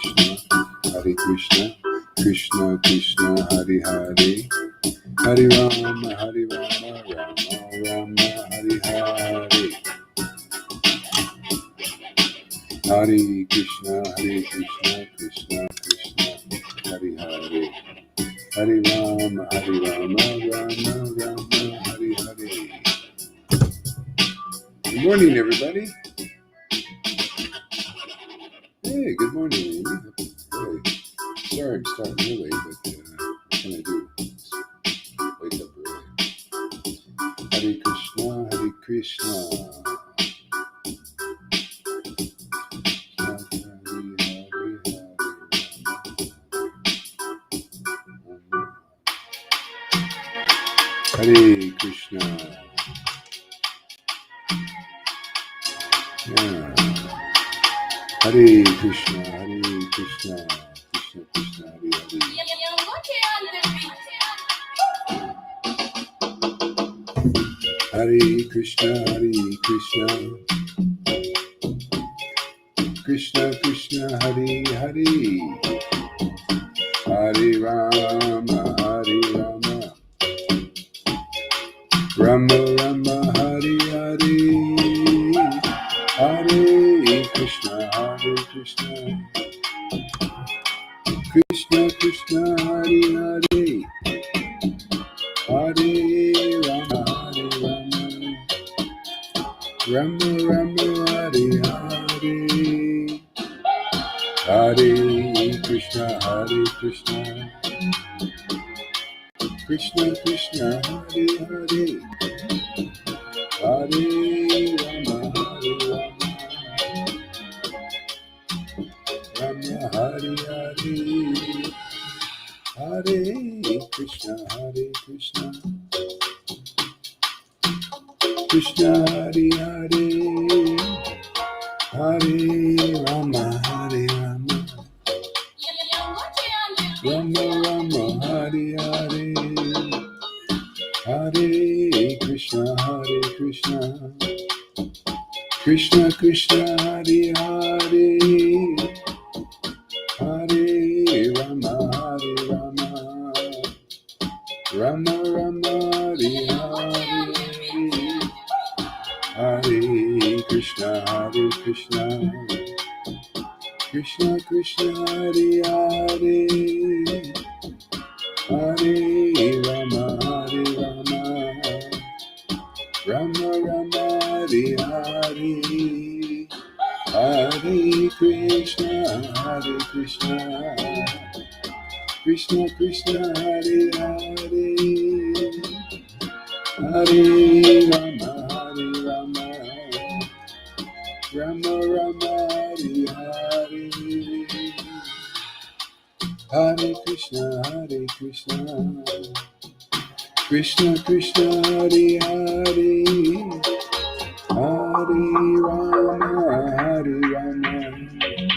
Hare Krishna, Krishna Krishna, Hare Hare, Hare Rama, Hare Rama, Rama Rama, Hare Hare. Hare Krishna, Krishna Krishna, Hare Hare, Hare Rama, Rama Rama, Hare Hare. Good morning, everybody. Hey, good morning, Amy. Boy, sorry I'm starting early, but what can I do? Wake up early. Hare Krishna, Hare Krishna. Hare Krishna. Yeah. Hare Krishna, Krishna Krishna, Hare Hare. Hare Krishna, Krishna Krishna, Hare Hare. Hare Rama, Rama Rama, Hare Hare. Hare Krishna, Krishna Krishna, Hare Hare. Hare Rama, Rama Rama, Hare Hare. Hare Krishna, Krishna Krishna, Hare Hare. Hare Rama, Rama Hare Hare. Hare Krishna, Krishna Hare Hare. Hare Rama, Rama Rama, Hare Hare. Hare Krishna, Krishna Krishna, Hare Hare. Hare Rama, Rama Rama, Hare Hare. Hare Krishna, Krishna Krishna, Hare Hare. Hare Rama, Rama Rama, Hare Hare. Hare Krishna, Krishna Krishna, Hare Hare. Hare Rama, Rama Rama, Hare Hare. Hare Krishna, Krishna Krishna, Hare Hare. Hare Rama,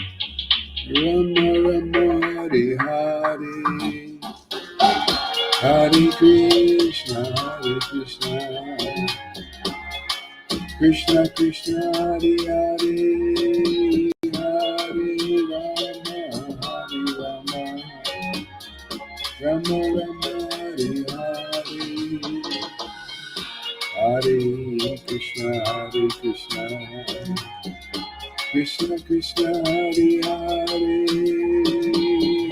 Rama Rama, Hare Hare. Hare Krishna, Krishna Krishna, Hare Hare. Hare Rama, Rama Rama, Hare Hare. Hare Krishna, Krishna Krishna, Hare Hare.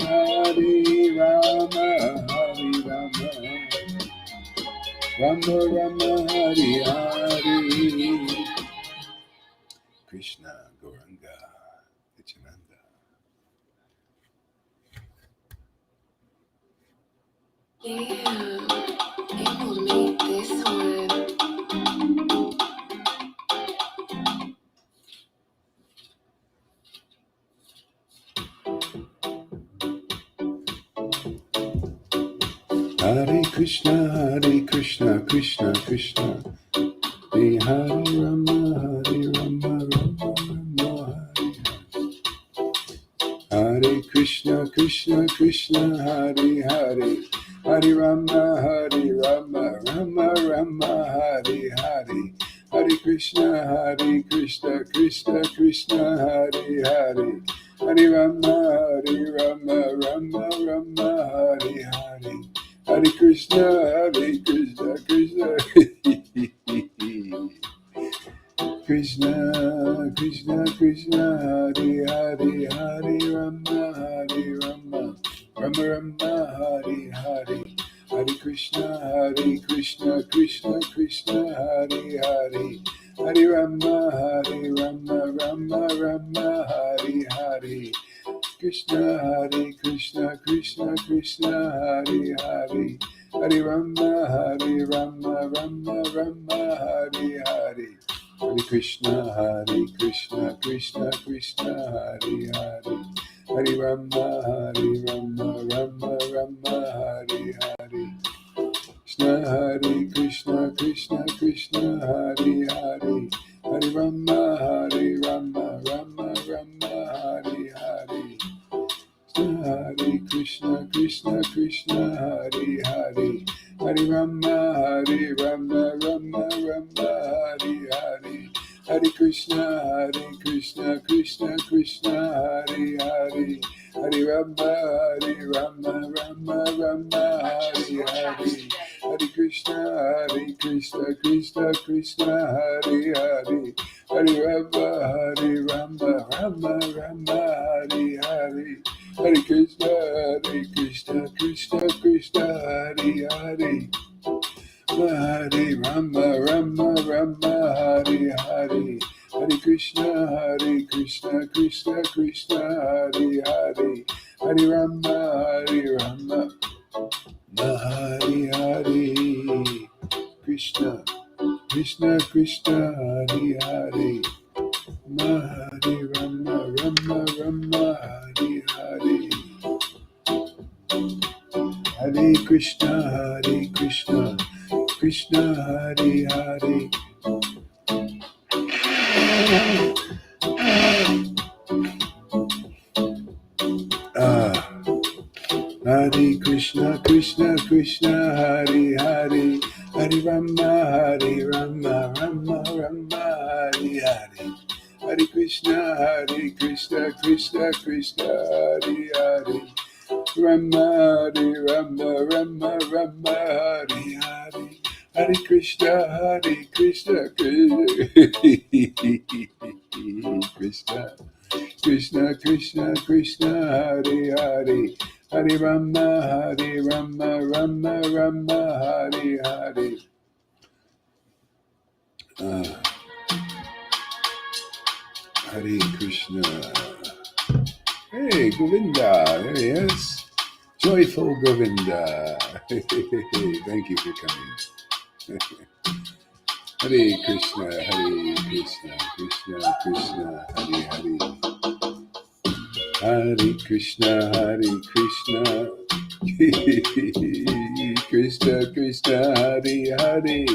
Hare Rama, Rama Rama, Hare Hare. Krishna Gauranga Nityananda. Yeah, able to make this one. Hare Krishna, Krishna Krishna, Hare Rama, Rama Rama, Hare Krishna, Krishna Hare Hare, Hare Rama, Rama Rama, Hare Hare. Hare Krishna, Krishna Krishna, Hare Hare, Hare Rama, Rama Rama, Hare Hare, Hare Krishna, Krishna Krishna Krishna Krishna, Hare Hare, Hare Rama, Rama, Hare Hare, Hare Krishna, Krishna Krishna, Hare Hare, Hare Rama, Rama, Hare Hare, Krishna, Krishna Krishna, Hare Hare, Hare Rama, Rama, Hare Hare, Hare Krishna, Krishna, Hare Hare, Hare Rama, Rama, Hare Hare, Krishna, Krishna, Hare Hare, Hare Rama, Rama, Hare Hare, Krishna, Krishna, Hare Hare, Hare Rama, Rama, Hare Hare, Hare Krishna, Krishna, Hare Hare, Hare Rama, Rama, Hare Hare, Hare Krishna, Krishna, Hare Hare, Hare Rama, Rama, Hare Hare, Hare Krishna, Krishna, Hare Hare, Hare Rama, Rama, Hare Hare, Hare Krishna, Krishna, Hare Hare, Hare Rama, Hare Hare, Krishna, Krishna, Hare Hare, Hare Rama, Hare Hare, Hare Krishna, Krishna, Hare Hare, Hare Krishna, Krishna, Hare Hare, Hare Rama, Rama, Hare Hare, Hare Krishna, Krishna, Hare Hare, Rama, Rama, Hare Hare, Hare Krishna, Krishna, Krishna, Hare Hare, Hare Rama, Rama, Hare Hare. Hare Krishna. Hey, Govinda, there he is. Joyful Govinda. Thank you for coming. Hare Krishna, Krishna, Hare Hare. Hare Krishna, Krishna, Hare Hare.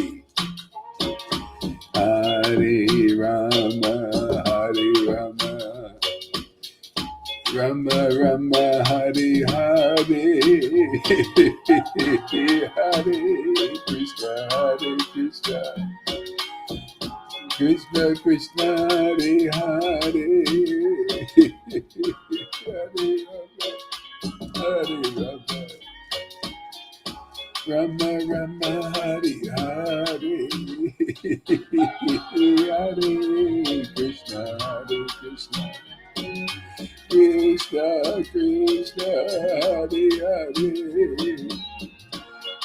Hare Rama, Rama, Hare Hare. Hare Krishna, Krishna, Hare Hare. Hare Rama, Hare Hare. Hare Krishna, Krishna, Hare Hare.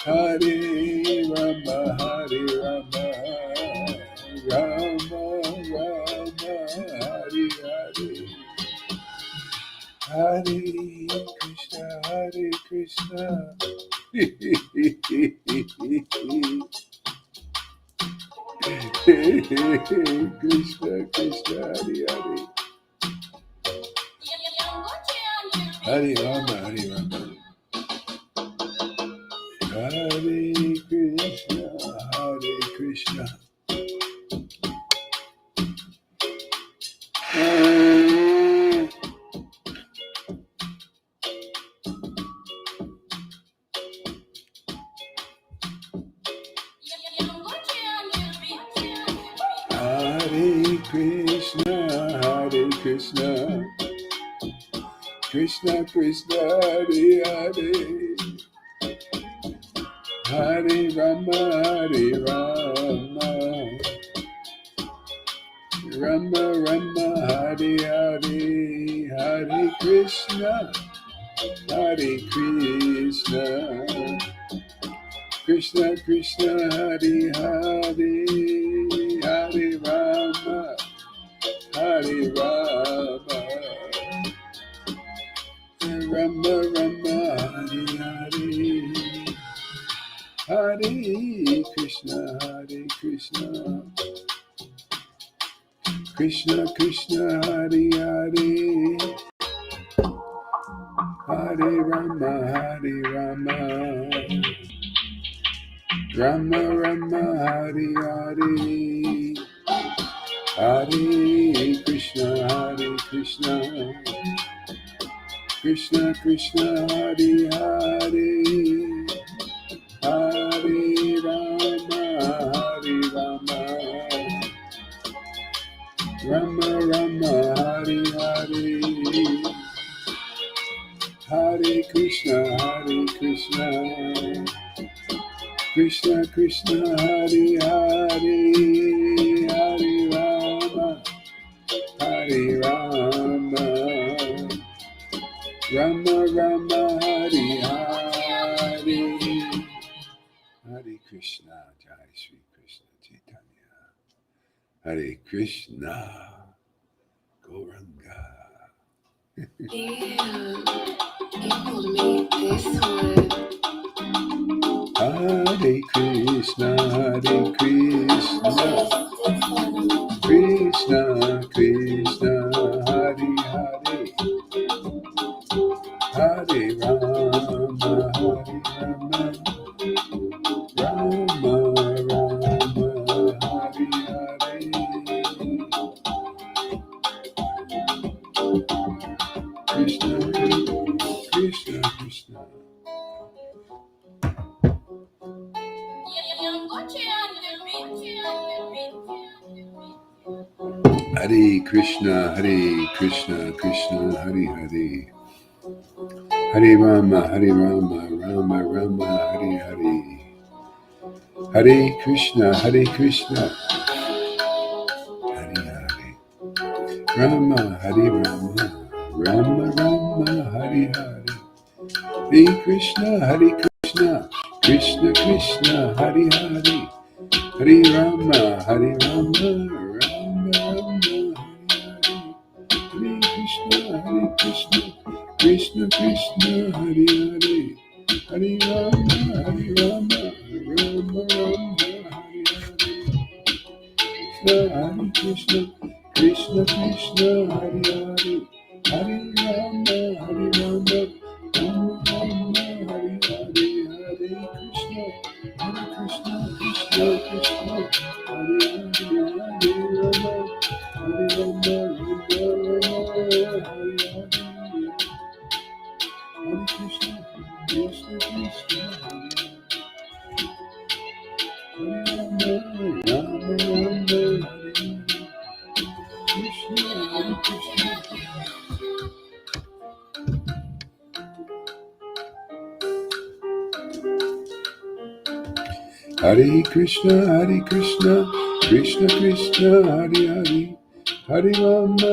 Hare Rama, Rama, Hare Hare. Hare Krishna, Krishna, Hare Hare. Hare Rama, Hare Krishna. Krishna, Hare Krishna, Krishna Krishna, Hare Hare, Hare Rama, Hare Rama, Rama Rama, Hare Hare, Hare Krishna, Hare Krishna, Krishna Krishna, Hare Hare, Hare Rama, Hare Rama, Rama Rama, Hare Hare, Hare Krishna, Hare Krishna, Krishna Krishna, Hare Hare, Hare Rama, Hare Rama, Rama Rama, Hare Hare, Hare Krishna, Hare Krishna, Krishna Krishna, Hare Hare, Hare Rama, Hare Rama, Rama Rama, Hare Hare, Hare Krishna, Hare Krishna, Krishna Krishna, Hare Hare, Hare Rama, Hare Rama, Rama Rama, Hare Hare, Hare Krishna, Jai Shri Krishna Chaitanya, Hare Krishna, Gauranga. Yeah, you told me this one. Hare Krishna, Hare Krishna, Krishna Krishna, Hare Hare, Hare Rama, Hare Rama, Rama Rama, Hare Hare, Krishna Krishna Krishna. Hare Krishna, Hare Krishna, Krishna Hare Hare, Hare Rama, Rama Rama, Hare Hare, Hare Krishna, Hare Hare, Rama, Hare Rama, Rama Rama, Hare Hare, Hare Krishna, Krishna Krishna, Hare Hare, Hare Rama, Rama Rama, Hare Krishna, Krishna Krishna, Hare Hare, Hare Rama, Rama Rama, Hare Hare, Krishna, Krishna Krishna, Hare Hare, Hare Rama, Rama Rama, Hare Hare, Hare Krishna, Krishna Krishna, Hare Hare, Hare Rama, Rama Rama, Hare Hare, Hare Krishna, Krishna Krishna, Hare Rama, Rama Rama, Krishna, Hare Krishna. Hare Krishna, Krishna Krishna, Hare Hare, Hare Rama,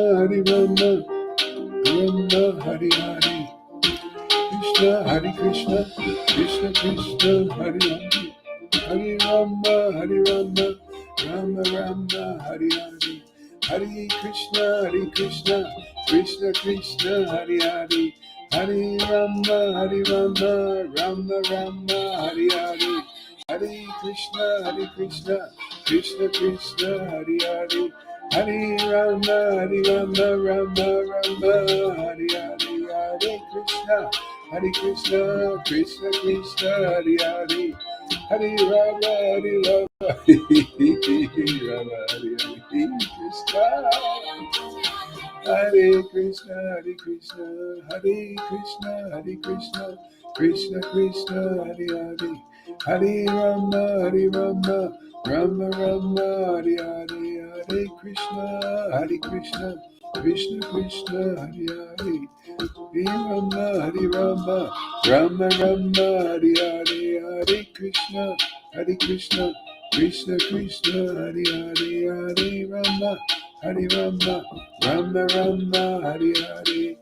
Rama Hare Hare, Krishna, Krishna Krishna, Hare Hare, Hare Rama, Rama Rama, Hare Hare, Hare Krishna, Krishna Krishna, Hare Hare, Hare Rama, Rama Rama, Hare Hare, Hare Krishna, Krishna Krishna, Hare Hare, Hare Rama, Rama Rama, Hare Hare, Hare Krishna, Krishna Krishna, Hare Hare, Hare Rama, Rama, Rama, Hare Krishna, Hare Krishna, Hare Krishna, Krishna Krishna, Hare Hare, Hare Rama, Rama Rama, Hare Hare, Hare Krishna, Hare Krishna, Krishna Krishna, Hare Hare, Hare Rama, Hare Rama, Rama Rama, Hare Hare, Hare Krishna, Krishna Krishna, Hare Hare, Hare Rama, Hare Rama, Rama Rama, Hare Hare,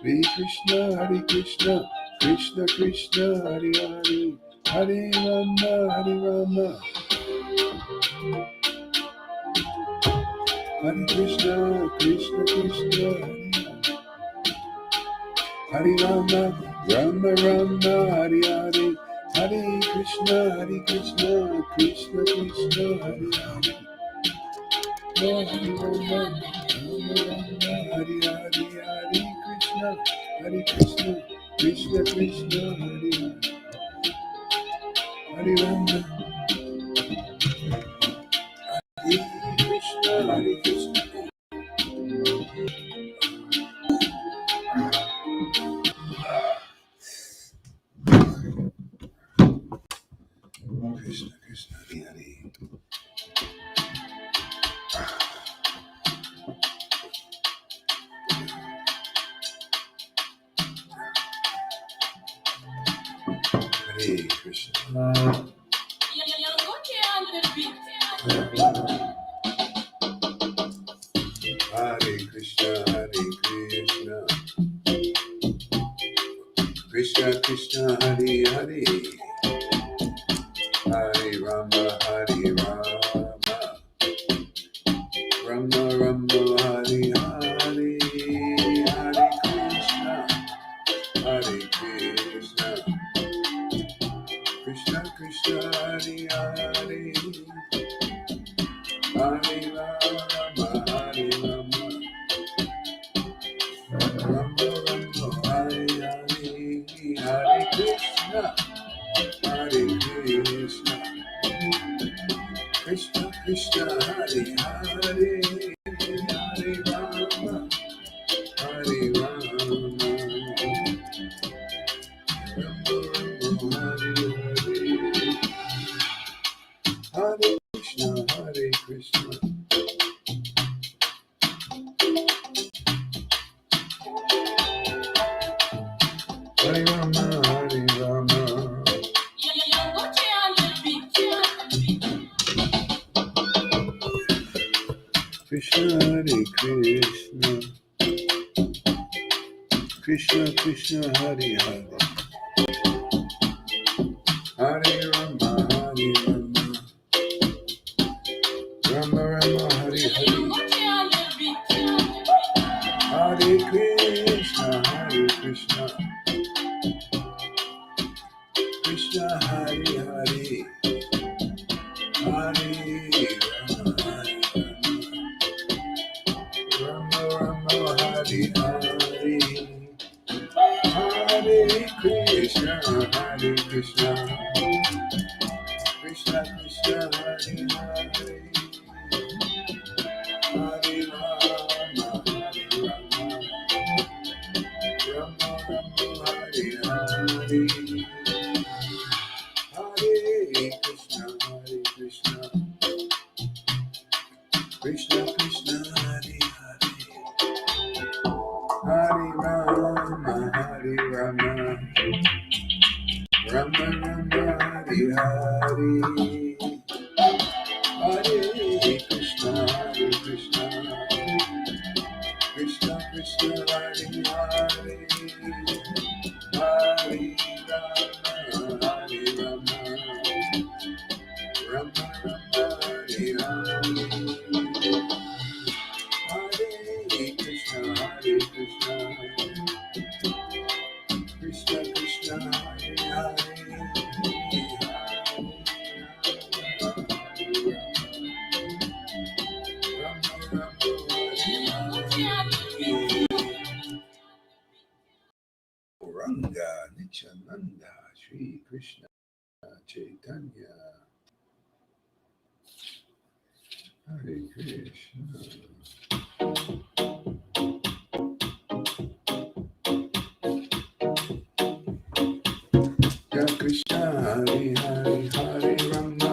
Hare Krishna, Krishna Krishna, Hare Hare, Hare Rama, Hare Rama, Hare Krishna, Krishna Krishna, Hare Rama, Rama Rama, Hare Hare, Hare Krishna, Krishna Krishna, Hare Hare, Hare Rama, Rama Rama, Hare Hare, Hare Krishna, Krishna Krishna, Hare Hare, Hare Rama, Hare Krishna, Krishna. Krishna Krishna, Hare Hare. Hare Krishna. Hare Krishna, Hare Krishna, Krishna Krishna, Hare Hare, Hare Rama, Hare Rama, Rama Rama, Hare Hare, Hare Krishna, Krishna Krishna, Hare Hare, Hare Rama, Hare Rama, Rama Rama, Hare Hare, Hare Krishna, Krishna Krishna, Hare Hare, Hare Rama, Hare Rama, Rama Rama, Hare Krishna, Hare Krishna, Hare Rama, Hare Rama, Krishna Hare Krishna, Krishna Krishna, Hare Hare, Hare Rama, Hare Rama, Rama Rama, Hare Hare, Hare Krishna, Krishna Hare Hare, Hare Rama, Rama Hare Hare, Hare Krishna, Krishna Krishna, Hare Hare, Hare Rama, Rama Rama, Hare Hare, Hare Krishna, Krishna Krishna, Hare Hare, Hare Rama, Rama Rama, Hare Hare, Hare Krishna, Krishna Krishna, Hare Hare, Hare Rama, Rama Rama, Hare Hare, Hare Krishna, Krishna Krishna, Hare Hare, Ranga Nityananda, Shri Krishna Chaitanya, Hare Krishna. Hare Krishna, Hare Hare, Hare Rama,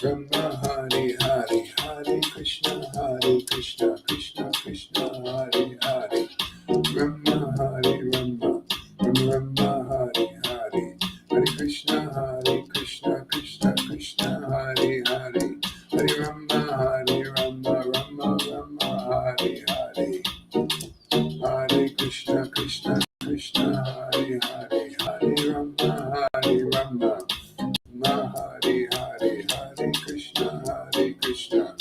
Rama Hare Hare, Krishna, Hare Hare, Hare Rama, Hare Rama, Maha, Hare Hare, Hare Krishna, Hare Krishna,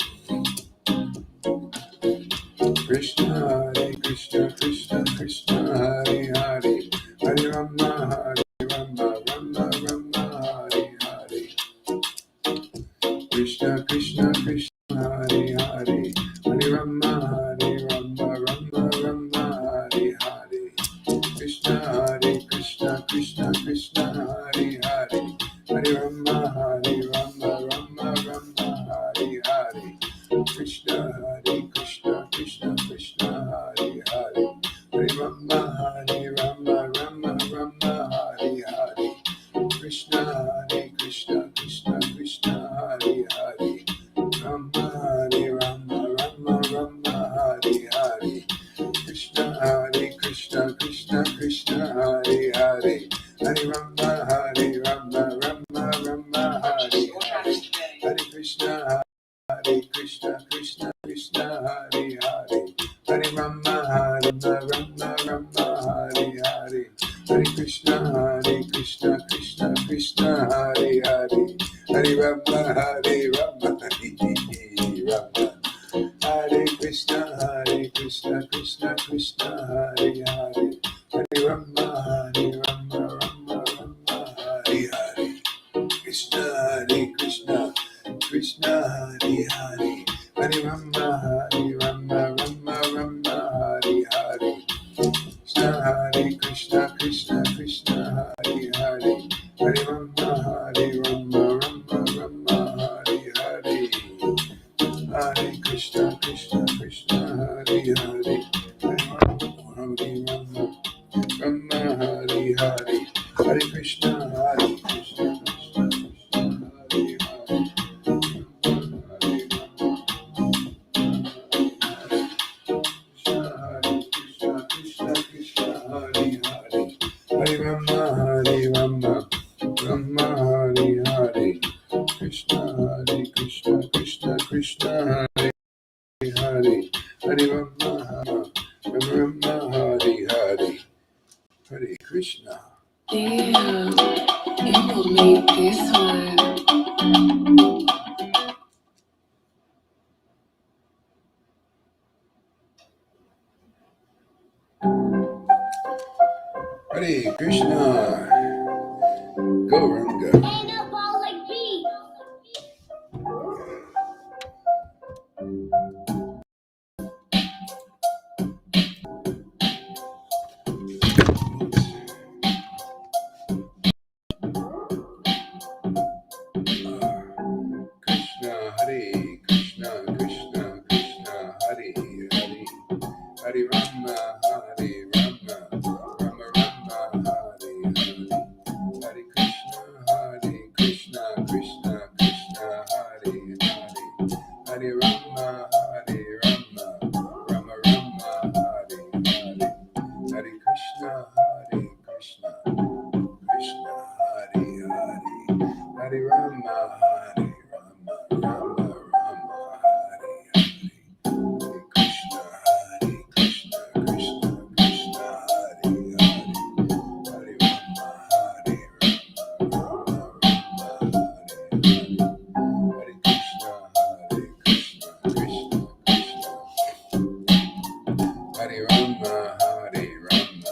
Krishna Hare Krishna, Krishna Krishna, Hare Hare, Hare Rama, Hare Rama, Rama Rama, Hare Hare, Krishna Krishna, Krishna Hare Hare, Hare Rama, Hare Rama, Rama Rama, Hare Hare, Krishna Hare Krishna, Krishna Krishna, Hare Hare, Hare Rama, Hare Rama, Rama Rama, Hare Hare, Krishna Hare Krishna, Krishna Krishna, Hare Hare, Hare Rama, Hare Rama, Rama Rama, Hare Hare, Krishna Hare Krishna, Krishna Krishna, Hare Hare, Rama Hare Rama, Rama Rama, Hare Hare, Krishna Hare Krishna, Krishna Krishna, Hare Hare, Hare Rama, Hare Rama, Rama Rama, Hare Hare, Hare Krishna, Hare Krishna, Krishna Krishna, Hare Hare, Hare Rama, Hare Rama, Rama Hare Hare, Hare Krishna, Hare Krishna, Krishna Krishna, Hare Hare, Hare Rama, Hare Rama, Rama, Hare Krishna, Krishna Krishna, Hare Hare, Hare Rama, Rama Rama, Hare Hare, Krishna Hare Krishna, Krishna Hare Hare, Hare Rama, Rama Rama, Hare Hare, Krishna Hare Krishna, Krishna Krishna, Hare Hare, Hare Rama, Rama Rama, Hare Hare, Hare Krishna, Krishna Krishna, Hare Hare, Hare Rama, Rama Hare Hare, Hare Krishna, Hare Krishna, Krishna Krishna, Hare Hare, Krishna Krishna, Hare Hare, Hare Rama, Rama Hare Hare, Krishna Hare Krishna, Krishna Krishna, Hare Hare, Hare Rama, Rama Hare Hare, Hare Krishna. Damn, you will make this one. Hare Krishna. Go Ranga. Krishna Hare Krishna, Krishna Krishna, Hare Hare, Hare Rama, Hare Rama, Rama Rama, Hare Hare, Hare Krishna, Krishna Krishna, Hare Hare, Hare Rama, Hare Rama, Rama Rama, Hare Hare, Hare Krishna, Krishna Hare Hare, Hare Rama, Hare Rama, Rama Rama, Hare Hare, Hare Krishna, Krishna Krishna, Hare Hare, Hare Rama, Hare Rama, Rama Rama, Hare Hare, Hare Krishna, Krishna Krishna, Hare Rama, Hare Rama,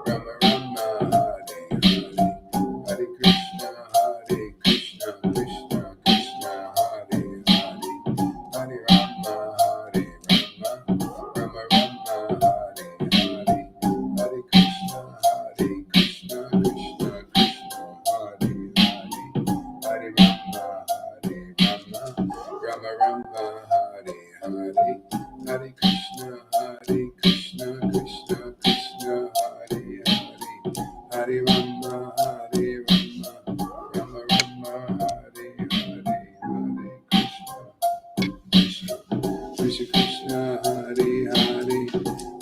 Rama Rama, Hare Hare, Hare Krishna, Krishna Krishna, Hare Hare, Hare Rama, Hare Rama, Rama Rama, Hare Hare, Hare Krishna, Krishna Krishna, Hare Hare, Hare Rama, Hare Rama, Rama Rama, Hare Hare, Hare Krishna, Krishna Krishna, Hare Hare, Hare Rama, Rama Rama, Hare Hare, Hare Krishna, Krishna Krishna, Hare Hare,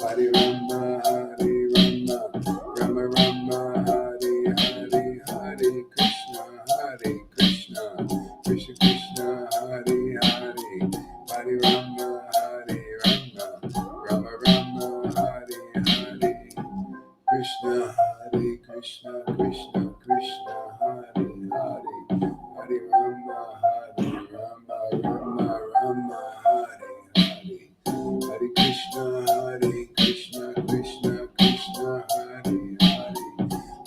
Hare Rama, Rama Rama, Hare Hare, Hare Krishna, Krishna Krishna, Hare Hare, Hare Rama, Rama Rama, Hare Hare, Krishna Krishna, Hare Krishna, Krishna Krishna, Hare Hare, Hare Rama, Hare Rama, Rama Rama, Hare Hare. Hare Krishna, Krishna Krishna, Hare Hare,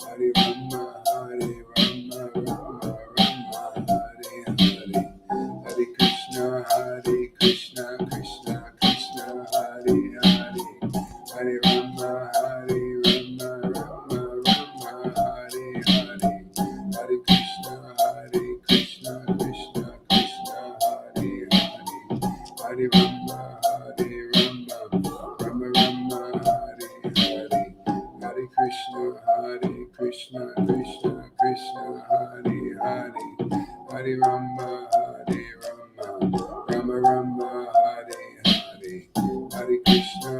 Hare Rama, Rama Rama, Hare Hare. Hare Krishna, Krishna Krishna, Hare Hare, Hare Rama, Rama Rama, Hare Hare. Hare Krishna, Krishna Krishna, Hare Hare, Hare Rama, Rama Rama, Hare Hare. Hare Krishna, Krishna Krishna, Hare Hare, Hare Rama, Rama Rama, Hare Hare. Hare Krishna,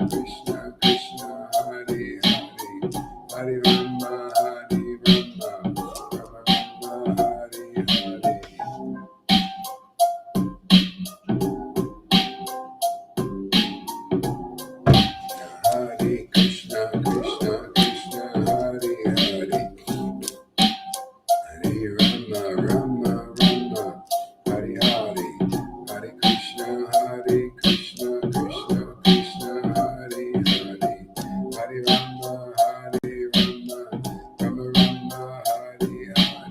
Krishna Krishna, Hare Hare, Hare Rama, Rama Rama, Hare Hare. Hare Krishna, Krishna Krishna, Hare Hare, Hare Rama, Rama Rama, Hare Hare, Hare Krishna, Krishna Krishna, Hare Hare, Hare Rama, Rama Rama, Hare Hare.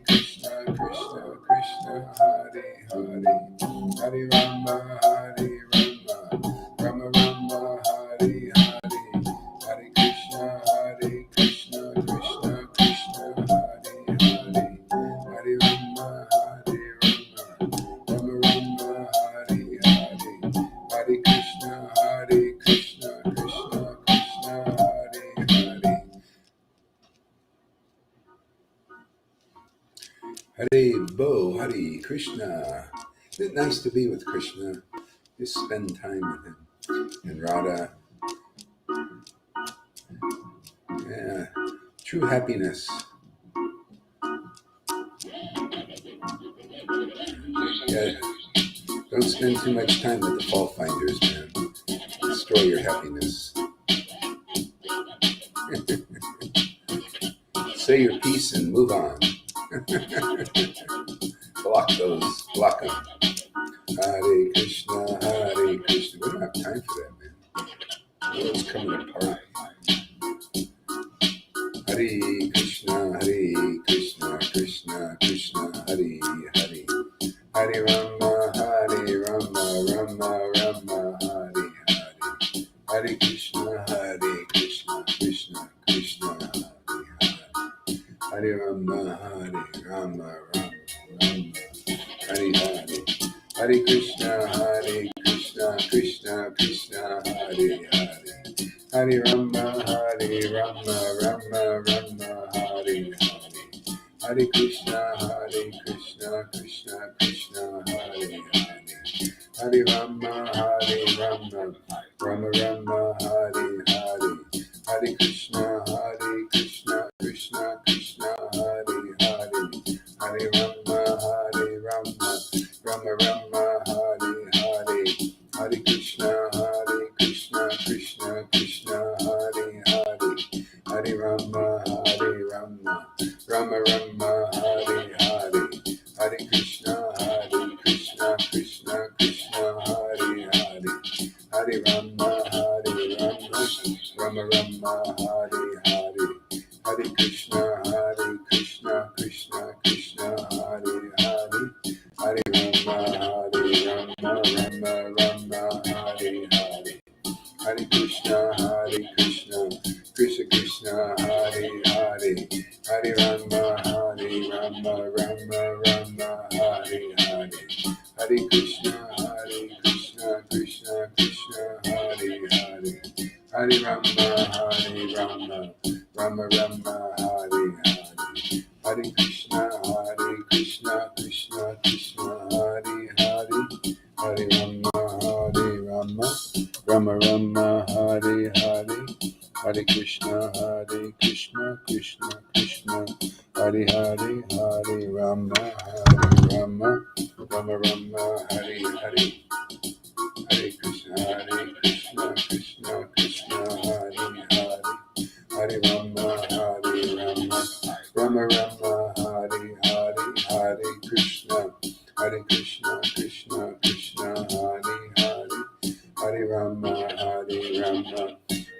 Krishna, Krishna Krishna, Hare Hare, Hare Rama, Rama Rama, Hare Hare, Hare Krishna, Krishna Krishna, Hare Hare, Hare Rama, Rama Rama, Hare Hare, Hare Krishna, Krishna Krishna, Hare Hare. Hare Bo, Hare Krishna. Isn't it nice to be with Krishna? Just spend time with him. And Radha, yeah, true happiness. Yeah, don't spend too much time with the fault finders, man. Destroy your happiness. Say your piece and move on. Block them. Hare Krishna, Hare Krishna. We don't have time for that, man. The world's coming apart. Hare Krishna, Krishna Krishna, Hare Hare, Hare Rama, Rama Rama, Hare Hare, Hare Krishna, Krishna Krishna, Hare Hare, Hare Rama, Rama Rama, Hare Hare, Hare Krishna, Krishna Krishna, Hare Hare, Hare Rama, Rama Rama, Hare Hare, Hare Krishna, Krishna Krishna, Hare Hare, Hare Rama, Rama Rama, Hare Hare, Hare Krishna, Krishna Krishna, Hare Hare, Hare Rama, Rama Rama, Hare Hare, Hare Krishna, Krishna Krishna, Hare Hare, Hare Rama, Rama Rama, Hare Hare, Hare Krishna, Krishna Krishna, Hare Hare, Hare Rama, Rama Rama, Hare Hare, Hare Krishna, Krishna Krishna, Hare Hare, Hare Rama, Rama Rama, Hare Hare, Hare Krishna, Krishna Krishna, Hare Hare, Hare Rama, Rama Rama, Hare Hare, Hare Krishna, Krishna Krishna, Hare Hare, Hare Rama, Rama Rama, Hare Hare, Hare Krishna, Krishna Krishna, Hare Hare, Hare Rama, Rama Rama, Hare Hare, Hare Krishna, Krishna Krishna, Hare Hare, Hare Rama, Rama Rama, Hare Hare, Hare Krishna, Krishna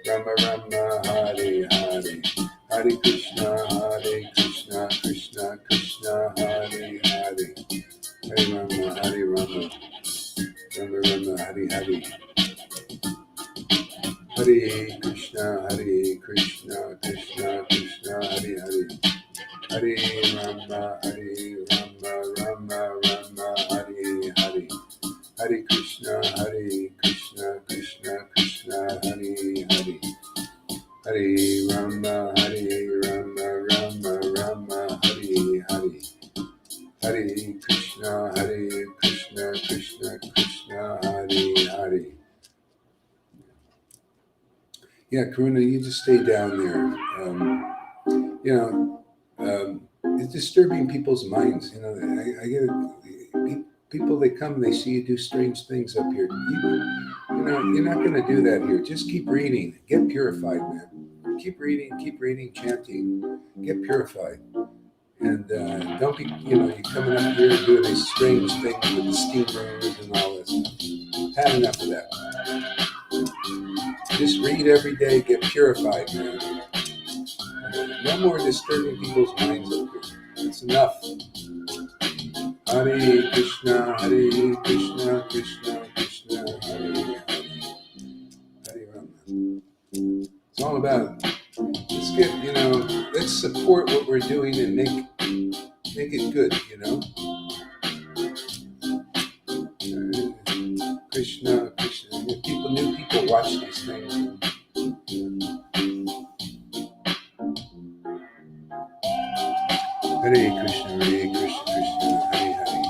Rama Rama, Hare Hare, Hare Krishna, Krishna Krishna, Hare Hare, Hare Rama, Rama Rama, Hare Hare, Hare Krishna, Krishna Krishna, Hare Hare, Hare Rama, Rama Rama, Hare Hare, Hare Krishna, Krishna Krishna, Hare Hare, Hare Rama, Rama Rama, Hare Hare, Hare Krishna, Krishna Krishna, Hare Hare. Yeah, Karuna, you just stay down there. It's disturbing people's minds. I get it. People, they come and they see you do strange things up here. You're not going to do that here. Just keep reading. Get purified, man. Keep reading, chanting. Get purified. And don't be, you're coming up here and doing these strange things with the steam rooms and all this stuff. Had enough of that. Just read every day. Get purified, man. No more disturbing people's minds up here. It's enough. Hare Krishna, Krishna Krishna, Hare Hare, Hare Rama. It's all about it. Let's support what we're doing and make it good, Krishna. New people watch these things. Hare Krishna, Krishna, Hare Hare.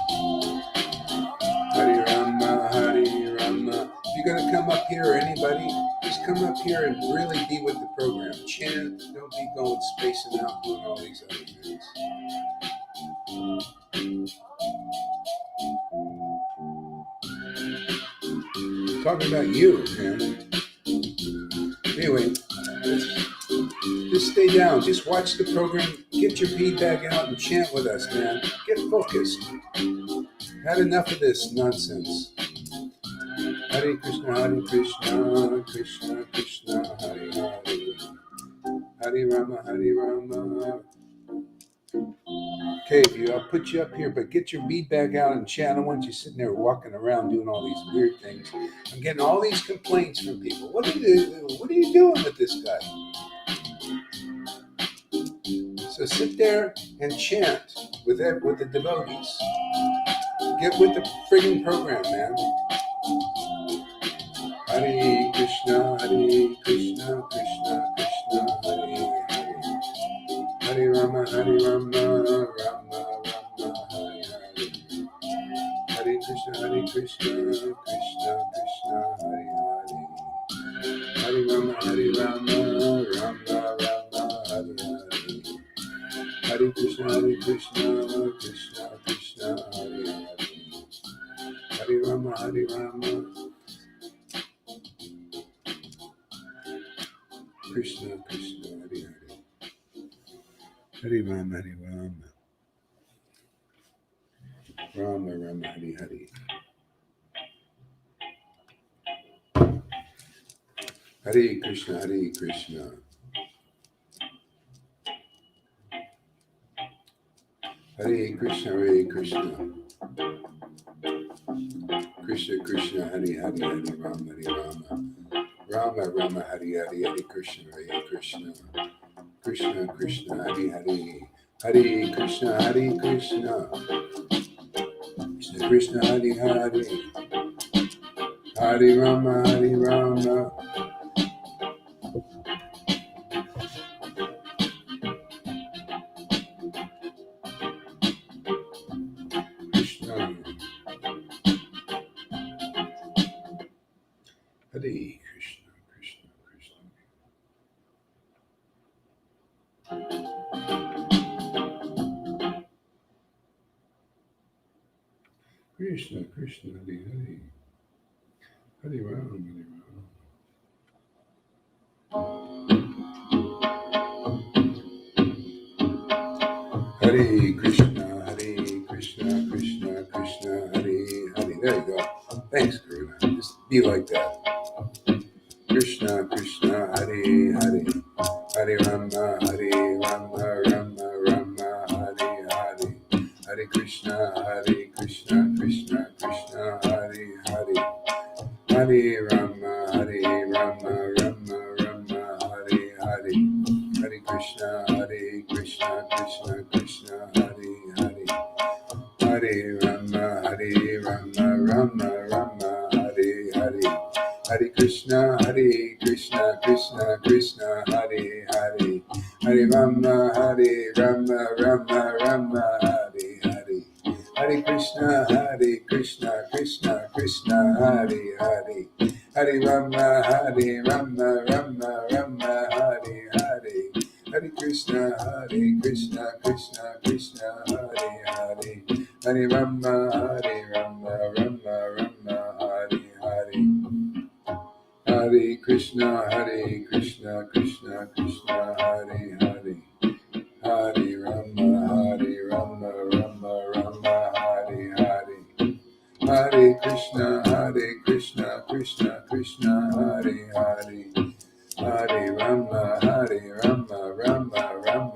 Hare Rama, Hare Rama. If you're going to come up here, or anybody, just come up here and really be with the program. Chant, don't be going spacing out, doing all these other things. Talking about you, man. Anyway, just stay down. Just watch the program. Get your bead bag out and chant with us, man. Get focused. Had enough of this nonsense. Hare Krishna, Krishna Krishna, Hare Hare, Hare Rama, Rama. Okay, I'll put you up here, but get your bead bag out and chat. I don't want you sitting there walking around doing all these weird things. I'm getting all these complaints from people. What are you doing with this guy? So sit there and chant with the devotees. Get with the friggin' program, man. Hare Krishna, Krishna Krishna, Hare Hare, Hare Rama, Rama Rama, Hare Hare, Hare Krishna, Krishna Krishna, Hare Hare, Hare Rama, Rama Rama, Hare Hare, Hare Krishna, Krishna Krishna, Hare Hare, Hare Rama, Rama. Krishna, Hare Hare, Hare Rama, Rama Rama, Hare Hare, Hare Krishna, Krishna Krishna, Krishna, Hare Hare, Hare Rama, Rama Rama, Hare Hare, Hare Krishna, Krishna Hare Hare, Hare Krishna, Krishna Krishna, Hare Hare, Hare Rama, Krishna, Hare Krishna, Krishna, Hare Hare, Hare Rama, Hare Krishna, Krishna Krishna, Hare Hare. There you go. Thanks, Karuna. Just be like that. Krishna, Hare Hare Krishna, Krishna Krishna, Hare Hare Rama, Rama Rama, Hare Hare. Hare Krishna, Krishna Krishna, Hare Hare. Hare Rama, Rama, Hare Hare. Hare Krishna, Krishna Krishna, Hare Hare. Hare Rama, Rama, Hare Hare. Hare Krishna, Krishna, Hare Hare. Hare Rama, Rama, Hare Hare. Hare Krishna, Krishna Krishna, Hare Hare. Hare Rama, Rama, Hare Hare. Hare Krishna, Krishna Krishna, Hare Hare. Hare Rama, Rama,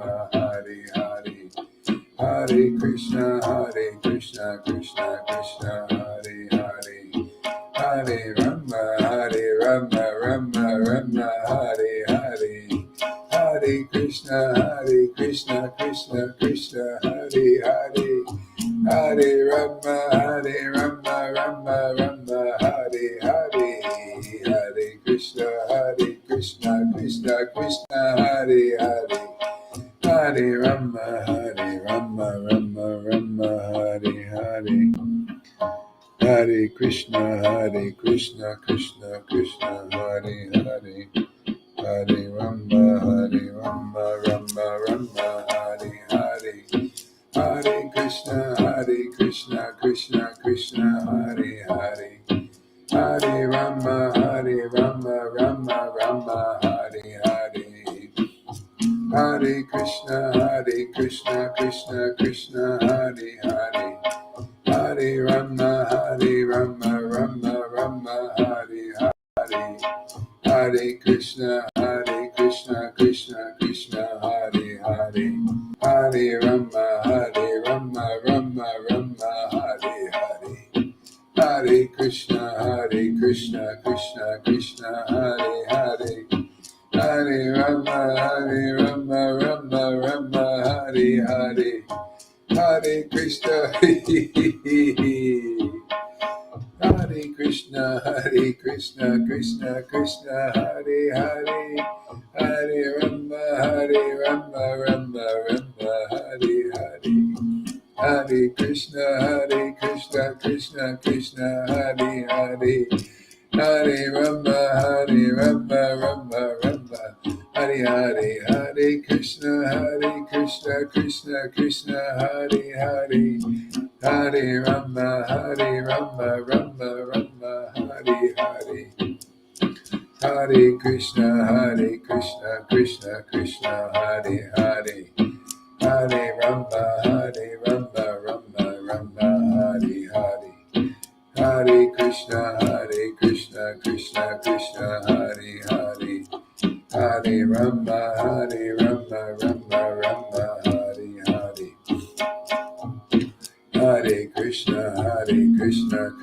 Hare Hare. Hare Krishna, Krishna Krishna, Hare Hare. Hare Rama, Rama, Hare Hare. Hare Krishna, Krishna Krishna, Hare Hare. Hare Rama, Rama, Hare Hare. Hare Krishna, Krishna Krishna, Hare Hare. Hare Rama, Rama, Hare Hare. Hare Krishna, Krishna Krishna, Hare Hare. Hare Rama, Rama, Hare Hare. Hare Krishna, Krishna Krishna, Hare Hare. Hare Rama, Rama, Hare Hare. Hare Krishna, Krishna Krishna, Hare Hare. Hare Rama, Rama, Hare Hare. Hare Krishna, Krishna Krishna, Hare Hare. Hare Rama, Rama, Hare Hare. Hare Krishna, Krishna Krishna, Hare Hare. Hare Rama, Rama, Hare Hare. Hare Krishna, Hare Krishna, Krishna Krishna, Hare Hare. Hare Rama, Rama, Hare Hare. Hare Krishna, Krishna Krishna, Hare Hare. Hare Rama, Rama, Hare Hare. Hare Krishna, Krishna Krishna, Hare Hare. Hare Rama, Rama, Hare Hare. Hare Krishna, Krishna Krishna, Hare Hare. Hare Rama, Rama, Hare Hare. Hare Krishna, Krishna Krishna, Hare Hare. Hare Rama, Rama, Hare Hare. Hare Krishna,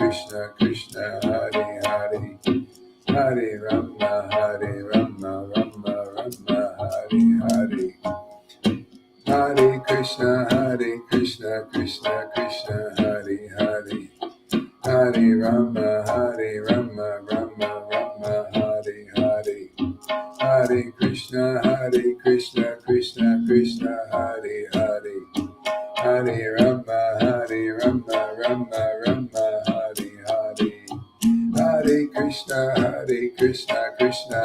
Krishna Krishna, Hare Hare. Hare Rama, Rama, Hare Hare. Hare Krishna, Krishna Krishna, Hare Hare. Hare Rama, Rama, Hare Hare. Hare Krishna, Krishna Krishna, Hare Hare. Hare Rama, Rama, Hare Hare. Hare Krishna,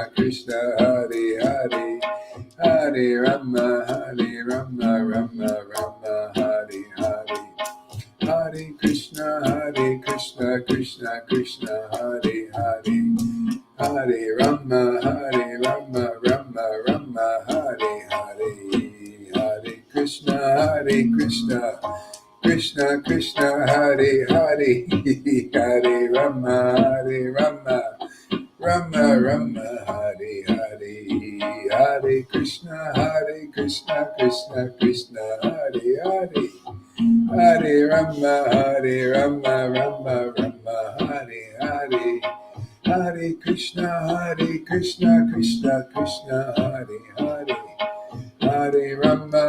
Krishna, Hare Hare. Hare Rama, Rama, Hare Hare. Hare Krishna, Krishna Krishna, Hare Hare. Hare Rama, Rama, Hare Hare. Hare Krishna, Krishna Krishna, Hare Hare. Hare Rama, Rama, Hare Hare. Hare Krishna, Krishna Krishna, Hare Hare. Hare Rama, Rama, Hare Hare. Hare Krishna, Krishna Krishna, Hare Hare, Hare Rama,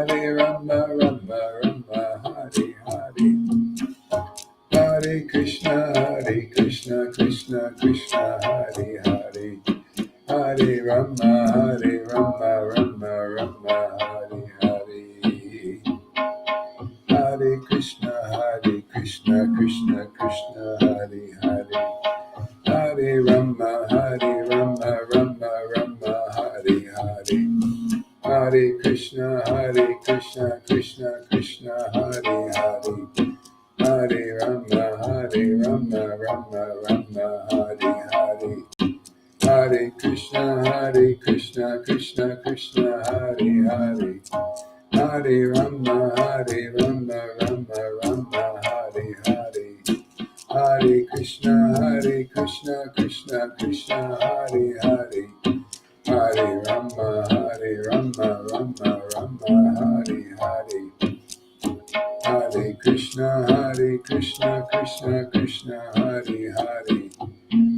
Rama Rama, Hare Hare. Hare Krishna, Krishna Krishna, Hare Hare, Hare Rama, Rama, Hare Hare. Hare Krishna, Krishna Krishna, Hare Hare, Hare Rama, Rama, Hare Hare. Hare Krishna, Krishna Krishna, Hare Hare, Hare Rama, Rama, Hare Hare. Hare Krishna, Krishna Krishna, Hare Hare, Hare Rama, Rama, Hare Hare. Hare Krishna, Krishna Krishna, Hare Hare, Hare Rama, Rama, Hare Hare. Hare Krishna, Krishna Krishna, Hare Hare,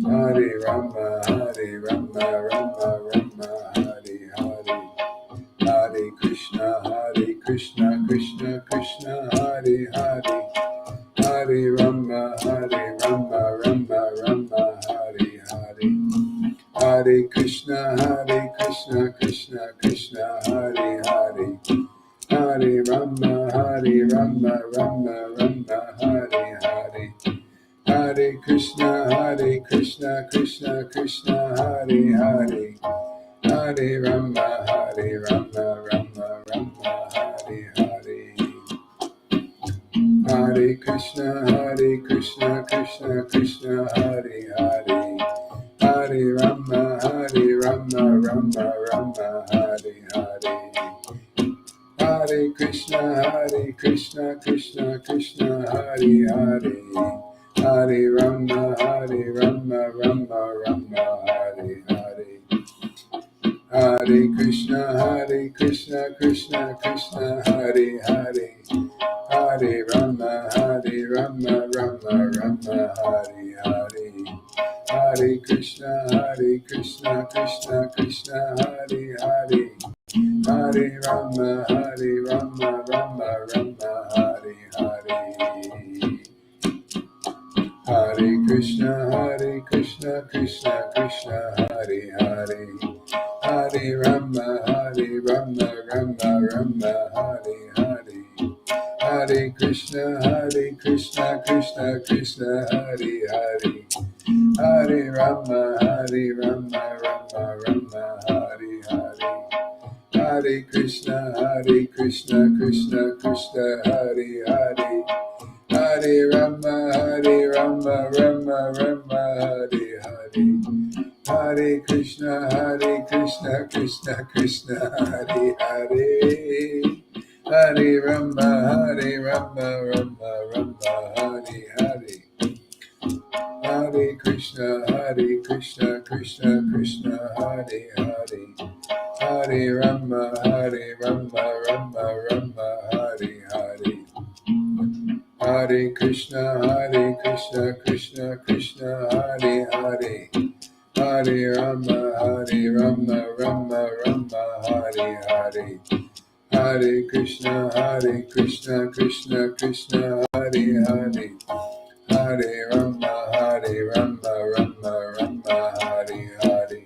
Hare Rama, Rama, Hare Hare. Hare Krishna, Krishna Krishna, Hare Hare, Hare Rama, Rama, Hare Hare. Hare Krishna, Krishna Krishna, Hare Hare, Hare Rama, Rama, Hare Hare. Hare Krishna, Krishna Krishna, Hare Hare, Hare Rama, Rama, Hare Hare. Hare Krishna, Krishna Krishna, Hare Hare, Hare Rama, Rama, Hare Hare. Hare Krishna, Krishna Krishna, Hare Hare, Hare Rama, Rama, Hare Hare. Hare Krishna, Krishna Krishna, Hare Hare, Hare Rama, Rama, Hare Hare. Hare Krishna, Krishna Krishna, Hare Hare, Hare Rama, Rama, Hare Hare. Hare Krishna, Krishna Krishna, Hare Hare, Hare Rama, Rama, Hare Hare. Hare Krishna, Krishna Krishna, Hare Hare, Hare Rama, Rama, Hare Hare. Hare Krishna, Krishna Krishna, Hare Hare, Hare Rama, Rama, Hare Hare. Hare Krishna, Krishna, Hare Hare, Hare Rama, Rama, Hare Hare. Hare Krishna, Krishna, Hare Hare, Hare Rama, Rama, Hare Hare. Hare Krishna, Krishna, Hare Hare, Hare Rama, Rama, Hare Hare. Hare Krishna, Krishna, Hare Hare, Hare Rama, Rama, Hare Hare.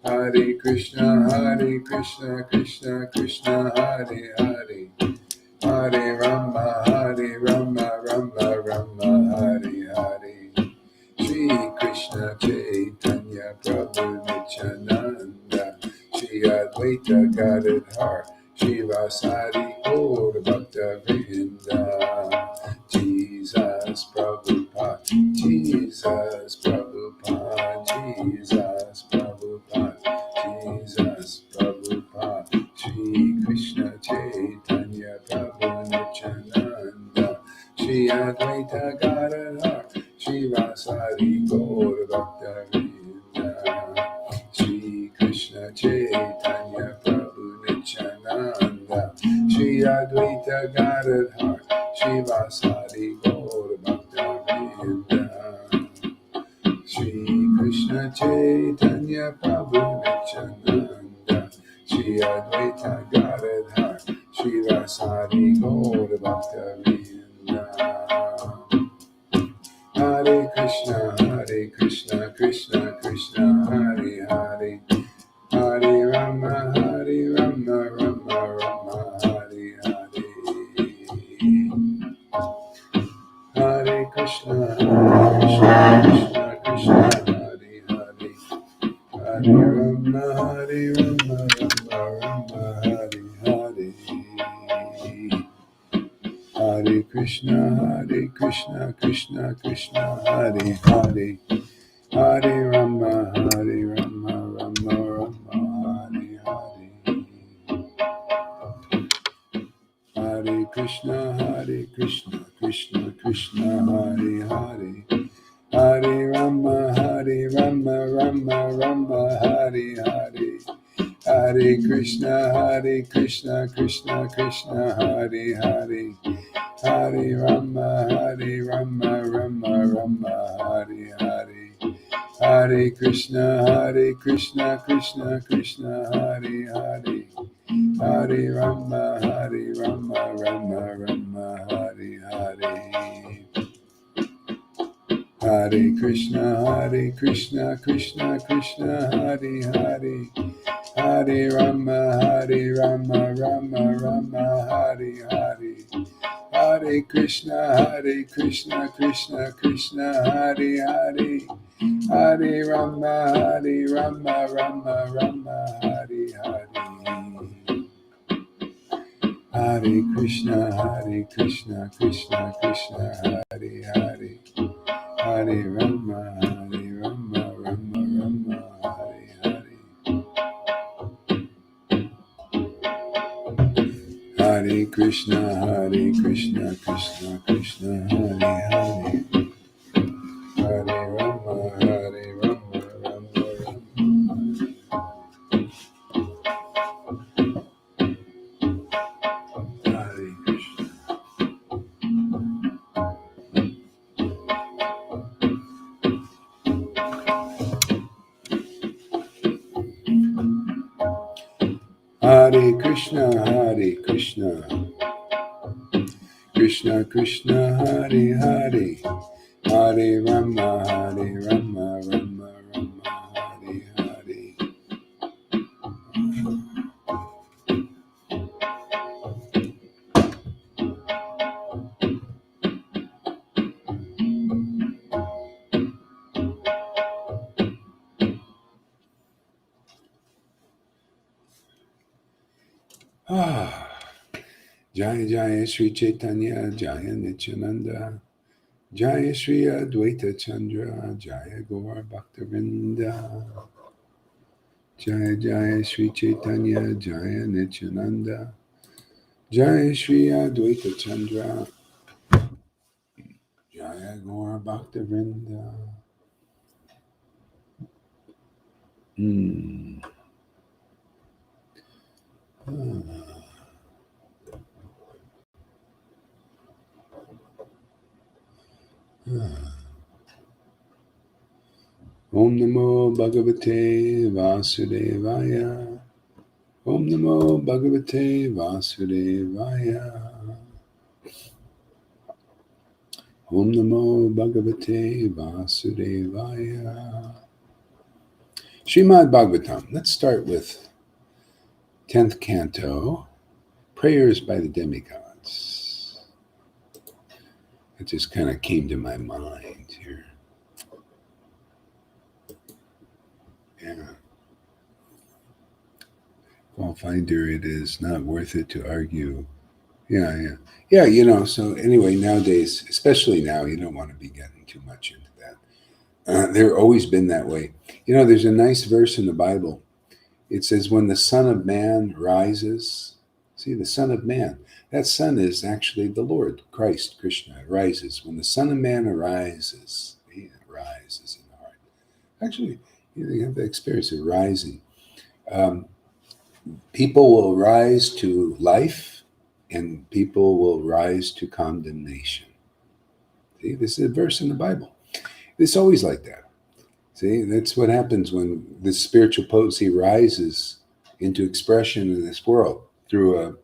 Hare Krishna, Krishna, Hare Hare, Hare Rama, Rama, Hare Hare. Shri Krishna Chaitanya Prabhu Nityananda, Shri Advaita Gadadhar, Shri Vasari Gaura Bhakta Vrinda. Jesus Prabhupada, Jesus Prabhupada, Jesus Prabhupada, Jesus Prabhupada. Shri Krishna Chaitanya Prabhu Nityananda, Shri Advaita Gadadhar, Shri Vasari Gaura Bhakta Vrinda. Shri Krishna Chaitanya Prabhu Nityananda, Shri Advaita Gadadhar, Shri Vasari Gaura Bhakta Vrinda. Shri Chaitanya Prabhu Nityananda, Shri Advaita Gadadhar, Shri Vasari Gaura Bhakta Vrinda. Hare Krishna, Krishna Krishna, Hare Hare, Hare Rama, Rama Rama, Hare Hare. Hare Krishna, Krishna Krishna, Hare Hare, Hare Rama, Rama Hare Hare. Hare Krishna, Krishna Krishna, Hare Hare, Hare Rama, Rama Hare Hare. Hare Krishna, Krishna Krishna, Hare Hare, Hare Rama, Rama Hare Hare. Hare Krishna, Krishna Krishna, Hare Hare, Hare Rama, Rama Hare Hare. Hare Krishna, Krishna Krishna, Hare Hare, Hare Rama, Rama Hare Hare. Hare Krishna, Krishna Krishna, Hare Hare, Hare Rama, Rama Hare Hare. Hare Krishna, Krishna Krishna, Hare Hare, Hare Rama, Rama Hare Hare. Hare Krishna, Krishna Krishna, Hare Hare, Hare Rama, Rama Hare Hare. Hare Krishna, Krishna Krishna, Hare Hare, Hare Rama, Rama Hare Krishna. Hare Krishna, Krishna Krishna, Hare Hare, Hare Rama, Rama Hare Hare. Jaya Jaya Sri Chaitanya, Jaya Nityananda, Jaya Sri Advaita Chandra, Jaya Gaur Bhaktavinda. Jaya Jaya Sri Chaitanya, Jaya Nityananda, Jaya Sri Advaita Chandra, Jaya Gaur Bhaktavinda. Om Namo Bhagavate Vasudevaya. Om Namo Bhagavate Vasudevaya. Om Namo Bhagavate Vasudevaya. Srimad Bhagavatam. Let's start with 10th canto, Prayers by the Demigods. It just kind of came to my mind here. Yeah. I'll find her. It is not worth it to argue. Yeah, so anyway, nowadays, especially now, you don't want to be getting too much into that. They've always been that way. There's a nice verse in the Bible. It says, when the Son of Man rises, see, the Son of Man, that Son is actually the Lord, Christ, Krishna, rises. When the Son of Man arises, he rises in the heart. Actually, you have the experience of rising. People will rise to life, and people will rise to condemnation. See, this is a verse in the Bible. It's always like that. It See, that's what happens when the spiritual potency rises into expression in this world through a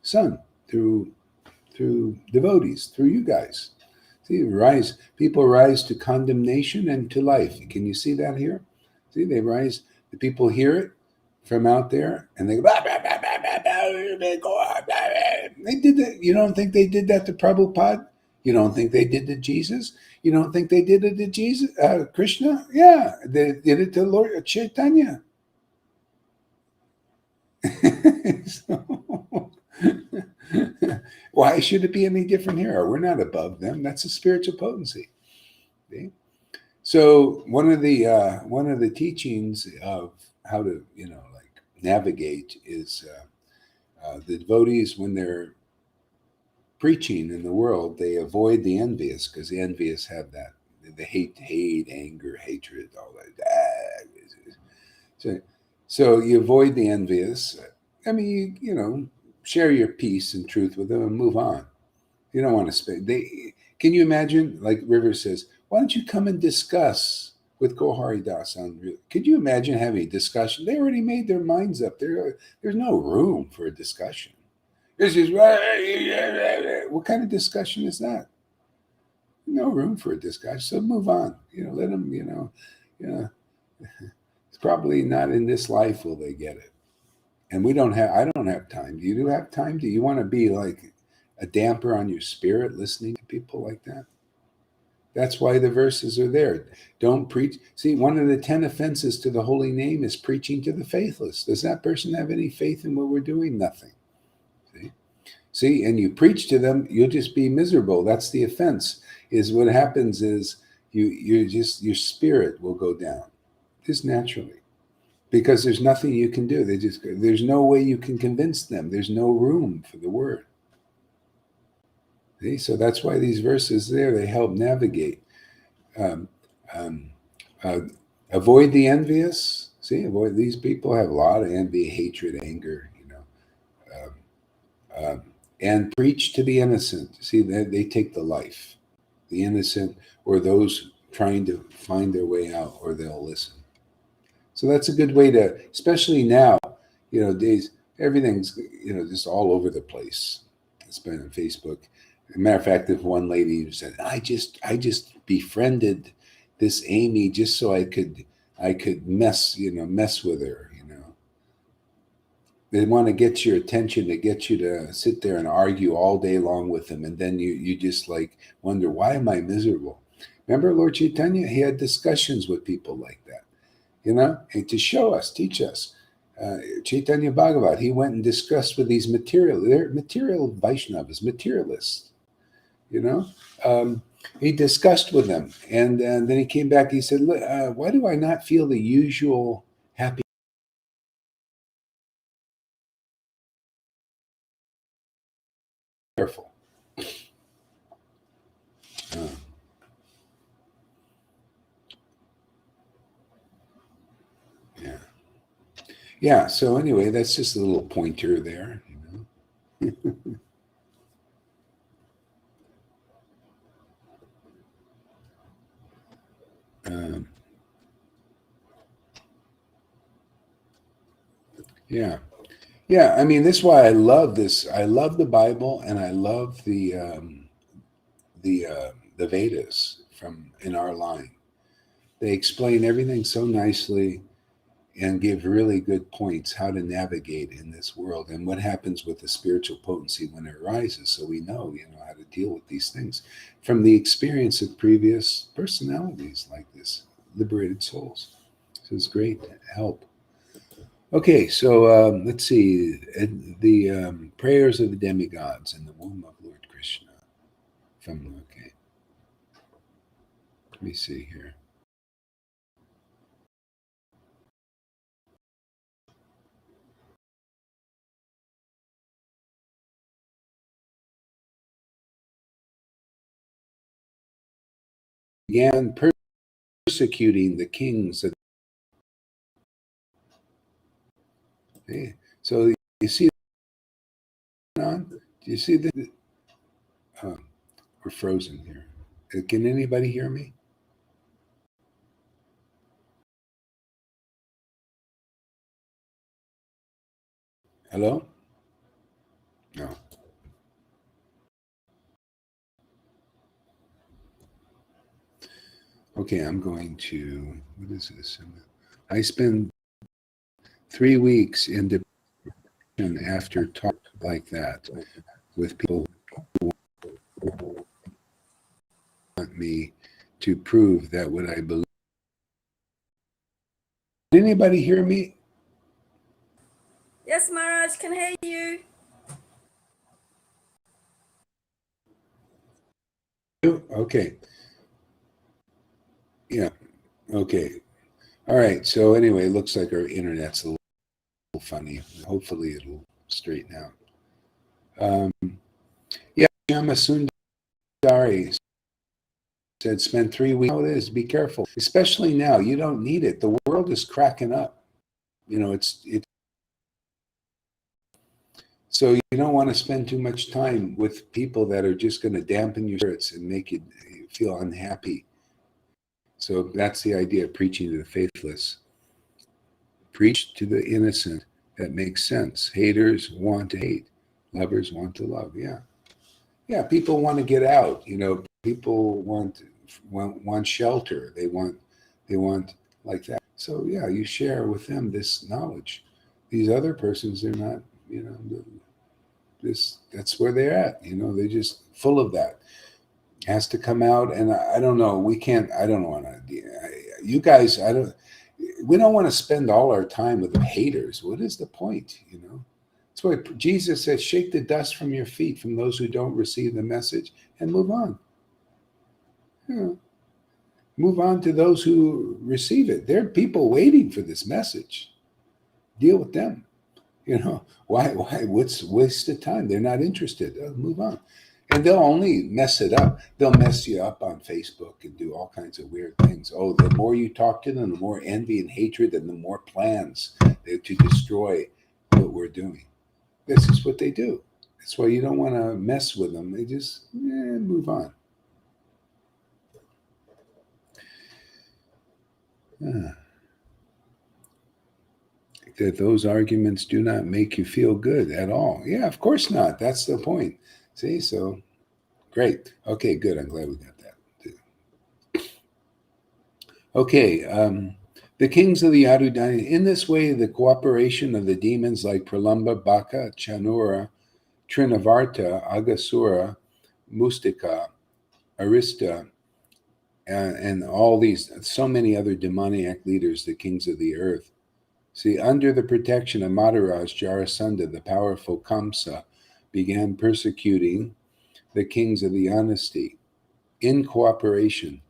son, through devotees, through you guys. See, people rise to condemnation and to life. Can you see that here? See, they rise, the people hear it from out there and they go, "Bah, bah, bah, bah, bah, bah." They did that. You don't think they did that to Prabhupada? You don't think they did to Jesus? You don't think they did it to Jesus, Krishna? Yeah, they did it to Lord Chaitanya. So, why should it be any different here? We're not above them. That's a spiritual potency. See? So one of the teachings of how to like navigate is the devotees when they're preaching in the world they avoid the envious because the envious have that the hate, anger, hatred, all that. So, so you avoid the envious. I mean, share your peace and truth with them and move on. You don't want to spend. They can you imagine? Like River says, why don't you come and discuss with Gohari Das on? Could you imagine having a discussion? They already made their minds up. There's no room for a discussion. This is what kind of discussion is that? No room for a discussion. So move on. Let them. You know, it's probably not in this life will they get it. And I don't have time. Do you have time? Do you want to be like a damper on your spirit listening to people like that? That's why the verses are there. Don't preach. See, one of the 10 offenses to the holy name is preaching to the faithless. Does that person have any faith in what we're doing? Nothing. See, and you preach to them, you'll just be miserable. That's the offense. Is what happens is your spirit will go down just naturally because there's nothing you can do. There's no way you can convince them. There's no room for the word. See? So that's why these verses there, they help navigate. Um, um, uh, avoid the envious. See, avoid these people have a lot of envy, hatred, anger, and preach to the innocent. See, they take the life, the innocent, or those trying to find their way out, or they'll listen. So that's a good way to, especially now, days, everything's, just all over the place. It's been on Facebook. As a matter of fact, if one lady said, I just befriended this Amy just so I could mess with her. They want to get your attention to get you to sit there and argue all day long with them. And then you just like wonder, why am I miserable? Remember Lord Chaitanya? He had discussions with people like that, and to show us, teach us. Chaitanya Bhagavat, he went and discussed with they're material Vaishnavas, materialists, you know. He discussed with them. And then he came back, he said, why do I not feel the usual happy? Careful. Uh, yeah. Yeah. So anyway, that's just a little pointer there, Um, yeah. Yeah. I mean, this is why I love this. I love the Bible and I love the Vedas from in our line. They explain everything so nicely and give really good points how to navigate in this world and what happens with the spiritual potency when it arises, so we know how to deal with these things from the experience of previous personalities like this, liberated souls. So it's great help. Okay, so let's see the prayers of the demigods in the womb of Lord Krishna from okay, let me see here. Began persecuting the kings of. Okay, so you see on? Do you see the? Oh, we're frozen here. Can anybody hear me? Hello? No. Okay, I'm going to, what is this? I spend 3 weeks in depression after talk like that with people who want me to prove that what I believe. Did anybody hear me? Yes, Maharaj, can hear you. Okay. Yeah. Okay. All right. So anyway, it looks like our internet's a little funny. Hopefully it'll straighten out. Yeah, Shama Sundari said spend 3 weeks. How it is, be careful. Especially now. You don't need it. The world is cracking up. It's so you don't want to spend too much time with people that are just going to dampen your spirits and make you feel unhappy. So that's the idea of preaching to the faithless. Preach to the innocent. That makes sense. Haters want to hate. Lovers want to love. Yeah. Yeah, people want to get out. People want shelter. They want like that. So yeah, you share with them this knowledge. These other persons, they're not, that's where they're at. They're just full of that. Has to come out, and I don't know. We can't. I don't want to. You guys, I don't. We don't want to spend all our time with the haters. What is the point? That's why Jesus said, "Shake the dust from your feet from those who don't receive the message, and move on." Move on to those who receive it. There are people waiting for this message. Deal with them. Why? What's waste of time? They're not interested. Move on. And they'll only mess it up. They'll mess you up on Facebook and do all kinds of weird things. Oh, the more you talk to them, the more envy and hatred, and the more plans to destroy what we're doing. This is what they do. That's why you don't want to mess with them. They just move on. That those arguments do not make you feel good at all. Yeah, of course not. That's the point. See, so great. Okay, good. I'm glad we got that too. Okay, the kings of the Yadu dynasty. In this way, the cooperation of the demons like Pralamba, Baka, Chanura, Trinavarta, Agasura, Mustika, Arista, and all these, so many other demoniac leaders, the kings of the earth. See, under the protection of Maharaj Jarasandha, the powerful Kamsa began persecuting the kings of the dynasty in cooperation.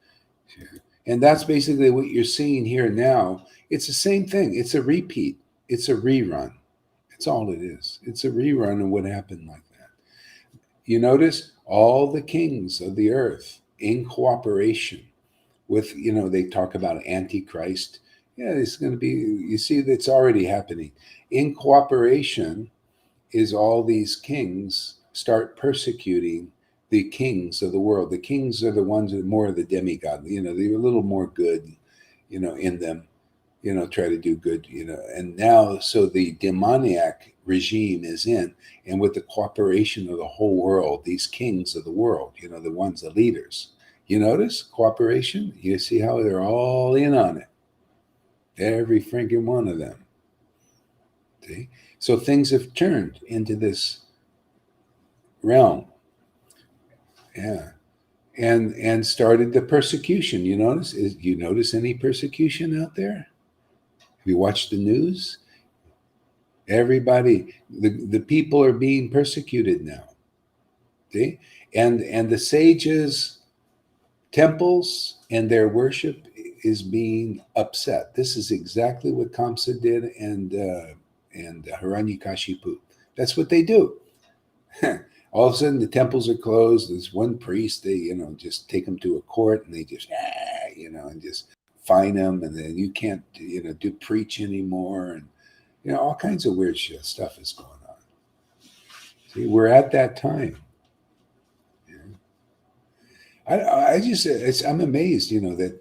And that's basically what you're seeing here now. It's the same thing. It's a repeat. It's a rerun. That's all it is. It's a rerun of what happened like that. You notice all the kings of the earth in cooperation with, they talk about Antichrist. Yeah, it's going to be, you see, that's already happening. In cooperation is all these kings start persecuting the kings of the world. The kings are the ones that are more of the demigod, they're a little more good, in them, try to do good, and now, so the demoniac regime is in, and with the cooperation of the whole world, these kings of the world, the ones, the leaders, you notice cooperation, you see how they're all in on it, every freaking one of them. See? So things have turned into this realm. Yeah. And started the persecution. You notice any persecution out there? Have you watched the news? Everybody, the people are being persecuted now. See? And the sages' temples and their worship is being upset. This is exactly what Kamsa did and Hiranyakashipu. That's what they do. All of a sudden, the temples are closed. There's one priest. They, just take them to a court, and they just, and just fine them, and then you can't, do preach anymore, and all kinds of weird stuff is going on. See, we're at that time. I'm amazed, that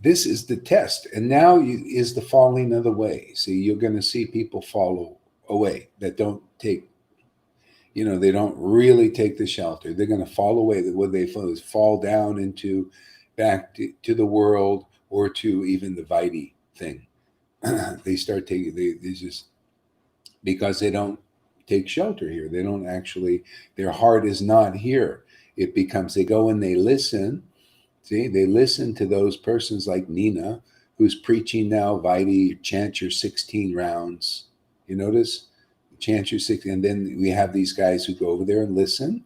this is the test, and now is the falling of the way. See, you're going to see people follow away, that don't take, they don't really take the shelter. They're going to fall away. What they fall down into back to the world, or to even the Vaidhi thing. They start taking, they just, because they don't take shelter here. They don't actually, their heart is not here. It becomes, they go and they listen. See, they listen to those persons like Nina, who's preaching now, Vaidhi, chant your 16 rounds. You notice? Chant your 16, and then we have these guys who go over there and listen,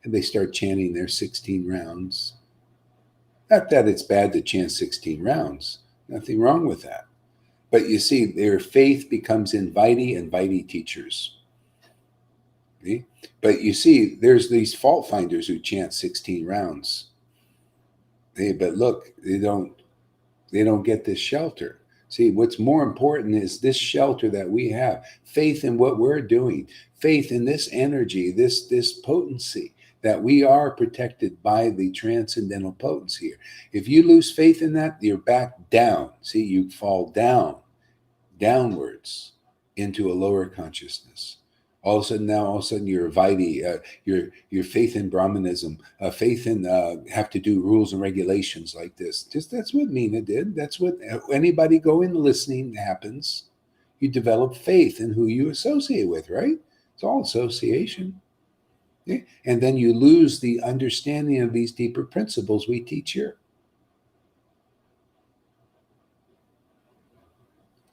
and they start chanting their 16 rounds. Not that it's bad to chant 16 rounds. Nothing wrong with that. But you see, their faith becomes in Vaidhi and Vaidhi teachers. See? But you see, there's these fault finders who chant 16 rounds. But look, they don't get this shelter. See, what's more important is this shelter that we have, faith in what we're doing, faith in this energy, this potency, that we are protected by the transcendental potency here. If you lose faith in that, you're back down. See, you fall downwards into a lower consciousness. All of a sudden, your Vaidhi, your faith in Brahmanism, faith in have to do rules and regulations like this. Just that's what Nina did. That's what anybody go in listening happens. You develop faith in who you associate with, right? It's all association. Okay? And then you lose the understanding of these deeper principles we teach here.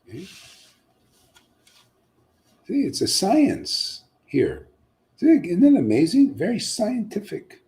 Okay? See, it's a science here. See, isn't that amazing? Very scientific.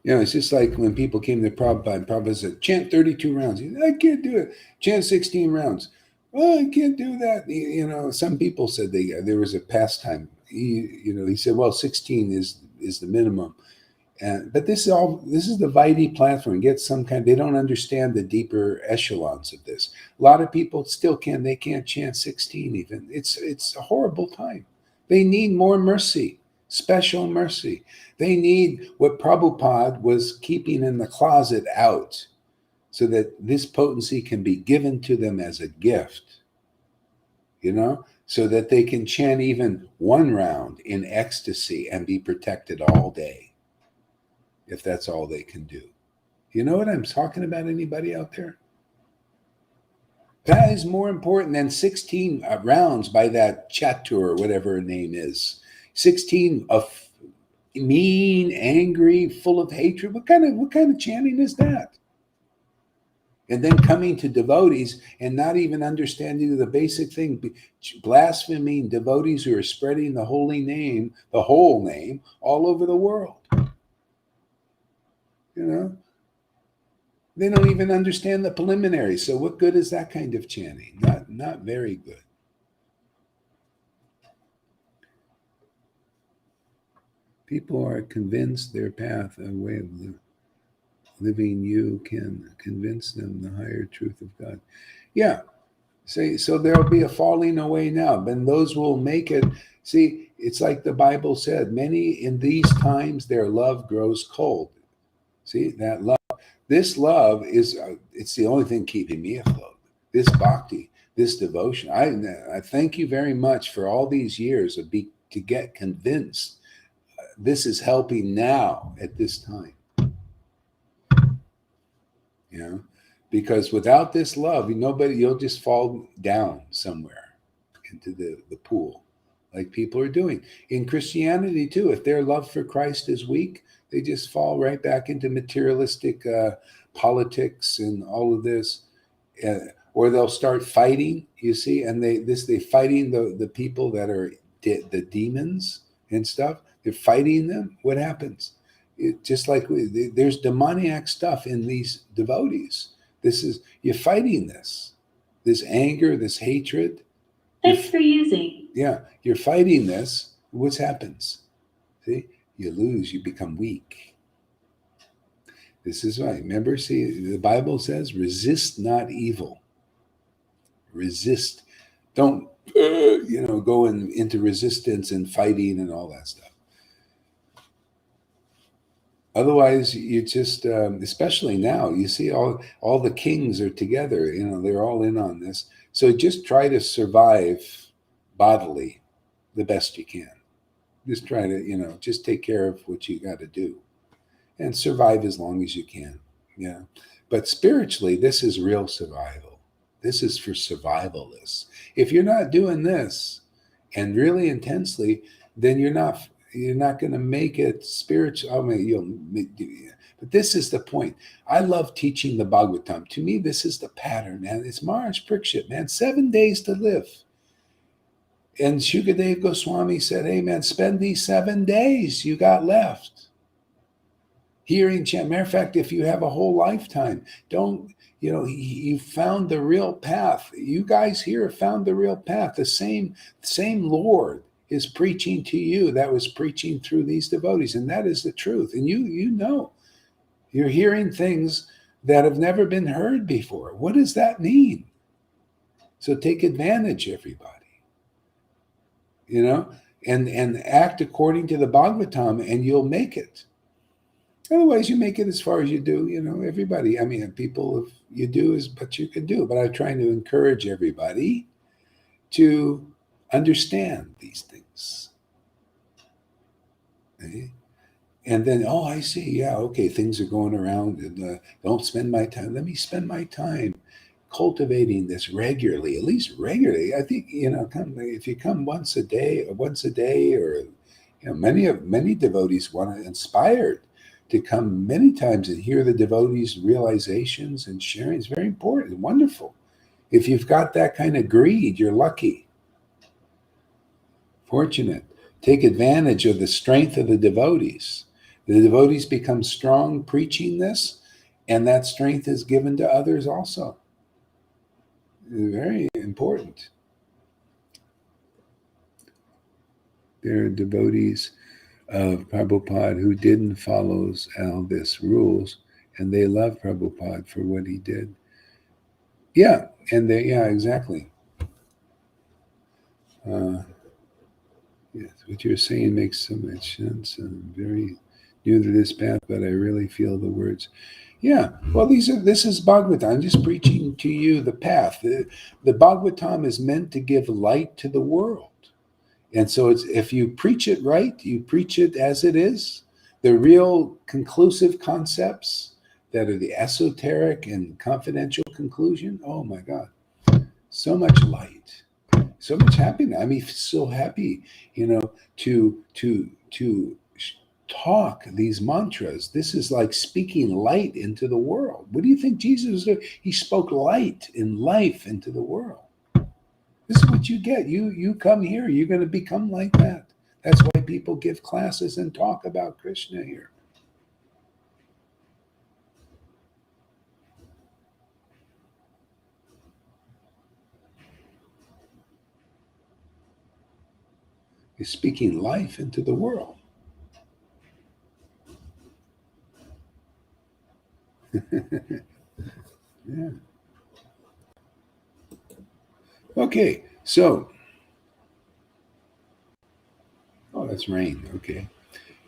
Yeah. It's just like when people came to Prabhupada, and Prabhupada said, chant 32 rounds. He said, I can't do it. Chant 16 rounds. Oh, I can't do that. Some people said there was a pastime. He said, well, 16 is the minimum. But this is the Vaidhi platform. Get some kind. They don't understand the deeper echelons of this. A lot of people still can't chant 16 even. It's a horrible time. They need more mercy, special mercy. They need what Prabhupada was keeping in the closet out, so that this potency can be given to them as a gift. So that they can chant even one round in ecstasy and be protected all day, if that's all they can do. You know what I'm talking about, anybody out there? That is more important than 16 rounds by that Chatur, or whatever her name is. 16 of mean, angry, full of hatred. What kind of chanting is that? And then coming to devotees and not even understanding the basic thing, blaspheming devotees who are spreading the holy name, the whole name, all over the world. They don't even understand the preliminaries. So what good is that kind of chanting? Not very good. People are convinced their path, a way of living, you can convince them the higher truth of God. Yeah. So there'll be a falling away now. Then those will make it. See, it's like the Bible said, many in these times their love grows cold. See, that love. This love is, it's the only thing keeping me afloat. This bhakti, this devotion. I thank you very much for all these years to get convinced. This is helping now at this time. Because without this love, you'll just fall down somewhere into the pool, like people are doing. In Christianity too, if their love for Christ is weak, they just fall right back into materialistic politics and all of this, or they'll start fighting. You see, and they fighting the people that are the demons and stuff. They're fighting them. What happens? Just like there's demoniac stuff in these devotees. You're fighting this anger, this hatred. Thanks for using. Yeah, you're fighting this. What happens? See, you lose. You become weak. This is right. Remember, see, the Bible says, resist not evil. Resist. Don't, go into resistance and fighting and all that stuff. Otherwise, you just, especially now, you see all the kings are together. They're all in on this. So just try to survive bodily the best you can. Just try to, just take care of what you got to do and survive as long as you can. Yeah. But spiritually, this is real survival. This is for survivalists. If you're not doing this and really intensely, then you're not going to make it spiritual. I mean, but this is the point. I love teaching the Bhagavatam. To me, this is the pattern, man. It's Maharaj Parikshit, man. 7 days to live. And Shukadev Goswami said, hey, man, spend these 7 days you got left hearing chant. Matter of fact, if you have a whole lifetime, don't, you found the real path. You guys here have found the real path. The same Lord is preaching to you that was preaching through these devotees. And that is the truth. And you're hearing things that have never been heard before. What does that mean? So take advantage, everybody. And act according to the Bhagavatam, and you'll make it. Otherwise, you make it as far as you do. Everybody. I mean, people, if you do is what you can do. But I'm trying to encourage everybody to understand these things. Okay? And then, I see. Yeah, okay, things are going around, and don't spend my time. Let me spend my time cultivating this regularly, at least regularly. I think, if you come once a day, or many devotees want to inspired to come many times and hear the devotees' realizations and sharing. It's very important, wonderful. If you've got that kind of greed, you're lucky, fortunate. Take advantage of the strength of the devotees. The devotees become strong preaching this, and that strength is given to others also. Very important. There are devotees of Prabhupada who didn't follow all this rules, and they love Prabhupada for what he did. Yeah, exactly. Yes, what you're saying makes so much sense. I'm very new to this path, but I really feel the words. Yeah, well, this is Bhagavatam. I'm just preaching to you the path. The Bhagavatam is meant to give light to the world. And so if you preach it right, you preach it as it is, the real conclusive concepts that are the esoteric and confidential conclusion. Oh my God, so much light, so much happiness. I mean, so happy, to talk these mantras. This is like speaking light into the world. What do you think Jesus did? He spoke light and life into the world. This is what you get. You come here, you're going to become like that. That's why people give classes and talk about Krishna here. He's speaking life into the world. Yeah. Okay, so, that's rain. Okay.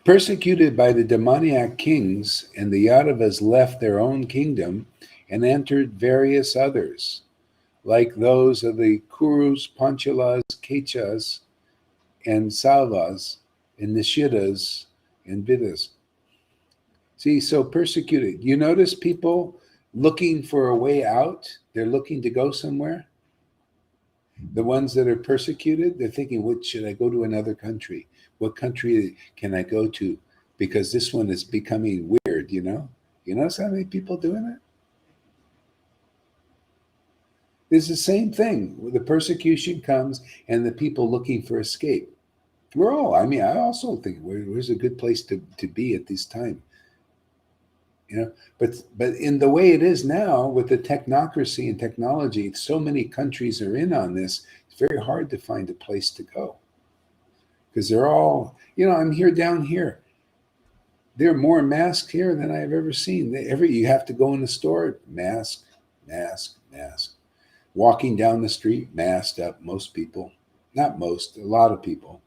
Persecuted by the demoniac kings, and the Yadavas left their own kingdom and entered various others, like those of the Kurus, Panchalas, Kechas, and Salvas, and Nishidas, and Vidas. See, so persecuted. You notice people looking for a way out? They're looking to go somewhere. The ones that are persecuted, they're thinking, what should I go to another country? What country can I go to? Because this one is becoming weird, You notice how many people doing it? It's the same thing. The persecution comes and the people looking for escape. I also think where's a good place to be at this time? But in the way it is now with the technocracy and technology, so many countries are in on this. It's very hard to find a place to go because they're all, I'm here down here. There are more masks here than I've ever seen. You have to go in the store, mask. Walking down the street, masked up. Most people, not most, a lot of people.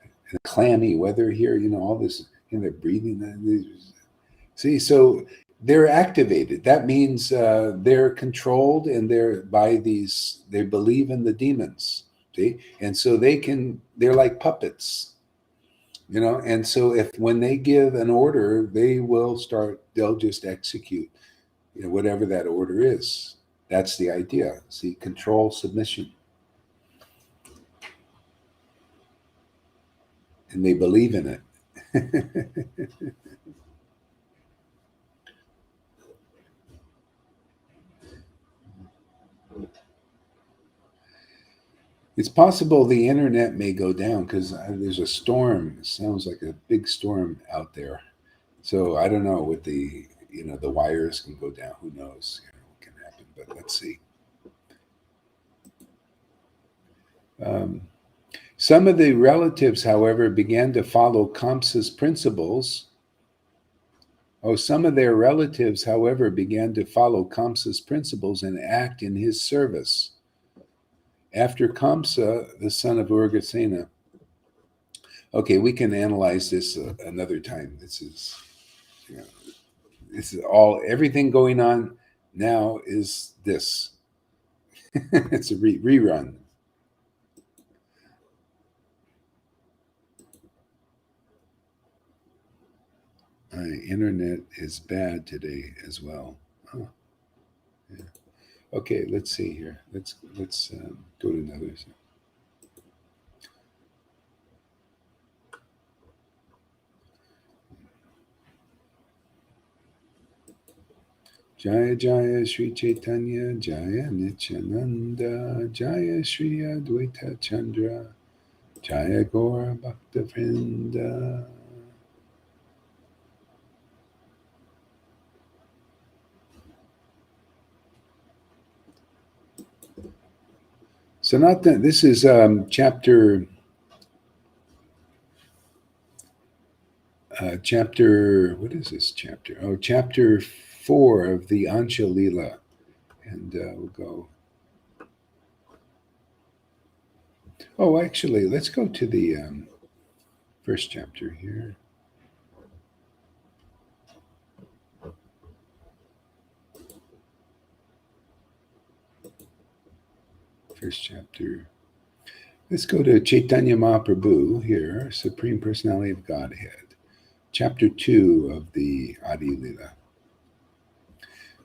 And clammy weather here, all this. and they're breathing. See, so they're activated. That means they're controlled, and they're by these. They believe in the demons. See, and so they're like puppets, And so if when they give an order, they'll just execute, whatever that order is. That's the idea. See, control, submission, and they believe in it. It's possible the internet may go down because there's a storm. It sounds like a big storm out there. So I don't know what the wires can go down. Who knows what can happen, but let's see. Some of the relatives, however, began to follow Kamsa's principles. Some of their relatives, however, began to follow Kamsa's principles and act in his service. After Kamsa, the son of Urgasena. Okay, we can analyze this another time. This is everything going on now is this. It's a rerun. My internet is bad today as well. Oh, yeah. Okay, let's see here. Let's go to another. Jaya Jaya Sri Chaitanya Jaya Nityananda Jaya Sri Advaita Chandra Jaya Gaura Bhakta Vrinda. Sanatana, this is chapter, what is this chapter? Oh, chapter 4 of the Ansha Lila. And we'll go. Oh, actually, let's go to the first chapter here. First chapter. Let's go to Chaitanya Mahaprabhu here, Supreme Personality of Godhead. Chapter 2 of the Adi Lila.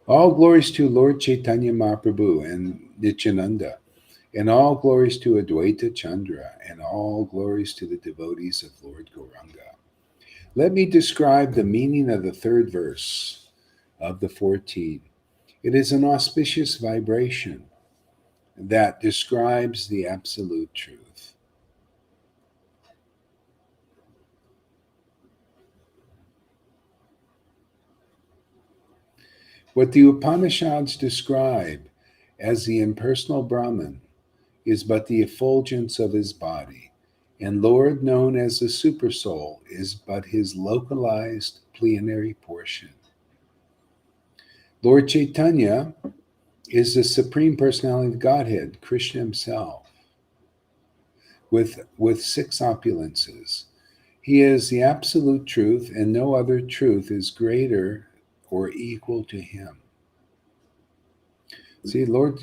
All glories to Lord Chaitanya Mahaprabhu and Nityananda, and all glories to Advaita Chandra, and all glories to the devotees of Lord Gauranga. Let me describe the meaning of the third verse of the 14. It is an auspicious vibration that describes the absolute truth. What the Upanishads describe as the impersonal Brahman is but the effulgence of his body, and Lord, known as the Supersoul, is but his localized plenary portion. Lord Chaitanya is the Supreme Personality of Godhead, Krishna himself, with 6 opulences. He is the absolute truth, and no other truth is greater or equal to him. See, Lord,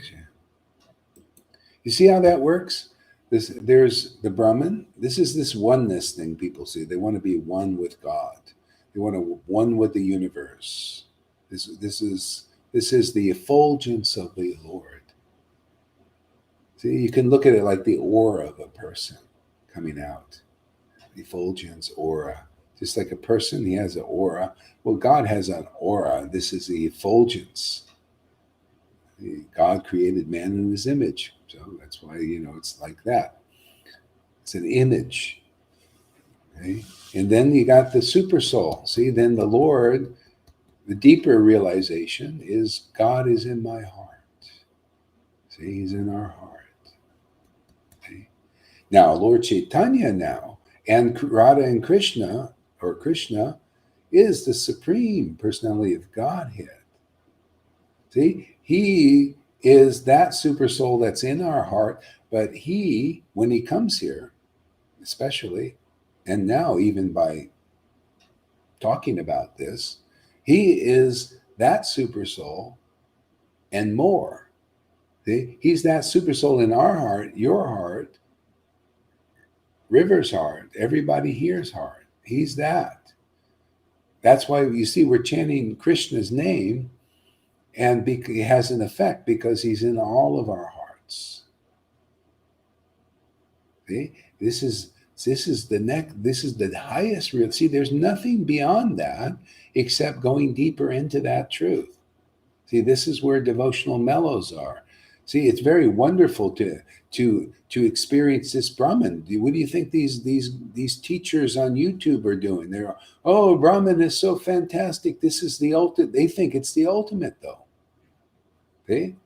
you see how that works? There's the Brahman. This is this oneness thing people see. They want to be one with God. They want to one with the universe. This is the effulgence of the Lord. See, you can look at it like the aura of a person coming out. The effulgence aura. Just like a person, he has an aura. Well, God has an aura. This is the effulgence. God created man in his image. So that's why, it's like that. It's an image. Okay? And then you got the super soul. See, then the Lord, the deeper realization is God is in my heart. See, he's in our heart. Okay? Now, Lord Chaitanya and Radha and Krishna, or Krishna, is the Supreme Personality of Godhead. See, he is that super soul that's in our heart, but he, when he comes here, especially, and now even by talking about this. He is that super soul and more. See? He's that super soul in our heart, your heart, River's heart, everybody here's heart. He's that. That's why you see we're chanting Krishna's name, and it has an effect because he's in all of our hearts. See? This is the highest real. See, there's nothing beyond that except going deeper into that truth. See, this is where devotional mellows are. See, it's very wonderful to experience this Brahman. What do you think these teachers on YouTube are doing? They're, oh, Brahman is so fantastic. This is the ultimate. They think it's the ultimate, though. See?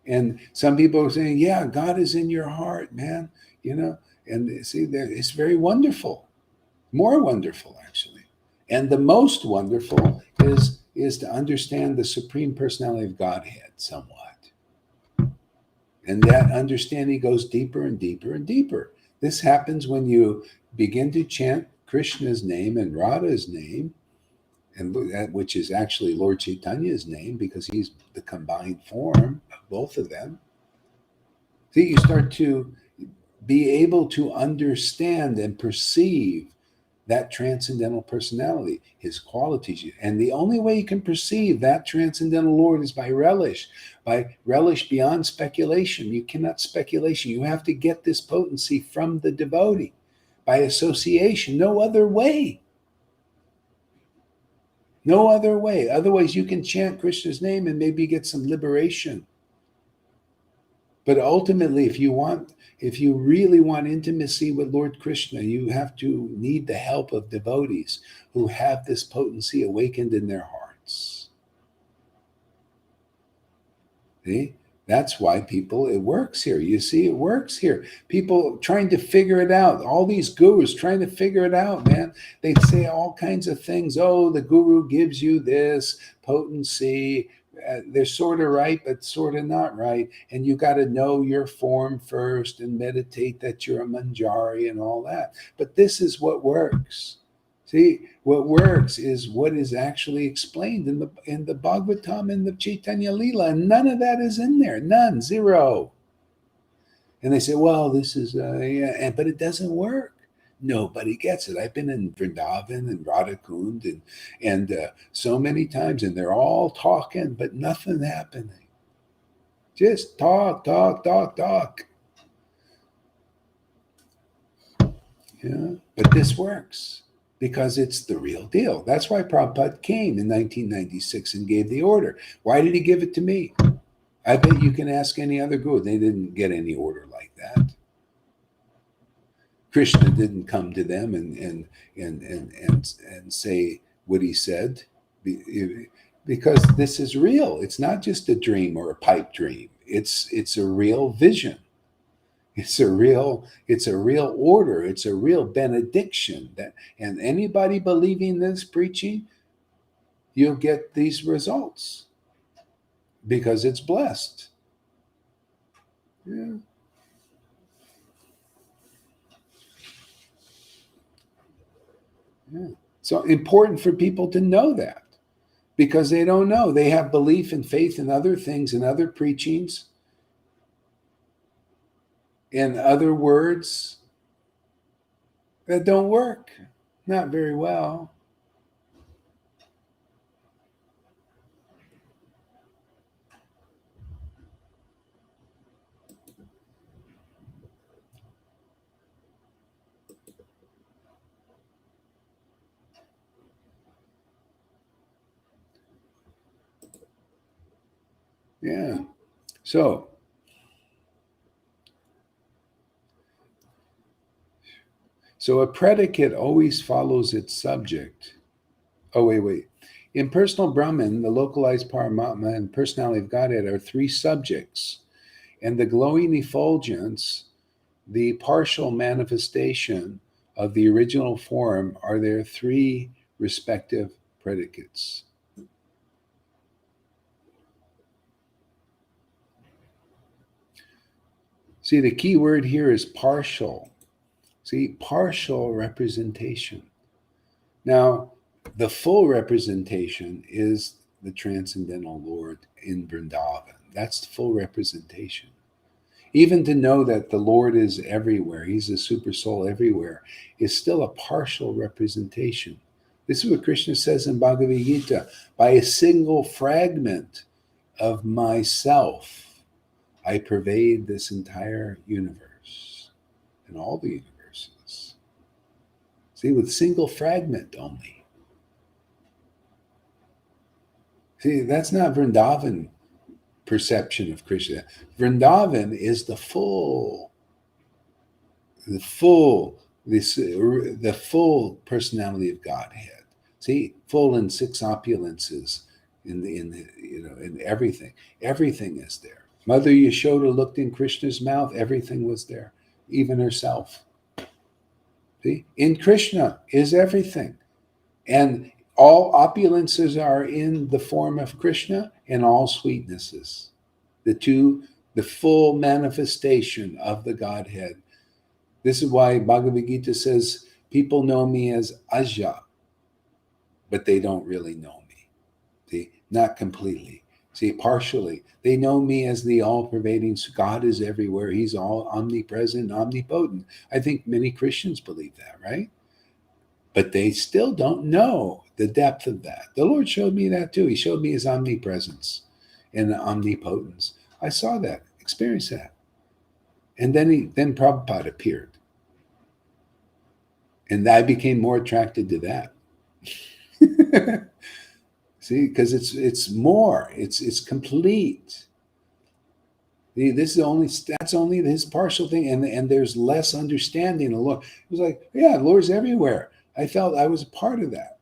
And some people are saying, yeah, God is in your heart, man. You know, and see, it's very wonderful, more wonderful, actually. And the most wonderful is to understand the Supreme Personality of Godhead somewhat. And that understanding goes deeper and deeper and deeper. This happens when you begin to chant Krishna's name and Radha's name, and which is actually Lord Chaitanya's name because he's the combined form of both of them. See, you start to be able to understand and perceive that transcendental personality, his qualities. And the only way you can perceive that transcendental Lord is by relish beyond speculation. You cannot speculation. You have to get this potency from the devotee by association. No other way. No other way. Otherwise, you can chant Krishna's name and maybe get some liberation. But ultimately, if you really want intimacy with Lord Krishna, you have to need the help of devotees who have this potency awakened in their hearts. See? That's why it works here. You see, it works here. People trying to figure it out. All these gurus trying to figure it out, man. They say all kinds of things. Oh, the guru gives you this potency. They're sort of right, but sort of not right. And you got to know your form first and meditate that you're a manjari and all that. But this is what works. See, what works is what is actually explained in the Bhagavatam and the Chaitanya Leela, and none of that is in there. None, zero. And they say, well, this is, but it doesn't work. Nobody gets it. I've been in Vrindavan and Radhakund and so many times, and they're all talking, but nothing happening. Just talk. Yeah, but this works because it's the real deal. That's why Prabhupada came in 1996 and gave the order. Why did he give it to me? I bet you can ask any other guru. They didn't get any order like that. Krishna didn't come to them and say what he said, because this is real. It's not just a dream or a pipe dream. It's a real vision. It's a real order. It's a real benediction. And anybody believing this preaching, you'll get these results because it's blessed. Yeah. Yeah. So important for people to know that because they don't know. They have belief and faith in other things and other preachings. In other words, that don't work. Not very well. Yeah. So a predicate always follows its subject. Oh, wait. In personal Brahman, the localized Paramatma and personality of Godhead are three subjects, and the glowing effulgence, the partial manifestation of the original form, are their three respective predicates. See, the key word here is partial. See, partial representation. Now, the full representation is the transcendental Lord in Vrindavan. That's the full representation. Even to know that the Lord is everywhere, he's a super soul everywhere, is still a partial representation. This is what Krishna says in Bhagavad Gita. By a single fragment of myself, I pervade this entire universe and all the universes. See, with single fragment only. See, that's not Vrindavan perception of Krishna. Vrindavan is the full personality of Godhead. See, full in six opulences, in everything. Everything is there. Mother Yashoda looked in Krishna's mouth. Everything was there, even herself. See, in Krishna is everything, and all opulences are in the form of Krishna, and all sweetnesses. The full manifestation of the Godhead. This is why Bhagavad Gita says, people know me as Aja, but they don't really know me. See, not completely. See, partially. They know me as the all-pervading, God is everywhere. He's all omnipresent, omnipotent. I think many Christians believe that, right? But they still don't know the depth of that. The Lord showed me that too. He showed me his omnipresence and omnipotence. I saw that, experienced that. And then Prabhupada appeared. And I became more attracted to that. See, because it's more, it's complete. See, that's only his partial thing, and there's less understanding of the Lord. It was like, yeah, the Lord's everywhere. I felt I was a part of that,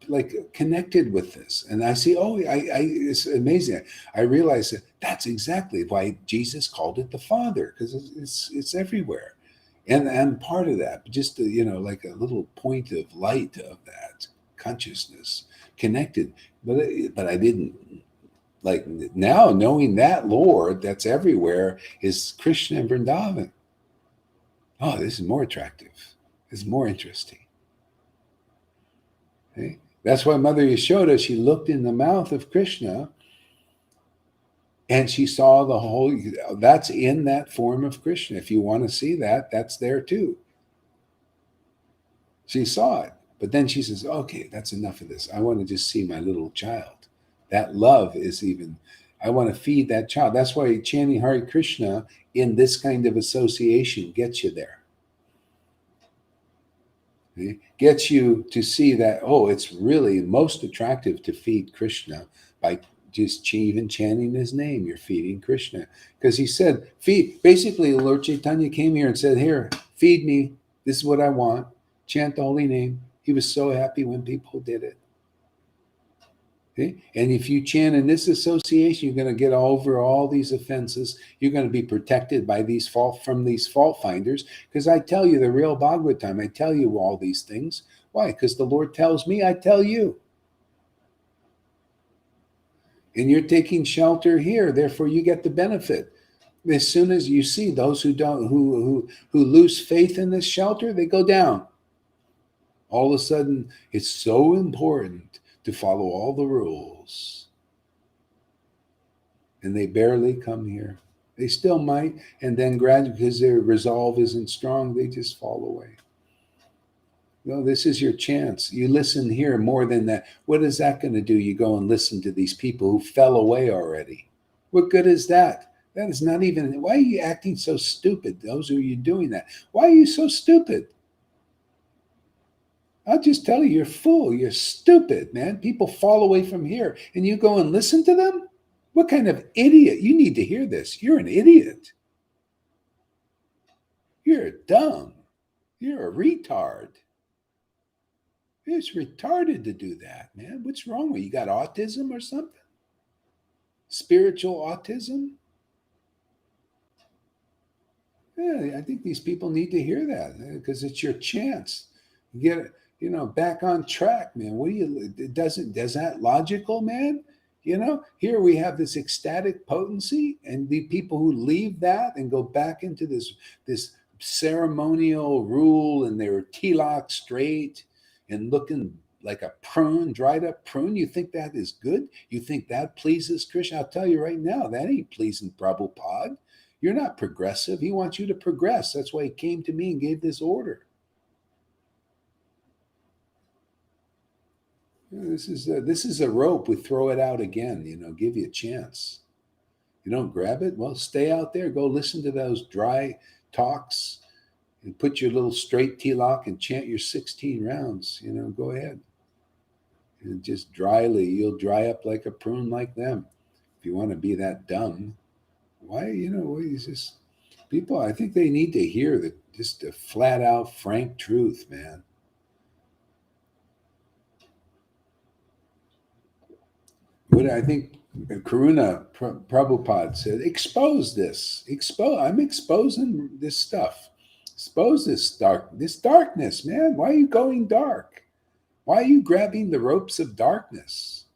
like connected with this. And I see, it's amazing. I realized that that's exactly why Jesus called it the Father, because it's everywhere. And part of that, just like a little point of light of that consciousness connected. But I didn't, like, now knowing that Lord that's everywhere is Krishna and Vrindavan. Oh, this is more attractive. This is more interesting. Okay? That's why Mother Yashoda, she looked in the mouth of Krishna and she saw the whole, that's in that form of Krishna. If you want to see that, that's there too. She saw it. But then she says, okay, that's enough of this. I want to just see my little child. That love is I want to feed that child. That's why chanting Hare Krishna in this kind of association gets you there. It gets you to see that, it's really most attractive to feed Krishna by just even chanting his name. You're feeding Krishna. Because he said, feed. Basically, Lord Chaitanya came here and said, here, feed me. This is what I want. Chant the holy name. He was so happy when people did it. Okay? And if you chant in this association, you're going to get over all these offenses. You're going to be protected by from these fault finders. Because I tell you the real Bhagavatam, I tell you all these things. Why? Because the Lord tells me, I tell you. And you're taking shelter here, therefore you get the benefit. As soon as you see those who lose faith in this shelter, they go down. All of a sudden, it's so important to follow all the rules. And they barely come here. They still might, and then gradually, because their resolve isn't strong, they just fall away. No, this is your chance. You listen here more than that. What is that going to do? You go and listen to these people who fell away already. What good is that? That is not even, why are you acting so stupid? Those who are you doing that? Why are you so stupid? I'll just tell you, you're full. You're stupid, man. People fall away from here and you go and listen to them? What kind of idiot? You need to hear this. You're an idiot. You're dumb. You're a retard. It's retarded to do that, man. What's wrong with you? You got autism or something? Spiritual autism? Yeah, I think these people need to hear that because it's your chance. Get back on track, man. What do you? Does that logical, man? Here we have this ecstatic potency, and the people who leave that and go back into this ceremonial rule, and they're tilak straight, and looking like a prune, dried up prune? You think that is good? You think that pleases Krishna? I'll tell you right now, that ain't pleasing Prabhupada. You're not progressive. He wants you to progress. That's why he came to me and gave this order. This is a rope. We throw it out again. Give you a chance. You don't grab it. Well, stay out there. Go listen to those dry talks, and put your little straight tilak and chant your 16 rounds. Go ahead. And just dryly, you'll dry up like a prune like them. If you want to be that dumb, why? Is this people? I think they need to hear just a flat out, frank truth, man. What I think Karuna Prabhupada said, expose this. I'm exposing this stuff. Expose this darkness, man. Why are you going dark? Why are you grabbing the ropes of darkness?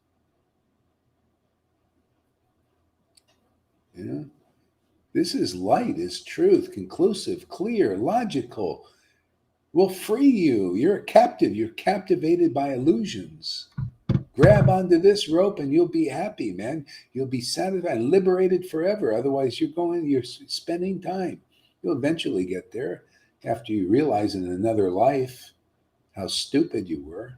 This is light, is truth, conclusive, clear, logical. Will free you. You're a captive. You're captivated by illusions. Grab onto this rope and you'll be happy, man. You'll be satisfied, liberated forever. Otherwise, you're spending time. You'll eventually get there after you realize in another life how stupid you were.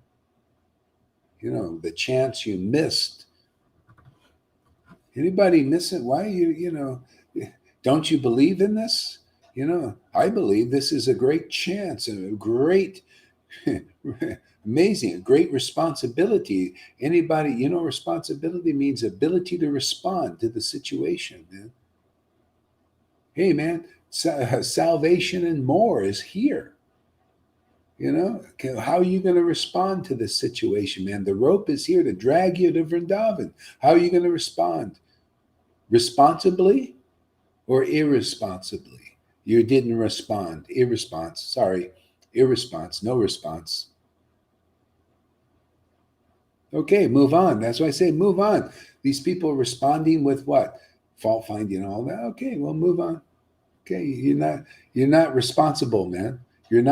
The chance you missed. Anybody miss it? Why don't you believe in this? I believe this is a great chance and a great amazing, a great responsibility. Anybody, responsibility means ability to respond to the situation, man. Hey, man, salvation and more is here. How are you going to respond to this situation, man? The rope is here to drag you to Vrindavan. How are you going to respond? Responsibly or irresponsibly? You didn't respond. Irresponse. No response. Okay, move on. That's why I say move on. These people responding with what? Fault finding, all that. Okay, well, move on. Okay, you're not responsible, man. You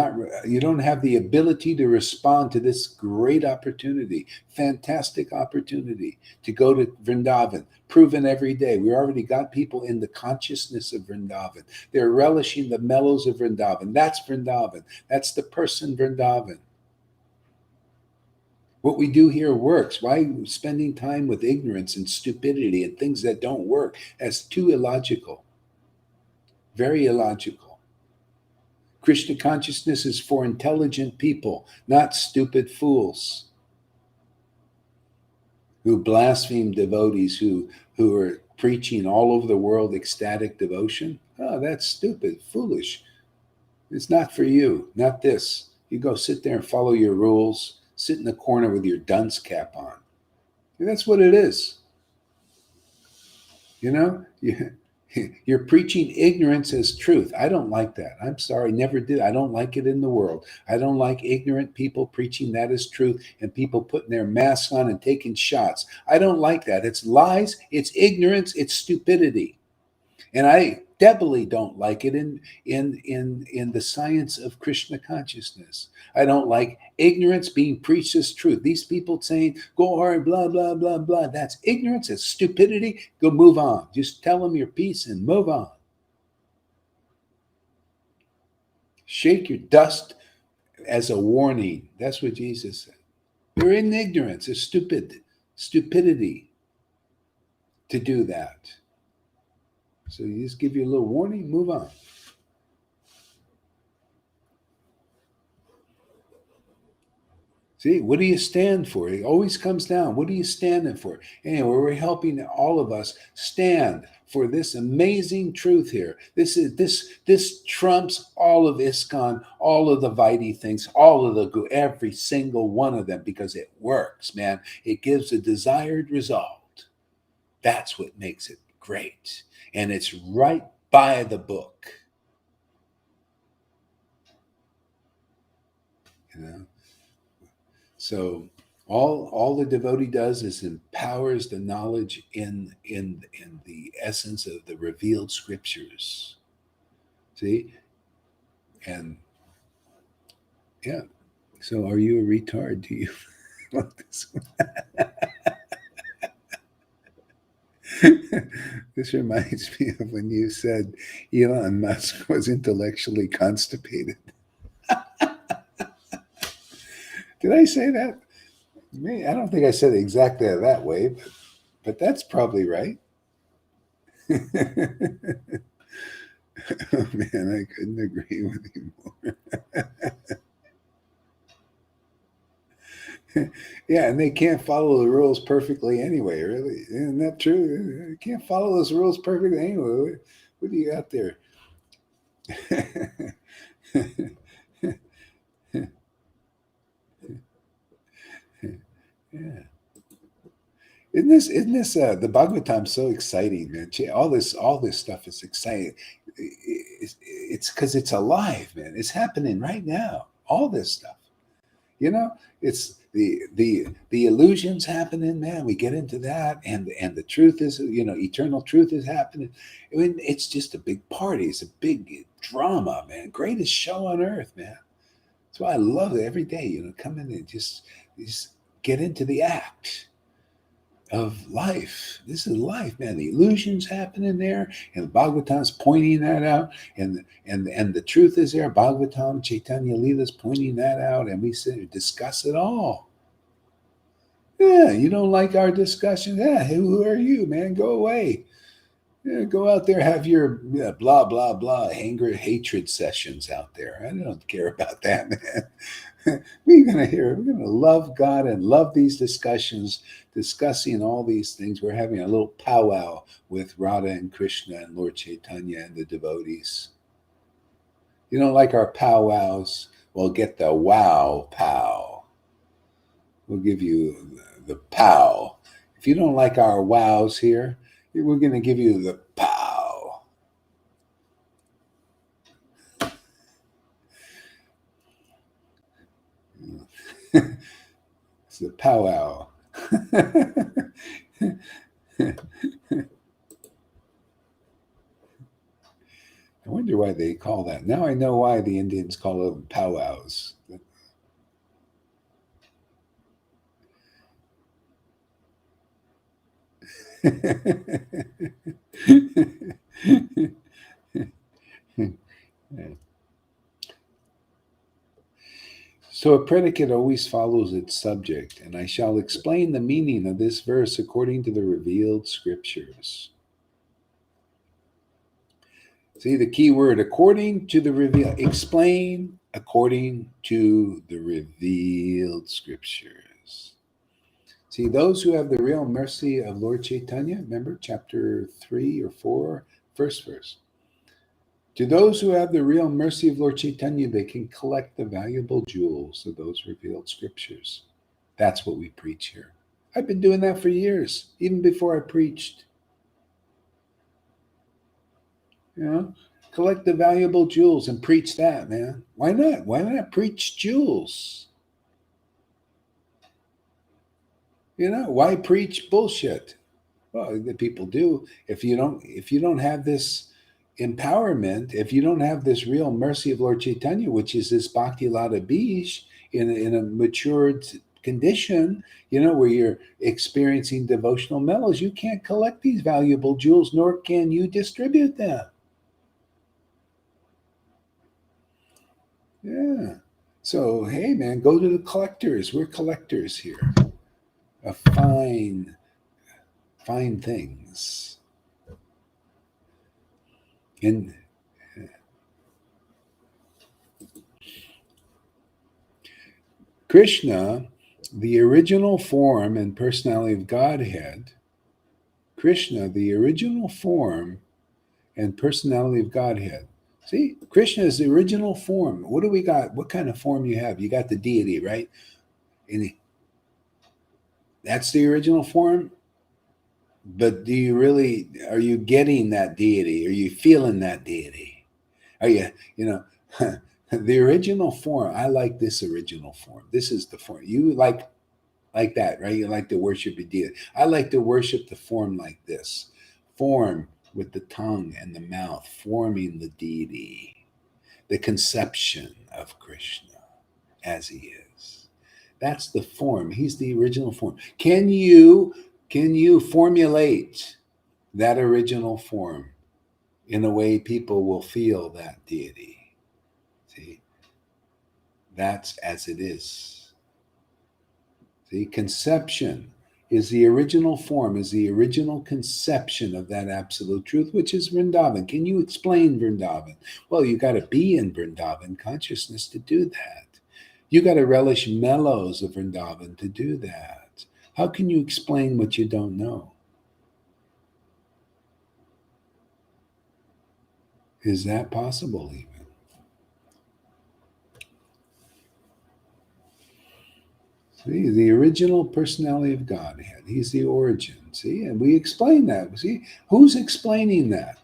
don't have the ability to respond to this great opportunity, fantastic opportunity to go to Vrindavan, proven every day. We already got people in the consciousness of Vrindavan. They're relishing the mellows of Vrindavan. That's Vrindavan. That's the person Vrindavan. What we do here works. Why spending time with ignorance and stupidity and things that don't work? As too illogical. Very illogical. Krishna consciousness is for intelligent people, not stupid fools who blaspheme devotees who are preaching all over the world ecstatic devotion. Oh, that's stupid, foolish. It's not for you, not this. You go sit there and follow your rules, sit in the corner with your dunce cap on. And that's what it is. You're preaching ignorance as truth. I don't like that. I'm sorry, never did. I don't like it in the world. I don't like ignorant people preaching that as truth and people putting their masks on and taking shots. I don't like that. It's lies, it's ignorance, it's stupidity. And I doubly don't like it in the science of Krishna consciousness. I don't like ignorance being preached as truth. These people saying, go hard, blah, blah, blah, blah. That's ignorance, it's stupidity. Go move on. Just tell them your piece and move on. Shake your dust as a warning. That's what Jesus said. You're in ignorance. It's stupidity to do that. So you just give you a little warning, move on. See, what do you stand for? It always comes down. What are you standing for? Anyway, we're helping all of us stand for this amazing truth here. This trumps all of ISKCON, all of the Vaidhi things, all of every single one of them, because it works, man. It gives a desired result. That's what makes it great. And it's right by the book. So all the devotee does is empowers the knowledge in the essence of the revealed scriptures. See? And yeah, So are you a retard? Do you want this one? This reminds me of when you said Elon Musk was intellectually constipated. Did I say that? I don't think I said it exactly that way, but that's probably right. Oh man, I couldn't agree with you more. Yeah, and they can't follow the rules perfectly anyway, really. Isn't that true? They can't follow those rules perfectly anyway. What do you got there? Yeah. Isn't this the Bhagavatam so exciting, man? All this stuff is exciting. It's because it's alive, man. It's happening right now. All this stuff, you know, it's the illusions happening, man. We get into that, and the truth is, eternal truth is happening. I mean, it's just a big party. It's a big drama, man. Greatest show on earth, man. That's why I love it every day. Come in and just get into the act of life. This is life, man. The illusions happening there, and the Bhagavatam's pointing that out, and the truth is there. Bhagavatam, Chaitanya Leela's pointing that out, and we sit and discuss it all. Yeah, you don't like our discussion? Yeah, who are you, man? Go away. Yeah, go out there, have your blah blah blah anger hatred sessions out there. I don't care about that, man. We're gonna love God and love these discussions, discussing all these things. We're having a little powwow with Radha and Krishna and Lord Chaitanya and the devotees. You don't like our powwows? Well, get the wow pow. We'll give you the pow. If you don't like our wows here, we're going to give you the pow. It's the powwow. I wonder why they call that. Now I know why the Indians call them powwows. So a predicate always follows its subject, and I shall explain the meaning of this verse according to the revealed scriptures. See the key word, according to the revealed. Explain according to the revealed scriptures. See, those who have the real mercy of Lord Chaitanya, remember chapter 3 or 4, first verse. To those who have the real mercy of Lord Chaitanya, they can collect the valuable jewels of those revealed scriptures. That's what we preach here. I've been doing that for years, even before I preached. Collect the valuable jewels and preach that, man. Why not? Why not preach jewels? Why preach bullshit? Well, the people do. If you don't have this empowerment, if you don't have this real mercy of Lord Chaitanya, which is this Bhakti Lata Bij in a matured condition, where you're experiencing devotional mellows, you can't collect these valuable jewels, nor can you distribute them. Yeah. So, hey, man, go to the collectors. We're collectors here of fine things. And Krishna, the original form and personality of Godhead, Krishna, the original form and personality of Godhead. See, Krishna is the original form. What do we got? What kind of form you have? You got the deity, right? And that's the original form. But are you getting that deity? Are you feeling that deity? Are you, the original form? I like this original form. This is the form. You like that, right? You like to worship a deity. I like to worship the form like this. Form with the tongue and the mouth, forming the deity, the conception of Krishna. as he is. That's the form. He's the original form. Can you formulate that original form in a way people will feel that deity? See, that's as it is. See, conception is the original form, is the original conception of that absolute truth, which is Vrindavan. Can you explain Vrindavan? Well, you got to be in Vrindavan consciousness to do that. You got to relish mellows of Vrindavan to do that. How can you explain what you don't know? Is that possible even? See, the original personality of Godhead. He's the origin. See, and we explain that. See, who's explaining that?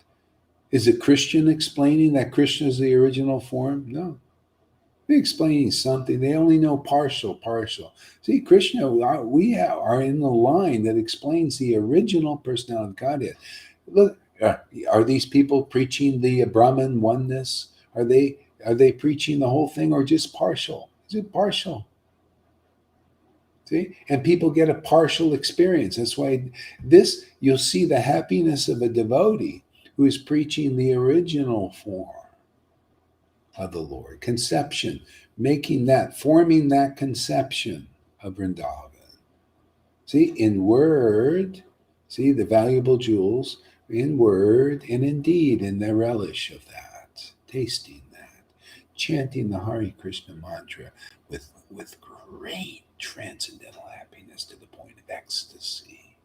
Is it Christian explaining that Krishna is the original form? No. They're explaining something. They only know partial. See, Krishna, we are in the line that explains the original personality of Godhead. Look, are these people preaching the Brahman oneness? Are they preaching the whole thing or just partial? Is it partial? See? And people get a partial experience. That's why you'll see the happiness of a devotee who is preaching the original form of the Lord. Conception, forming that conception of Vrindavan. See, in word, see the valuable jewels, in word and in deed, in the relish of that, tasting that, chanting the Hare Krishna mantra with great transcendental happiness to the point of ecstasy,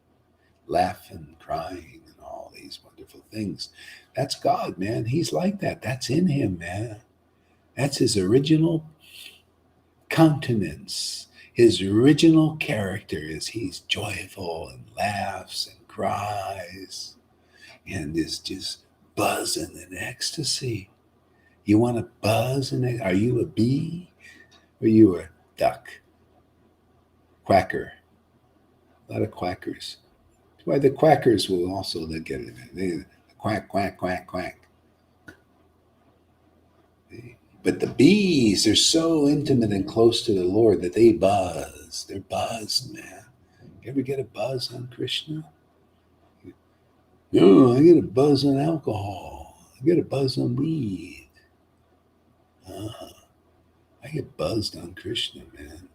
laughing, crying, and all these wonderful things. That's God, man. He's like that. That's in him, man. That's his original countenance. His original character is he's joyful and laughs and cries and is just buzzing in ecstasy. You want to buzz in it? Are you a bee? Or are you a duck? Quacker. A lot of quackers. That's why the quackers will also get it. They quack, quack, quack, quack. But the bees are so intimate and close to the Lord that they buzz. They're buzzed, man. You ever get a buzz on Krishna? No, I get a buzz on alcohol. I get a buzz on weed. I get buzzed on Krishna, man.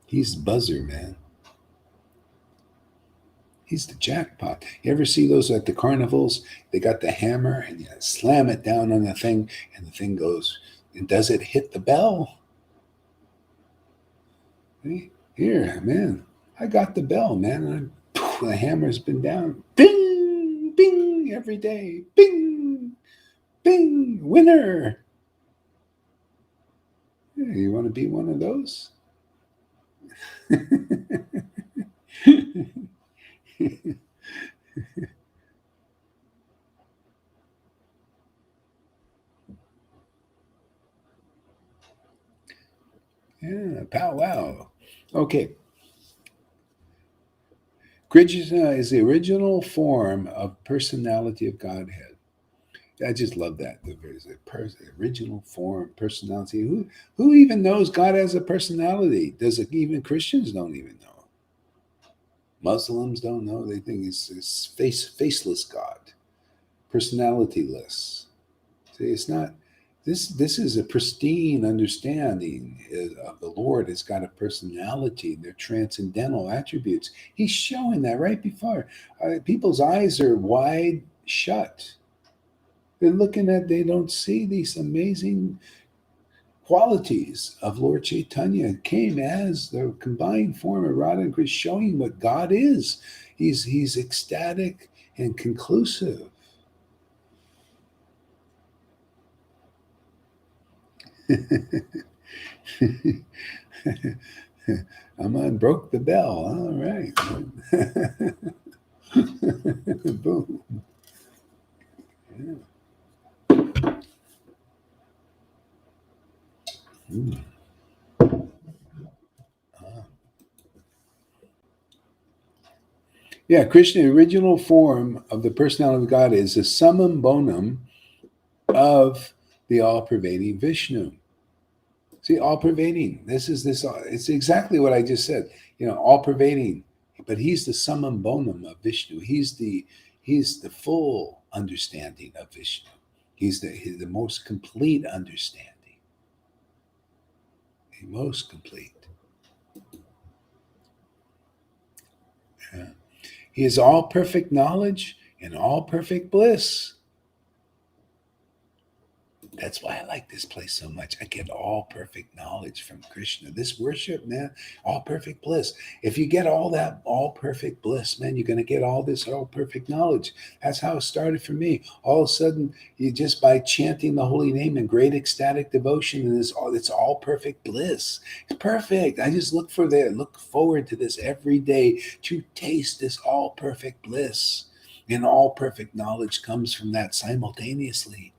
He's the buzzer, man. He's the jackpot. You ever see those at the carnivals? They got the hammer and you slam it down on the thing and the thing goes, and does it hit the bell? Here, man, I got the bell, man. The hammer's been down. Bing, bing, every day. Bing, bing, winner. Yeah, you want to be one of those? Yeah, pow wow. Okay. Krishna is the original form of personality of Godhead. I just love that. The original form, personality. Who even knows God has a personality? Even Christians don't even know. Muslims don't know. They think it's faceless God, personalityless. See, it's not. This is a pristine understanding of the Lord. It's got a personality. They're transcendental attributes. He's showing that right before. People's eyes are wide shut. They're they don't see these amazing qualities of Lord Chaitanya. Came as the combined form of Radha and Krishna, showing what God is. He's ecstatic and conclusive. Aman broke the bell. All right. Boom. Yeah. Yeah, Krishna, the original form of the personality of God, is the summum bonum of the all-pervading Vishnu. See, all pervading. It's exactly what I just said. All pervading. But he's the summum bonum of Vishnu. He's the full understanding of Vishnu. He's the most complete understanding. The most complete. Yeah. He is all perfect knowledge and all perfect bliss. That's why I like this place so much. I get all perfect knowledge from Krishna. This worship, man, all perfect bliss. If you get all that all perfect bliss, man, you're going to get all this all perfect knowledge. That's how it started for me. All of a sudden, you just by chanting the holy name in great ecstatic devotion, and it's all perfect bliss. It's perfect. I just look forward to this every day to taste this all perfect bliss. And all perfect knowledge comes from that simultaneously.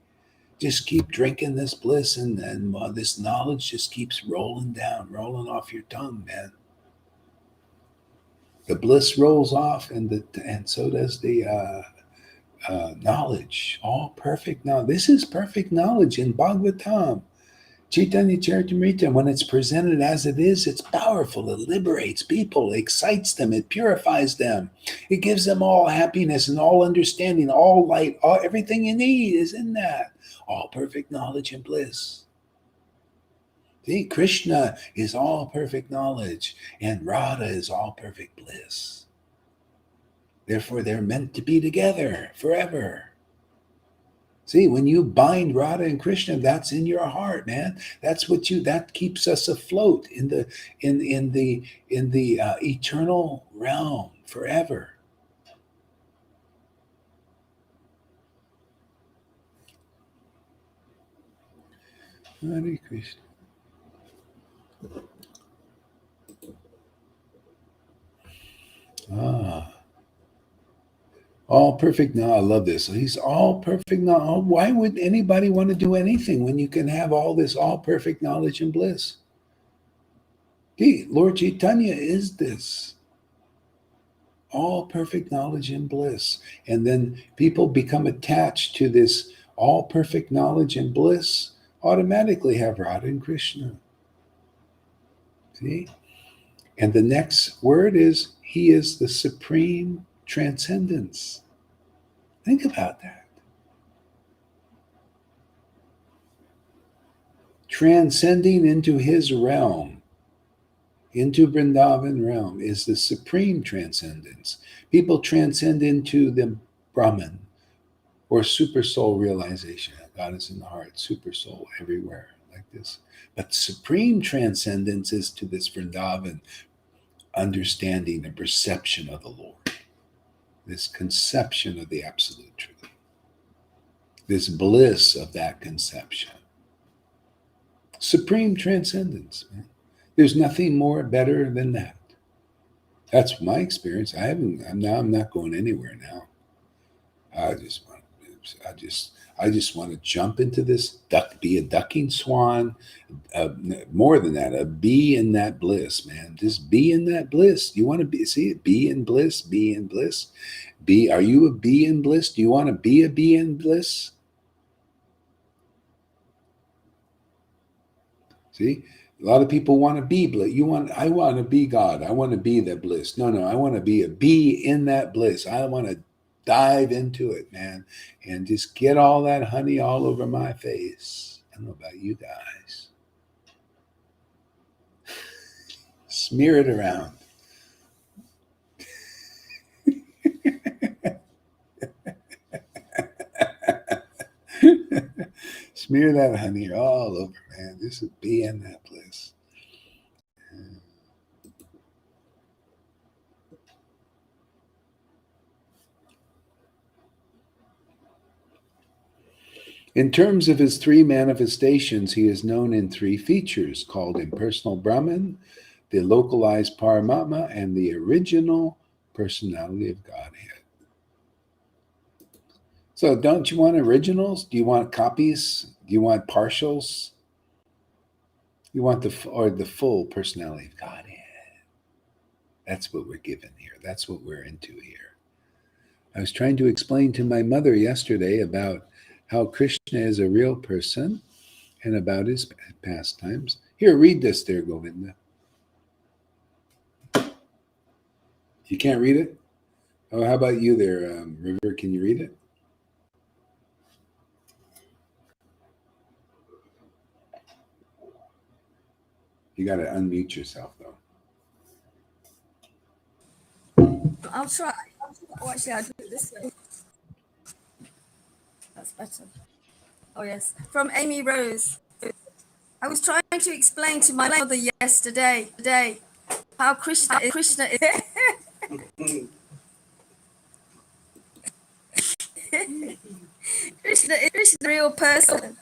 Just keep drinking this bliss, and this knowledge just keeps rolling off your tongue, man. The bliss rolls off, and so does the knowledge. All perfect knowledge. This is perfect knowledge in Bhagavatam. Chaitanya Charitamrita, when it's presented as it is, it's powerful. It liberates people, excites them, it purifies them. It gives them all happiness and all understanding, all light, everything you need is in that. All perfect knowledge and bliss. See, Krishna is all perfect knowledge, and Radha is all perfect bliss. Therefore, they're meant to be together forever. See, when you bind Radha and Krishna, that's in your heart, man. That keeps us afloat in the eternal realm forever. Hare Krishna. All perfect now. I love this. He's all perfect now. Why would anybody want to do anything when you can have all this all perfect knowledge and bliss? Lord Chaitanya is this. All perfect knowledge and bliss. And then people become attached to this all perfect knowledge and bliss, automatically have Radha and Krishna. See? And the next word is, he is the supreme transcendence. Think about that. Transcending into his realm, into Vrindavan realm, is the supreme transcendence. People transcend into the Brahman or super soul realization. God is in the heart, super soul everywhere, like this. But supreme transcendence is to this Vrindavan understanding and perception of the Lord, this conception of the absolute truth, this bliss of that conception. Supreme transcendence. Man. There's nothing more better than that. That's my experience. I'm not going anywhere now. I just want to jump into this be a ducking swan. More than that, a bee in that bliss, man. Just be in that bliss. You want to see it? Be in bliss. Be in bliss. Are you a bee in bliss? Do you want to be a bee in bliss? See, a lot of people want to be bliss. I want to be God. I want to be that bliss. No, I want to be a bee in that bliss. I want to dive into it, man, and just get all that honey all over my face. I don't know about you guys. Smear it around. Smear that honey all over, man. Just be in that bliss. In terms of his three manifestations, he is known in three features called impersonal Brahman, the localized Paramatma, and the original personality of Godhead. So don't you want originals? Do you want copies? Do you want partials? You want the full personality of Godhead. That's what we're given here. That's what we're into here. I was trying to explain to my mother yesterday about how Krishna is a real person and about his pastimes. Here, read this there, Govinda. You can't read it? Oh, how about you there, River? Can you read it? You got to unmute yourself, though. I'll try. Oh, actually, I'll do it this way. That's better. Oh, yes. From Amy Rose. I was trying to explain to my mother yesterday how Krishna is. Krishna is Krishna is a real person,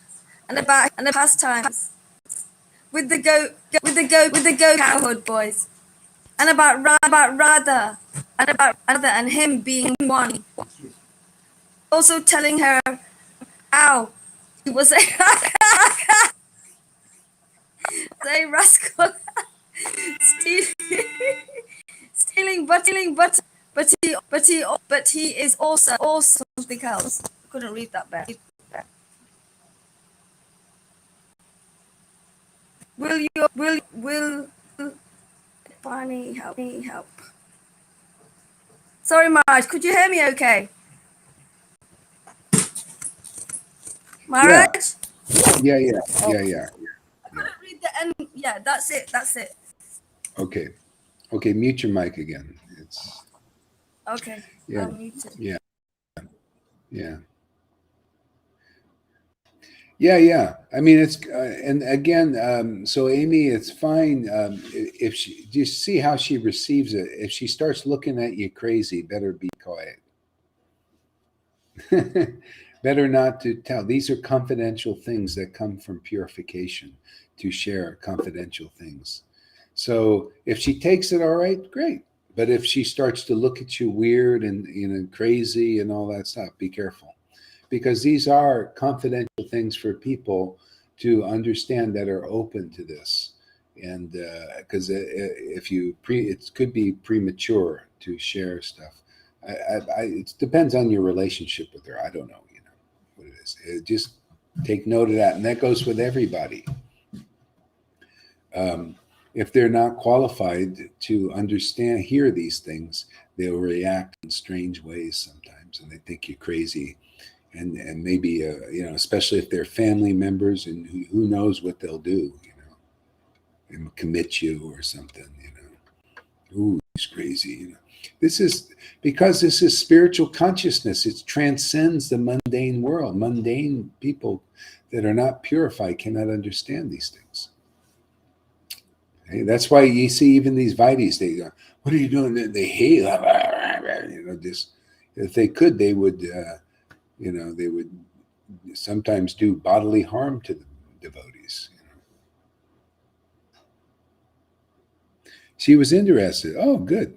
and about the pastimes with the goat cowherd boys, and about Radha and him being one. Also telling her, "Ow, he was a rascal, stealing butter, but he is also something else." Couldn't read that bit. Will Barney help me help? Sorry, Marge. Could you hear me? Okay, Marge. Yeah. I couldn't read the end. Yeah, that's it. Okay. Mute your mic again. It's Okay. yeah. I'll mute it. Yeah. I mean, it's and again, so Amy, it's fine if she. Do you see how she receives it? If she starts looking at you crazy, better be quiet. Better not to tell. These are confidential things that come from purification to share confidential things. So if she takes it all right, great. But if she starts to look at you weird and crazy and all that stuff, be careful. Because these are confidential things for people to understand that are open to this. And because it could be premature to share stuff. It depends on your relationship with her. I don't know, what it is. Just take note of that. And that goes with everybody. If they're not qualified to hear these things, they'll react in strange ways sometimes, and they think you're crazy, and maybe especially if they're family members, and who knows what they'll do, and commit you or something, Ooh, he's crazy, This is because this is spiritual consciousness. It transcends the mundane world. Mundane people that are not purified cannot understand these things. Okay? That's why you see even these Vaidis, they go, what are you doing? They hate, just if they could, they would, they would sometimes do bodily harm to the devotees. She was interested. Oh, good.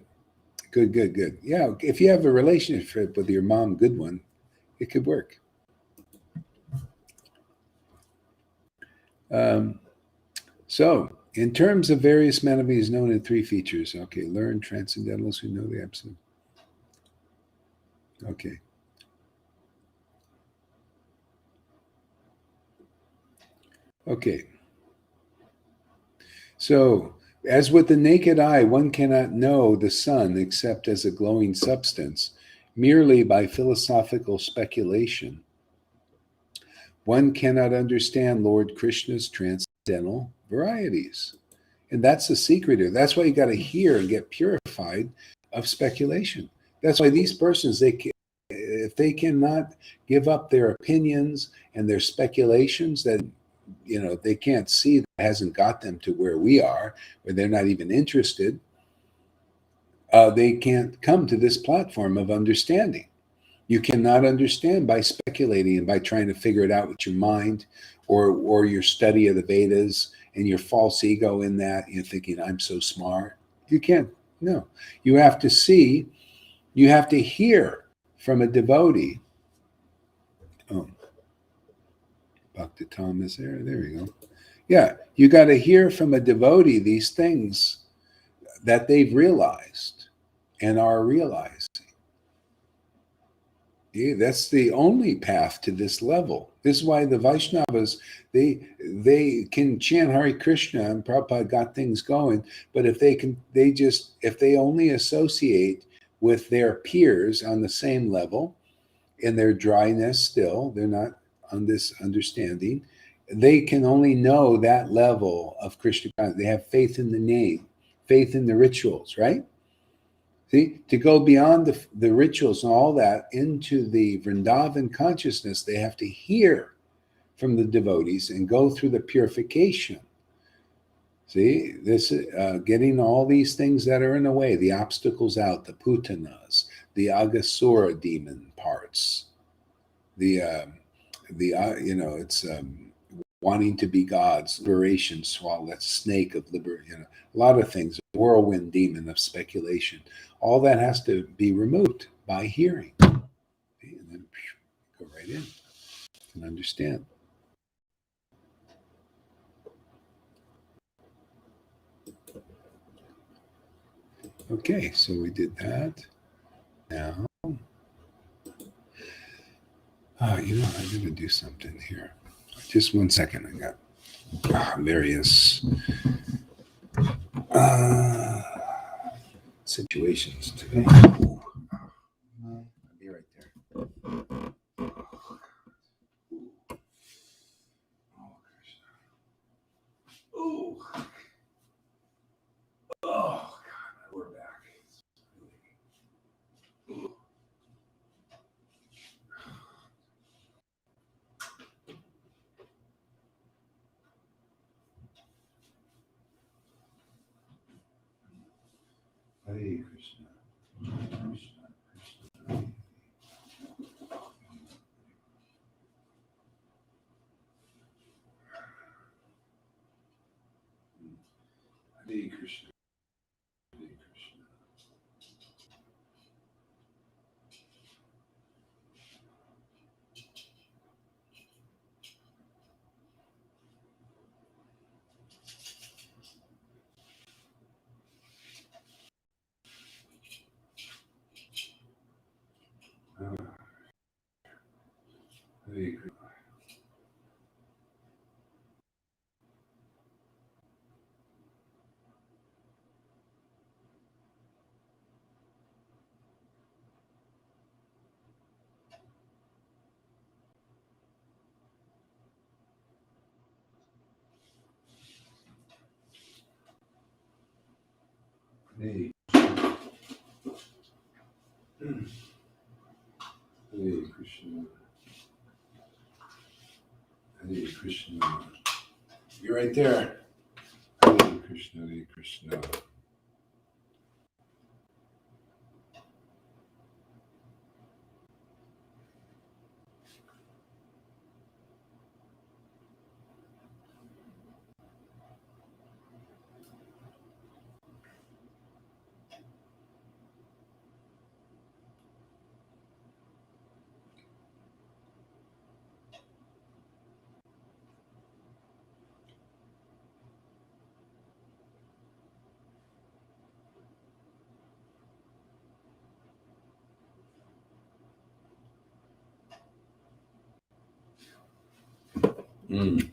Yeah, if you have a relationship with your mom, good one, it could work. So, in terms of various Manavis known in three features, okay, learn transcendentals who know the absolute. Okay. Okay. So, as with the naked eye, one cannot know the sun except as a glowing substance, merely by philosophical speculation. One cannot understand Lord Krishna's transcendental varieties. And that's the secret here. That's why you got to hear and get purified of speculation. That's why these persons, if they cannot give up their opinions and their speculations, that they can't see, that hasn't got them to where we are, where they're not even interested. They can't come to this platform of understanding. You cannot understand by speculating and by trying to figure it out with your mind or your study of the Vedas and your false ego in that, thinking, I'm so smart. You can't. No. You have to see, you have to hear from a devotee. Oh, Bhakti Tom is there. There we go. Yeah, you got to hear from a devotee these things that they've realized and are realizing. Yeah, that's the only path to this level. This is why the Vaishnavas, they can chant Hare Krishna, and Prabhupada got things going. But if if they only associate with their peers on the same level, in their dryness still, they're not on this understanding, they can only know that level of Krishna consciousness. They have faith in the name, faith in the rituals, right? See, to go beyond the rituals and all that into the Vrindavan consciousness, they have to hear from the devotees and go through the purification. See, this getting all these things that are in the way, the obstacles out, the putanas, the agasura demon parts, it's wanting to be gods, liberation, swallow that snake of liberty, a lot of things, whirlwind demon of speculation. All that has to be removed by hearing. And then go right in and understand. Okay, so we did that. Now, I'm going to do something here. Just 1 second. I got various situations today. I'll be right there. Oh, God, we're back. Hare Krishna. Krishna, Krishna. Hare Krishna. Hare Krishna. Hare Krishna. Hare Krishna. Hare Krishna. You're right there. Hare Krishna. Hare Krishna. Mm.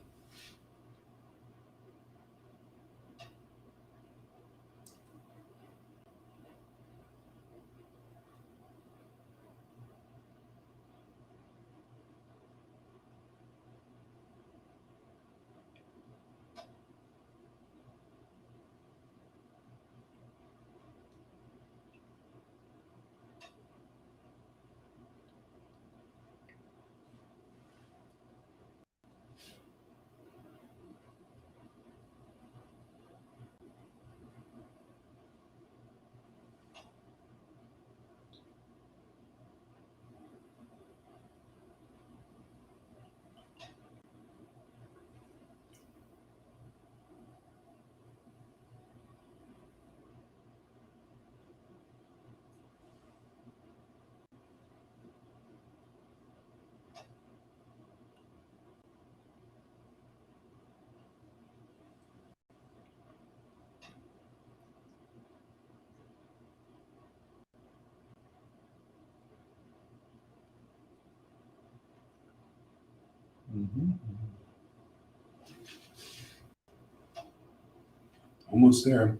Mm-hmm. Almost there.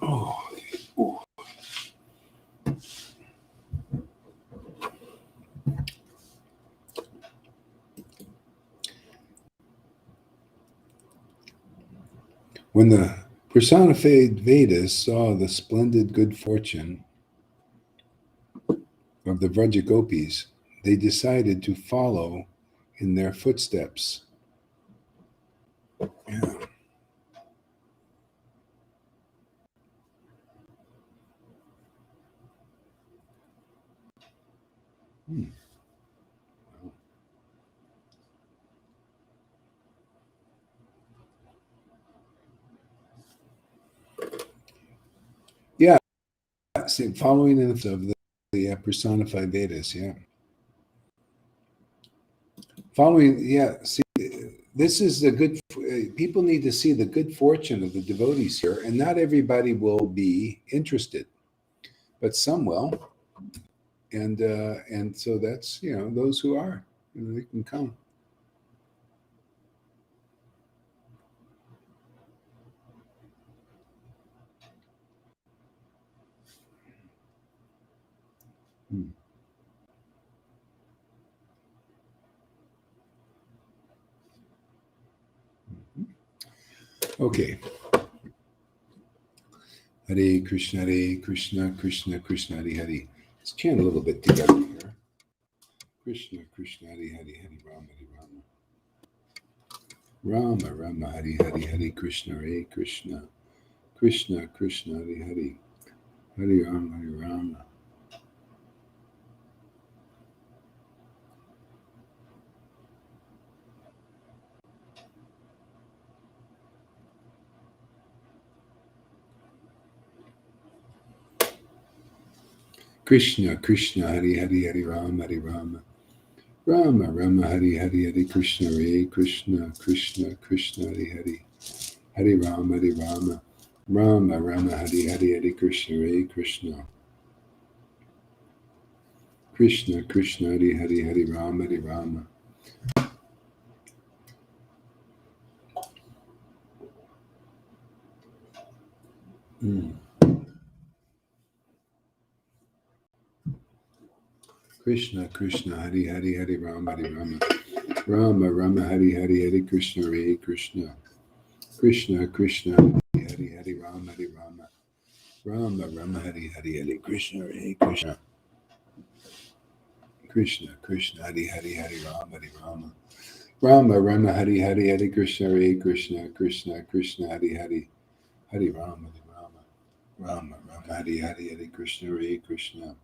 Oh, ooh. When the personified Vedas saw the splendid good fortune of the Vrajagopis, they decided to follow in their footsteps. Yeah. Hmm. Yeah, see, following in the of the personified Vedas, yeah. Following, yeah, see, this is the good, people need to see the good fortune of the devotees here, and not everybody will be interested, but some will. And so that's, those who are, they can come. Hmm. Okay. Hare Krishna, Krishna Krishna, Hare Hare. Let's chant a little bit together here. Krishna, Krishna, Hare Hare, Hare Rama, Hare Rama. Rama, Rama, Hare Hare, Hare Krishna, Krishna. Krishna, Krishna, Hare Hare. Hare Rama, Hare Rama. Krishna, Krishna, Hare Hare, Hare Rama, Hare Rama. Rama, Rama, Hare Hare, Hare Krishna, Krishna. Krishna, Krishna, Hare Hare. Hare Rama, Hare Rama. Rama, Rama, Hare Hare, Hare Krishna, Krishna. Krishna, Krishna, Hare Hare, Hare Rama, Hare Rama. Mm. Krishna, Krishna, Hare Hare, Hare Rama, Hare Rama. Rama, Rama, Hare Hare, Hare Krishna, Krishna. Krishna, Krishna, Hare Hare, Rama, Hare Rama. Rama, Rama, Hare Hare, Hare Krishna, Krishna. Krishna, Krishna, Hare Hare, Hare Rama, Hare Rama. Rama, Rama, Hare Hare, Hare Krishna, Krishna. Krishna, Krishna, Hare Hare, Hare Rama, Hare Rama. Rama, Rama, Hare Hare, Hare Krishna, Krishna.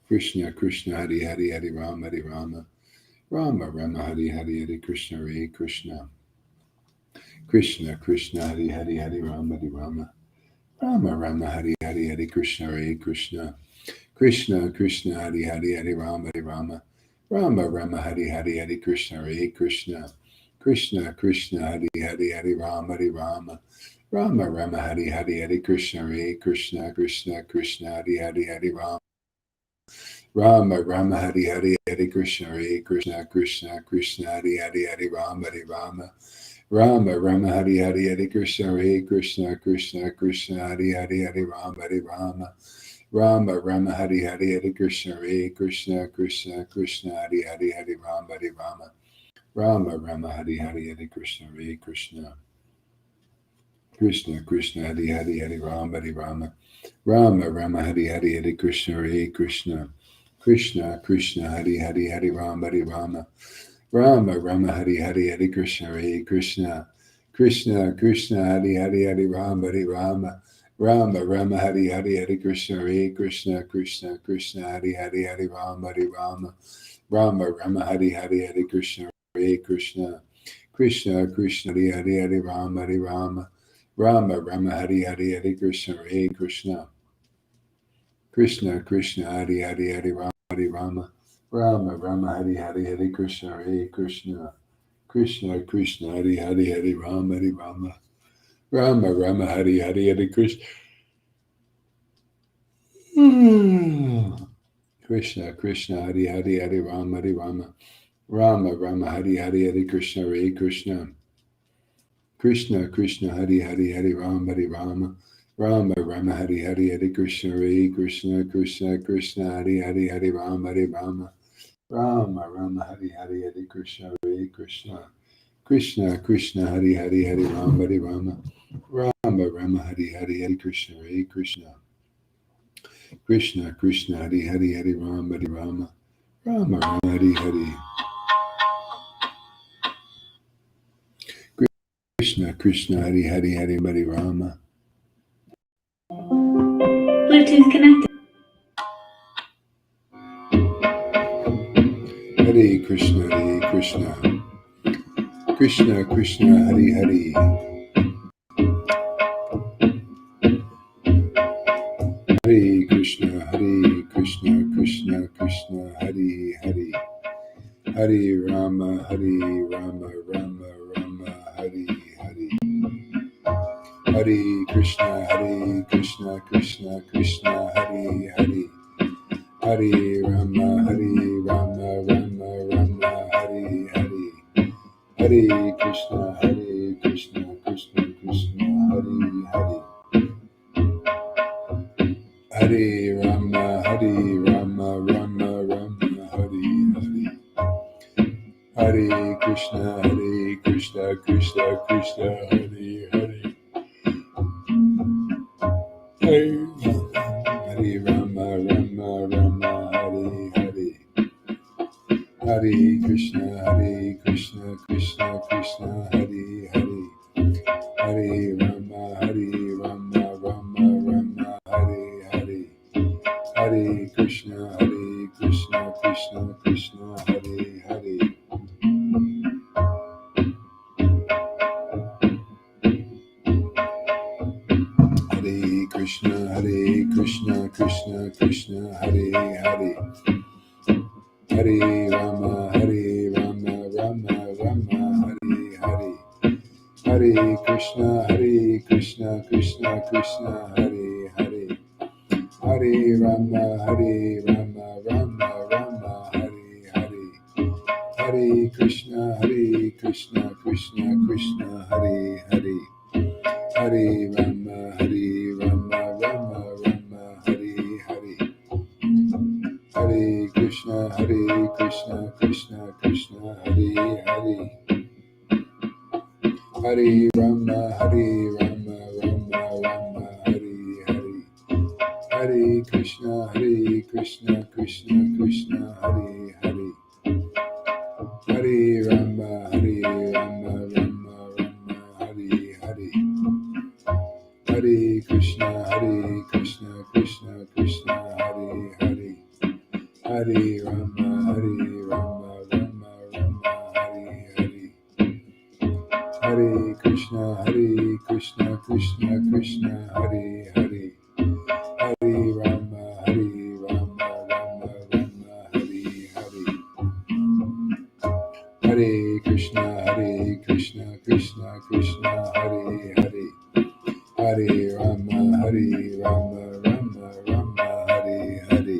Krishna, Krishna, Hare Hare, Hare Rama, Hare Rama. Rama, Rama, Hare Hare, Hare Krishna, Krishna. Krishna, Krishna, Hare Hare, Hare Rama, Hare Rama. Rama, Rama, Hare Hare, Hare Krishna, Krishna. Krishna, Krishna, Hare Hare, Hare Rama, Hare Rama. Rama, Rama, Hare Hare, Hare Krishna, Krishna. Krishna, Krishna, Hare Hare, Hare Rama, Hare Rama. Rama, Rama, Hare Hare, Hare Krishna, Krishna. Krishna, Krishna, Hare Hare, Hare Rama. Rama, Rama, Hare Hare, Hare Krishna, Krishna. Krishna, Krishna, Hare Hare, Hare Rama, Hare Rama. Rama, Rama, Hare Hare, Hare Krishna, Krishna. Krishna, Krishna, Hare Hare, Hare Rama, Hare Rama. Rama, Rama, Hare Hare, Hare Krishna, Krishna. Krishna, Krishna, Hare Hare, Hare Rama, Hare Rama. Rama, Rama, Hare Hare, Hare Krishna, Krishna. Krishna Krishna Hare Hare Hare Rama Hare Rama Rama Rama Hare Hare Hare Krishna Hare Krishna Krishna Krishna Hare Hare Hare Rama Hare Rama Rama Rama Hare Hare Hare Krishna Hare Krishna Krishna Krishna Hare Hare Hare Rama Hare Rama Rama Rama Hare Hare Hare Krishna Hare Krishna Krishna Krishna Hare Hare Hare Rama Hare Rama Rama Rama Hare Hare Hare Krishna Hare Krishna Krishna Krishna Hare Hare Hare Rama Hare Rama Rama Rama Hare Hare Hare Krishna Hare Krishna Krishna Krishna Hare Hare Hare Rama Hare Rama Rama Rama Hare Hare Hare Krishna Hare Krishna Krishna Krishna Hare Hare Hare Rama Hare Rama Rama Rama Hare Hare Hare Krishna Krishna Krishna Hare Hare Hare Rama Hare Rama Rama Rama Hare Hare Hare Krishna Hare Krishna Krishna Krishna Hare Hare Hare Rama Hare Rama Rama Rama Hare Hare Hare Krishna Hare Krishna Krishna Krishna Hare Hare Hare Rama Hare Rama Rama Rama Hare Hare Hare Krishna Hare Krishna Krishna Krishna Hare Hare Hare Rama Hare Rama Rama Rama Hare Hare Hare Krishna Hare Krishna Krishna Krishna Hare Hare Hare Rama Hare Rama Rama Rama Hare Hare Krishna Krishna Hare Hare Hare Hare Rama Bluetooth connected. Hare Krishna Hare Krishna Krishna Krishna Hare Hare Hare Krishna Krishna Krishna Hare Hare Hare Rama Rama Rama Hare Hare Hare Krishna Krishna Krishna Hare Hare Hare Rama Rama Rama Hare Hare Hare Krishna Krishna Krishna Hare Hare Hare Rama Rama Rama Hare Hare Hare Krishna Krishna Krishna Hare Hare Hare Rama Rama Hare Hare Hare Krishna Krishna Hare Hare Hare Rama Rama Hare Hare Hare Krishna Krishna Hare Hare Hare Krishna Krishna Hare Hare Hare Rama Rama Hare Hare Hare Krishna Krishna Hare Hare Hare Rama Rama Hare Hare Hare Krishna Krishna Hare Hare Hare Rama Rama Hare Hare Hare Krishna Krishna Hare Hare Hare Rama Rama Hare Hare Hare Krishna Krishna Hare Hare Hare Rama Rama Hare Hare Hare Krishna Krishna Hare Hare Hare Rama Rama Hare Hare Hare Krishna Krishna Hare Hare Hare Rama Rama Hare Hare Hare Krishna Krishna Hare Hare Hare Rama Rama Hare Hare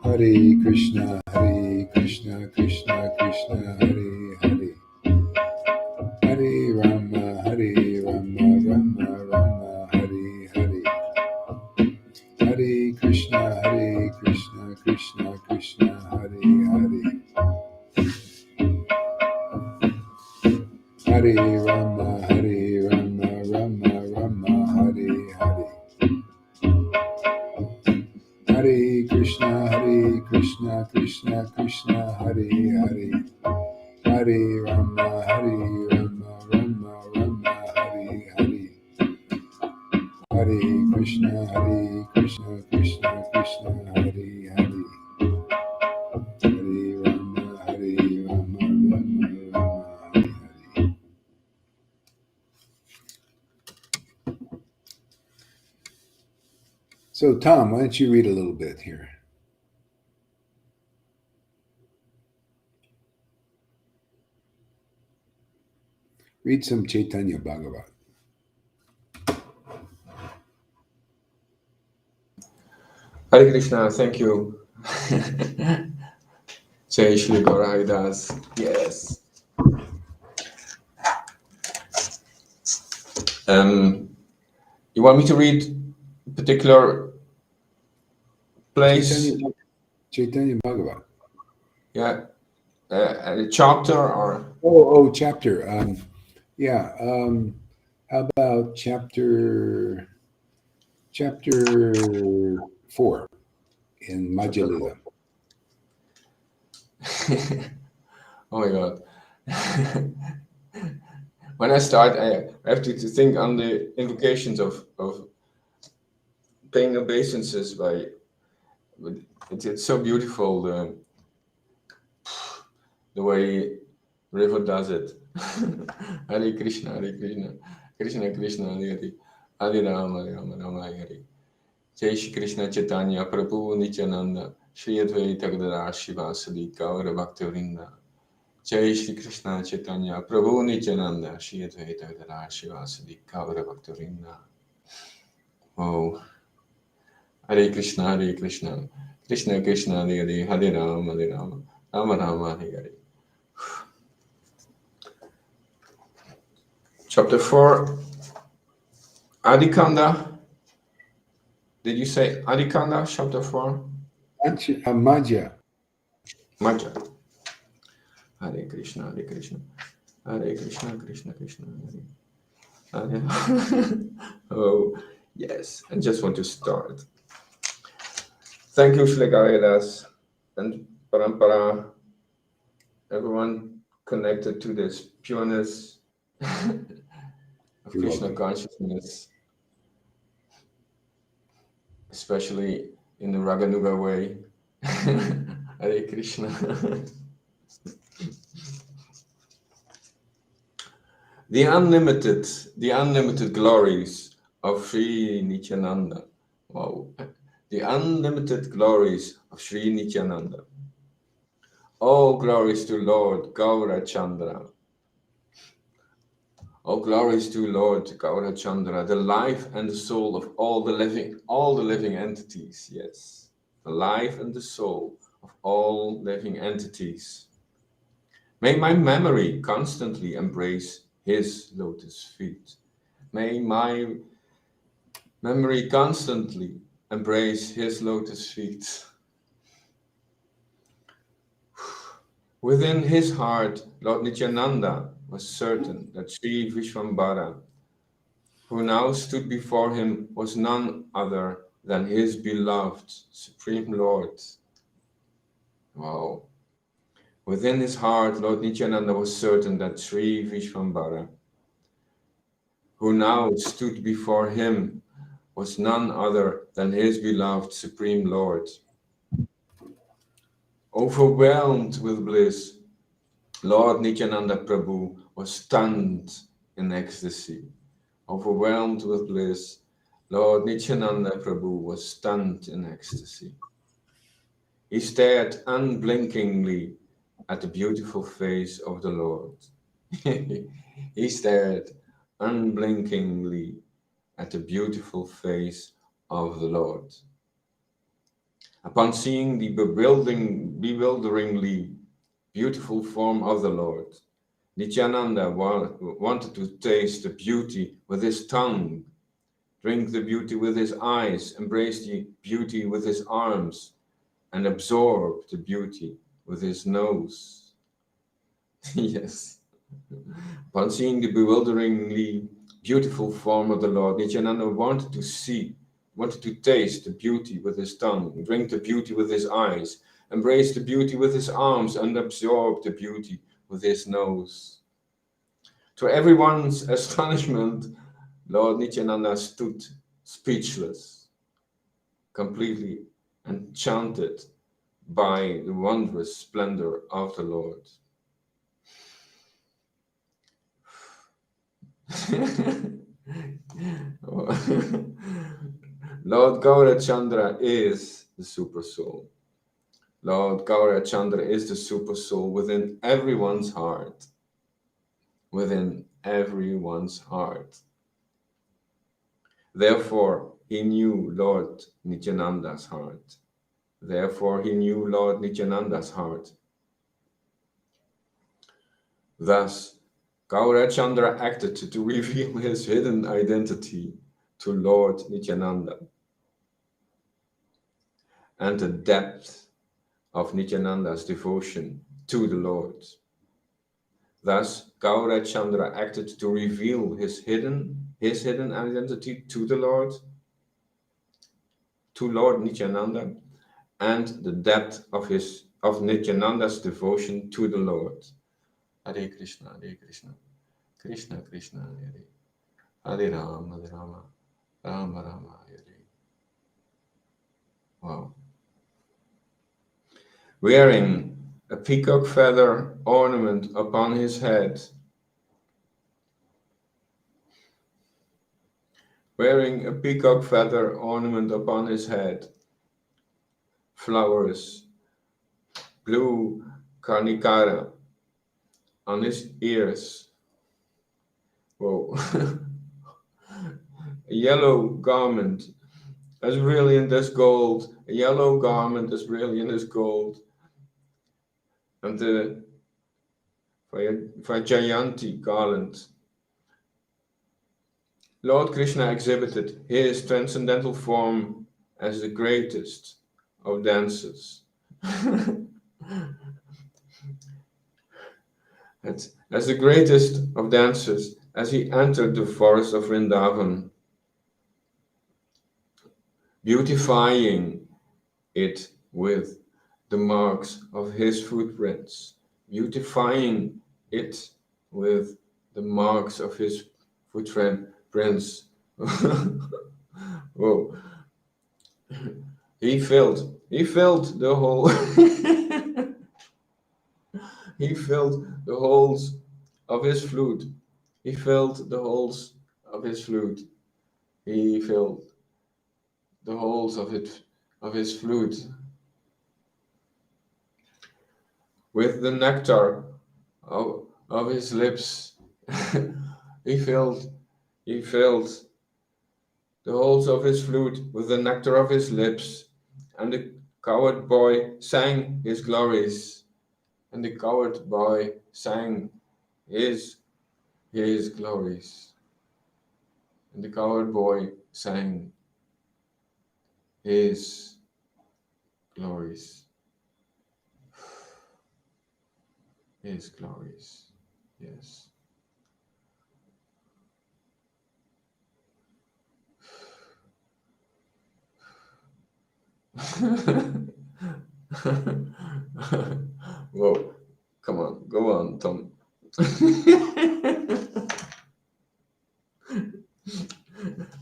Hare Krishna Krishna Hare Hare Hare Rama Rama Hare Hare Hare Krishna Krishna Hare Hare Hare Rama, Hare Rama, Rama Rama, Hare Hare. Hare Krishna, Krishna Krishna, Hare Hare. Hare Rama, Rama Rama, Hare Hare. Hare Krishna, Krishna Krishna, Hare Hare. Hare Rama, Rama Rama, Hare Hare. So, Tom, why don't you read a little bit here? Read some Chaitanya Bhagavat. Hare Krishna, thank you. Jai Shri Gaura Haridas. Yes. You want me to read a particular place? Chaitanya Bhagavat. Yeah. A chapter or? Oh, chapter. Yeah. How about chapter 4 in Madhya Lila? Oh my God. When I start, I have to think on the invocations of paying obeisances by. It's so beautiful the way River does it. Hare Krishna, Hare Krishna, Krishna Krishna, Hare Hare, Hare Rama, Rama Rama, Hare Hare. Jai Shri Krishna Chaitanya Prabhu Nityananda Shri Advaita Gadadhar Shivasadi Gaura Bhaktivinoda. Jai Shri Krishna Chaitanya Prabhu Nityananda Shri Advaita Gadadhar Shivasadi Gaura Bhaktivinoda. Oh, Hare Krishna, Krishna Krishna, Hare Hare, Hare Rama, Rama Rama, Hare Hare. Chapter 4, Adikanda. Did you say Adikanda, chapter 4? Madhya. Madhya. Hare Krishna, Hare Krishna, Krishna Krishna, Hare Hare. Oh, yes, I just want to start. Thank you, Shri Garidas and Parampara, everyone connected to this pureness of Krishna consciousness, especially in the Raganuga way. Hare Krishna. The unlimited glories of Sri Nityananda. Wow. The unlimited glories of Sri Nityananda. All glories to Lord Gaura Chandra. All glories to Lord Gaura Chandra, the life and the soul of all the living entities. Yes, the life and the soul of all living entities. May my memory constantly embrace his lotus feet. May my memory constantly embrace his lotus feet. Within his heart, Lord Nityananda was certain that Sri Vishvambara, who now stood before him, was none other than his beloved Supreme Lord. Wow. Within his heart, Lord Nityananda was certain that Sri Vishvambara, who now stood before him, was none other than his beloved Supreme Lord. Overwhelmed with bliss, Lord Nityananda Prabhu was stunned in ecstasy. Overwhelmed with bliss, Lord Nityananda Prabhu was stunned in ecstasy. He stared unblinkingly at the beautiful face of the Lord. He stared unblinkingly at the beautiful face of the Lord. Upon seeing the bewilderingly beautiful form of the Lord, Nityananda wanted to taste the beauty with his tongue, drink the beauty with his eyes, embrace the beauty with his arms, and absorb the beauty with his nose. Yes. Upon seeing the bewilderingly beautiful form of the Lord, Nityananda wanted to taste the beauty with his tongue, drink the beauty with his eyes, embrace the beauty with his arms, and absorb the beauty with his nose. To everyone's astonishment, Lord Nityananda stood speechless, completely enchanted by the wondrous splendor of the Lord. Lord Gaurachandra is the super soul. Lord Gaurachandra is the super soul within everyone's heart. Within everyone's heart. Therefore, he knew Lord Nityananda's heart. Therefore, he knew Lord Nityananda's heart. Thus, Gaurachandra acted to reveal his hidden identity to Lord Nityananda and the depth of Nityananda's devotion to the Lord. Thus, Gaurachandra acted to reveal his hidden identity to the Lord, to Lord Nityananda, and the depth of Nityananda's devotion to the Lord. Hare Krishna, Hare Krishna, Krishna Krishna, Hare Hare Rama, Hare Rama, Rama Rama, Hare. Wow. Wearing a peacock feather ornament upon his head. Wearing a peacock feather ornament upon his head. Flowers. Blue karnikara on his ears. Whoa. A yellow garment as brilliant as gold. A yellow garment as brilliant as gold. And the Vajjayanti garland. Lord Krishna exhibited his transcendental form as the greatest of dancers. As the greatest of dancers, as he entered the forest of Vrindavan, beautifying it with the marks of his footprints, beautifying it with the marks of his footprints. Whoa. He filled the whole he filled the holes of his flute. He filled the holes of his flute. He filled the holes of his flute with the nectar of his lips. he filled the holes of his flute with the nectar of his lips, and the coward boy sang his glories. And the coward boy sang his glories. And the coward boy sang his glories. His glories, yes. Whoa, come on, go on, Tom.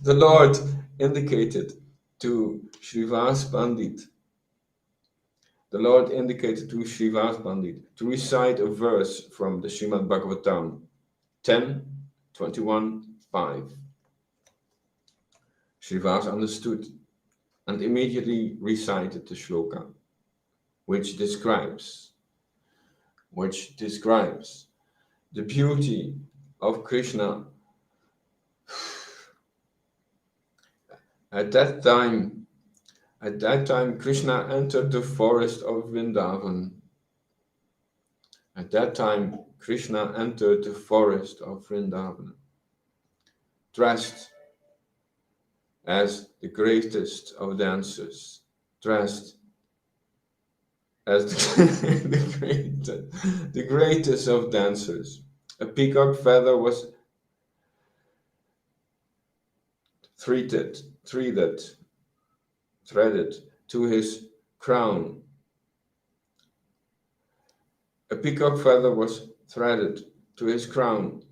The Lord indicated to Srivas Pandit to recite a verse from the Srimad Bhagavatam 10:21-5. Srivas understood and immediately recited the shloka, which describes the beauty of Krishna. At that time, Krishna entered the forest of Vrindavan. Dressed as the greatest of dancers. Dressed as the greatest of dancers. A peacock feather was threaded to his crown. A peacock feather was threaded to his crown,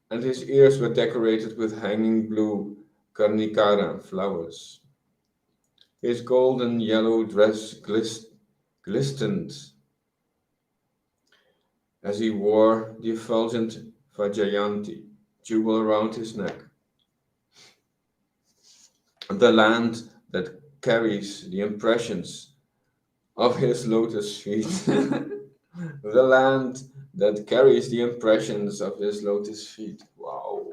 and his ears were decorated with hanging blue carnicara flowers. His golden yellow dress glistened as he wore the effulgent Vajjayanti jewel around his neck. The land that carries the impressions of his lotus feet. The land that carries the impressions of his lotus feet. Wow.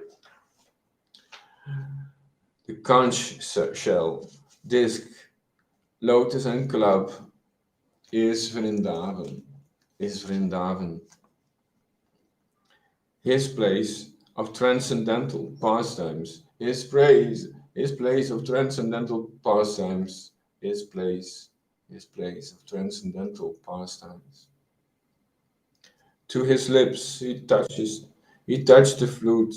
The conch shell, disc, lotus and club is Vrindavan. His place of transcendental pastimes. His place of transcendental pastimes. His place of transcendental pastimes. To his lips he touched the flute.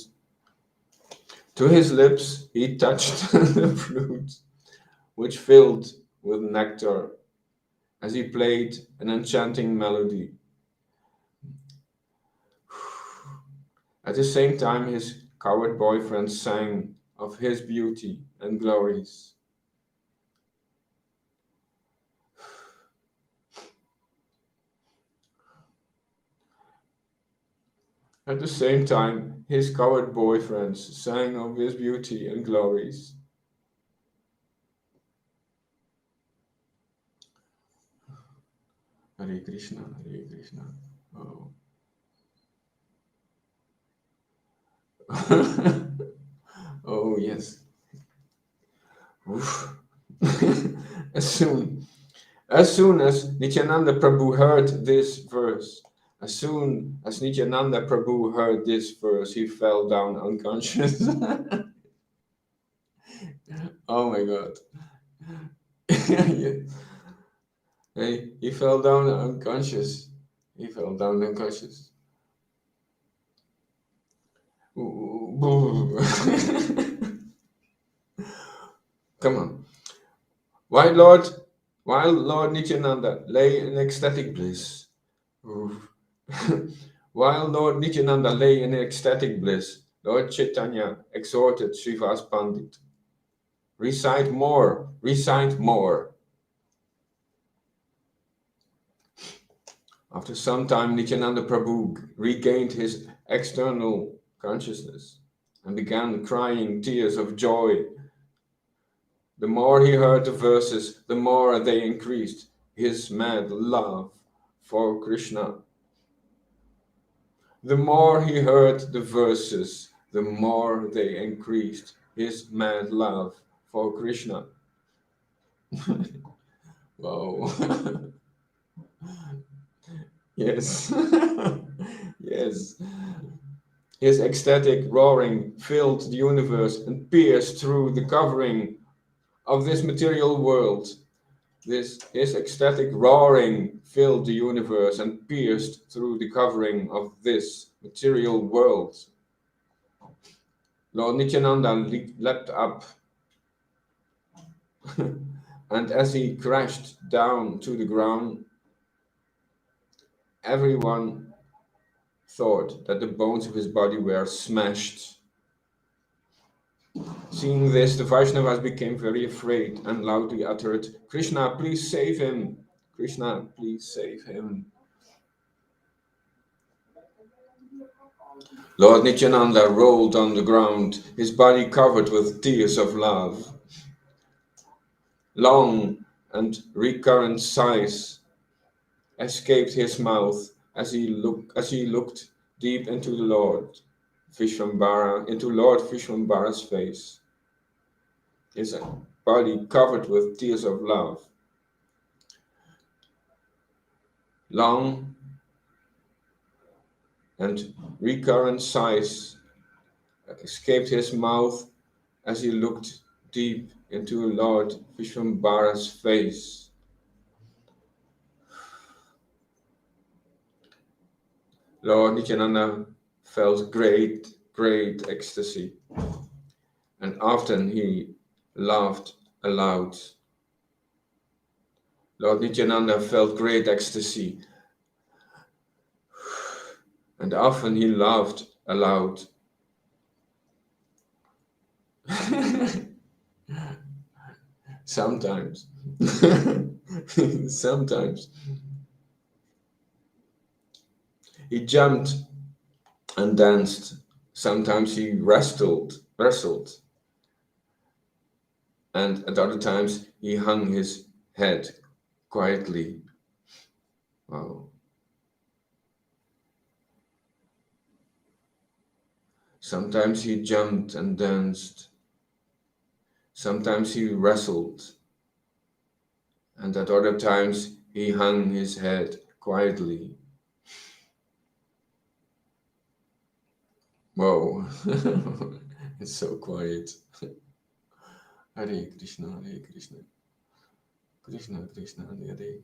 To his lips he touched the flute, which filled with nectar as he played an enchanting melody. At the same time, his coward boyfriend sang of his beauty and glories. At the same time, his coward boyfriends sang of his beauty and glories. Hare Krishna, Hare Krishna. Oh. Oh, yes. As soon as Nityananda Prabhu heard this verse, he fell down unconscious. Oh my God. Yeah. He fell down unconscious. Come on. While Lord Nityananda lay in ecstatic bliss, Lord Chaitanya exhorted Srivas Pandit, recite more. After some time, Nityananda Prabhu regained his external consciousness and began crying tears of joy. The more he heard the verses, the more they increased his mad love for Krishna. The more he heard the verses, the more they increased his mad love for Krishna. Wow. Yes. Yes. His ecstatic roaring filled the universe and pierced through the covering of this material world. His ecstatic roaring filled the universe and pierced through the covering of this material world. Lord Nityananda leapt up, and as he crashed down to the ground, everyone thought that the bones of his body were smashed. Seeing this, the Vaishnavas became very afraid and loudly uttered, "Krishna, please save him! Krishna, please save him!" Lord Nityananda rolled on the ground, his body covered with tears of love. Long and recurrent sighs escaped his mouth as he looked deep into Lord Vishwambara's face. His body covered with tears of love. Long and recurrent sighs escaped his mouth as he looked deep into Lord Vishwambara's face. Lord Nityananda felt great ecstasy, and often he laughed aloud. Lord Nityananda felt great ecstasy, and often he laughed aloud. Sometimes. Sometimes. He jumped and danced. Sometimes he wrestled. And at other times he hung his head quietly. Wow. Sometimes he jumped and danced. Sometimes he wrestled. And at other times he hung his head quietly. Whoa. It's so quiet. Hare Krishna, Hare Krishna. Krishna Krishna, Hare Hare.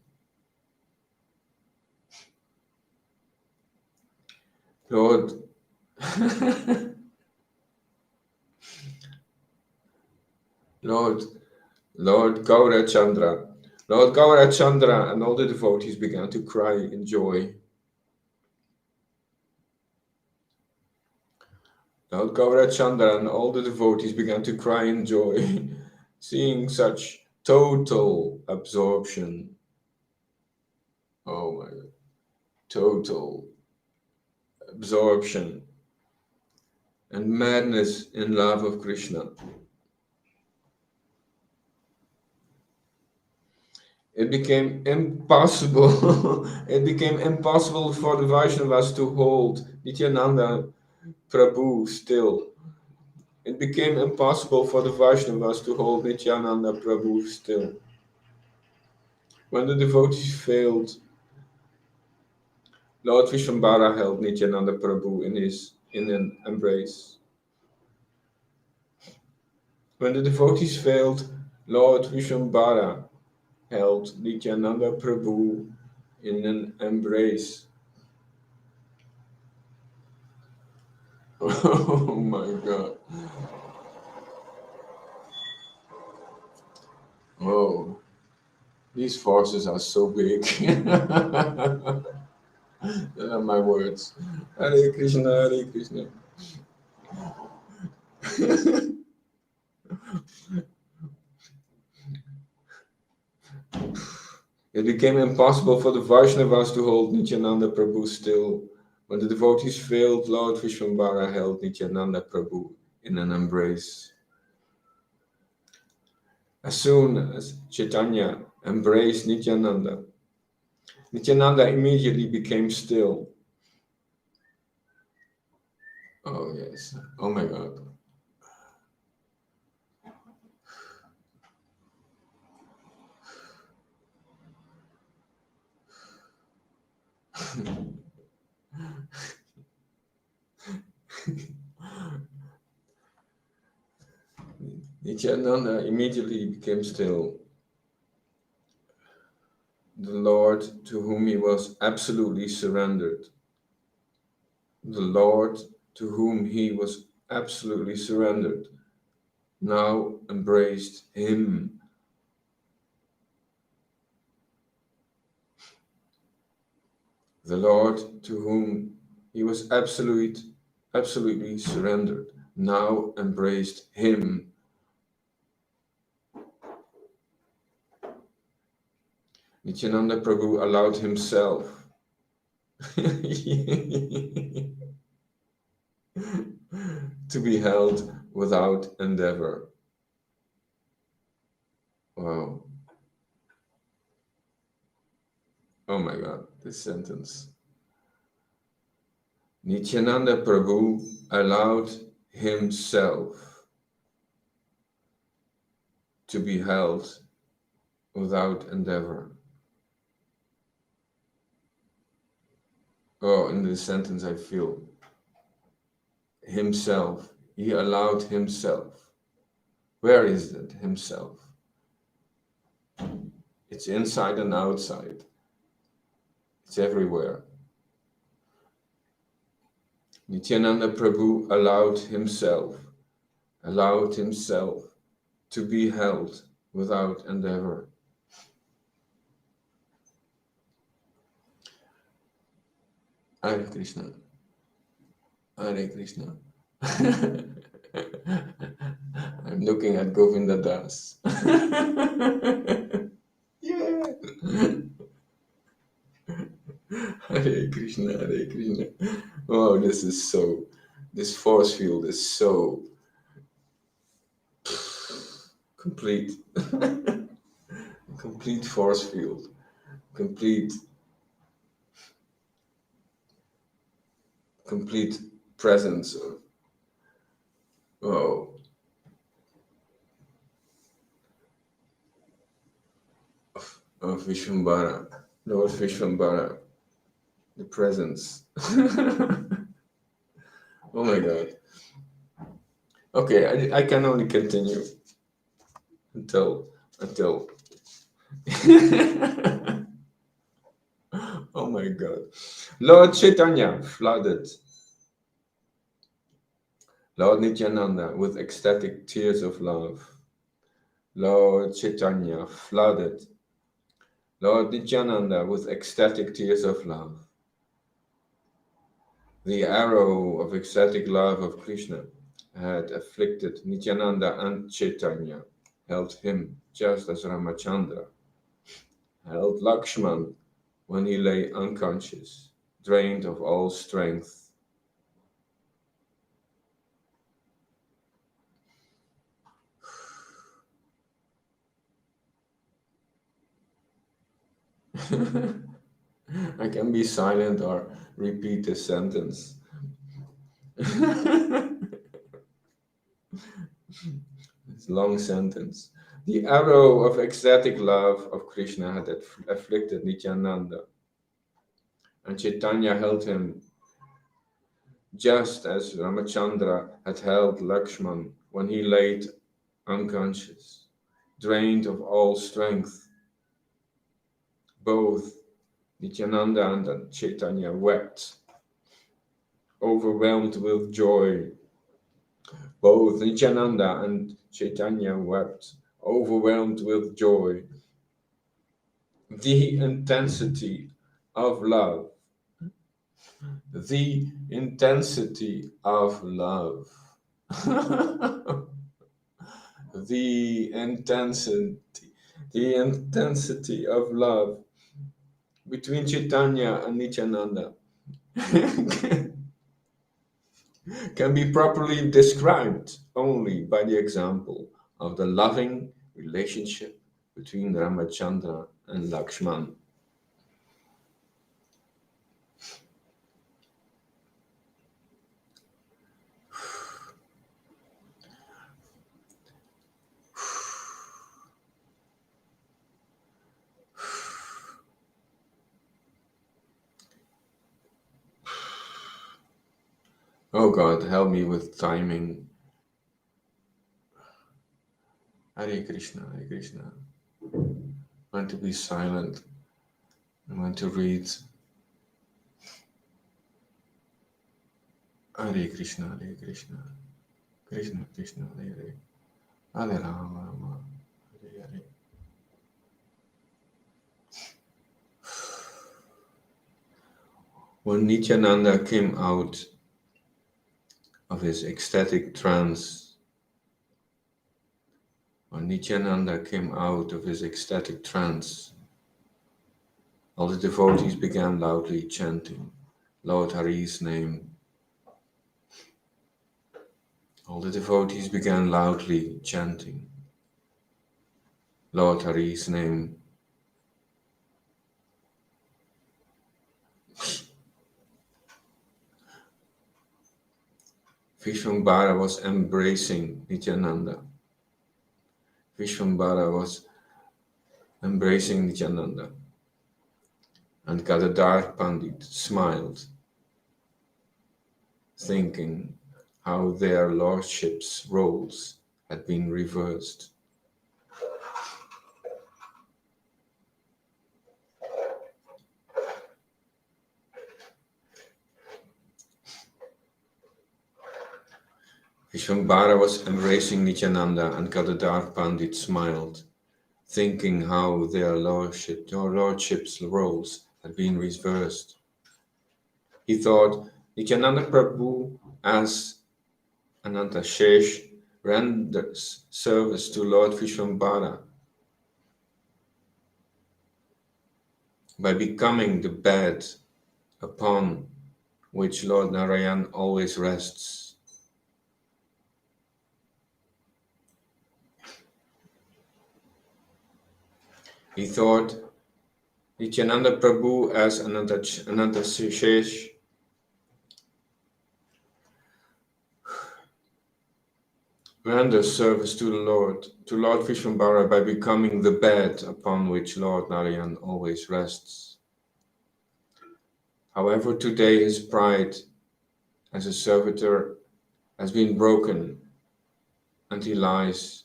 Lord, Lord Gaurachandra, Lord Gaurachandra and all the devotees began to cry in joy. Lord Gaurachandra and all the devotees began to cry in joy, seeing such total absorption. Oh my God. Total absorption and madness in love of Krishna. It became impossible. It became impossible for the Vaishnavas to hold Nityananda Prabhu still. It became impossible for the Vaishnavas to hold Nityananda Prabhu still. When the devotees failed, Lord Vishwambara held Nityananda Prabhu in an embrace. When the devotees failed, Lord Vishwambara held Nityananda Prabhu in an embrace. Oh my God. Oh, these forces are so big. My words. Hare Krishna, Hare Krishna. It became impossible for the Vaishnavas to hold Nityananda Prabhu still. When the devotees failed, Lord Vishwambara held Nityananda Prabhu in an embrace. As soon as Chaitanya embraced Nityananda, Nityananda immediately became still. Oh yes, oh my God. Nityananda immediately became still. The Lord to whom he was absolutely surrendered. The Lord to whom he was absolutely surrendered now embraced him. The Lord to whom he was absolutely surrendered now embraced him. Nityananda Prabhu allowed himself to be held without endeavor. Wow. Oh my God, this sentence. Nityananda Prabhu allowed himself to be held without endeavor. Oh, in this sentence I feel himself. He allowed himself. Where is it, himself? It's inside and outside. It's everywhere. Nityananda Prabhu allowed himself to be held without endeavor. Hare Krishna. Hare Krishna. I'm looking at Govinda Das. Yeah. Hare Krishna, Hare Krishna. Oh, this force field is so complete. Complete force field. Complete presence of Vishwambara, Lord Vishwambara, the presence. Oh my God. Okay, I can only continue until oh my God. Lord Chaitanya flooded Lord Nityananda with ecstatic tears of love. Lord Chaitanya flooded Lord Nityananda with ecstatic tears of love. The arrow of ecstatic love of Krishna had afflicted Nityananda, and Chaitanya held him just as Ramachandra held Lakshman when he lay unconscious, drained of all strength. I can be silent or repeat the sentence. It's a long sentence. The arrow of ecstatic love of Krishna had afflicted Nityananda, and Chaitanya held him just as Ramachandra had held Lakshman when he lay unconscious, drained of all strength. Both Nityananda and Chaitanya wept, overwhelmed with joy. Both Nityananda and Chaitanya wept, overwhelmed with joy. The intensity of love. The intensity of love. The intensity of love between Chaitanya and Nityananda can be properly described only by the example of the loving relationship between Ramachandra and Lakshman. Oh God, help me with timing. Hare Krishna, Hare Krishna. I want to be silent. I want to read. Hare Krishna, Hare Krishna. Krishna, Krishna, Hare Hare. Hare Rama, Rama, Hare Hare. When Nityananda came out of his ecstatic trance, all the devotees began loudly chanting Lord Hari's name. All the devotees began loudly chanting Lord Hari's name. Vishwambara was embracing Nityananda. And Gadadhar Pandit smiled, thinking how their lordships' roles had been reversed. Vishwambara was embracing Nityananda, and Gadadhar Pandit smiled, thinking how their lordships' roles had been reversed. He thought Nityananda Prabhu as Ananta Shesh renders service to Lord Vishwambara by becoming the bed upon which Lord Narayan always rests. He thought Nityananda Prabhu as Ananta Shesh renders service to Lord Vishwambara by becoming the bed upon which Lord Narayan always rests. However, today his pride as a servitor has been broken, and he lies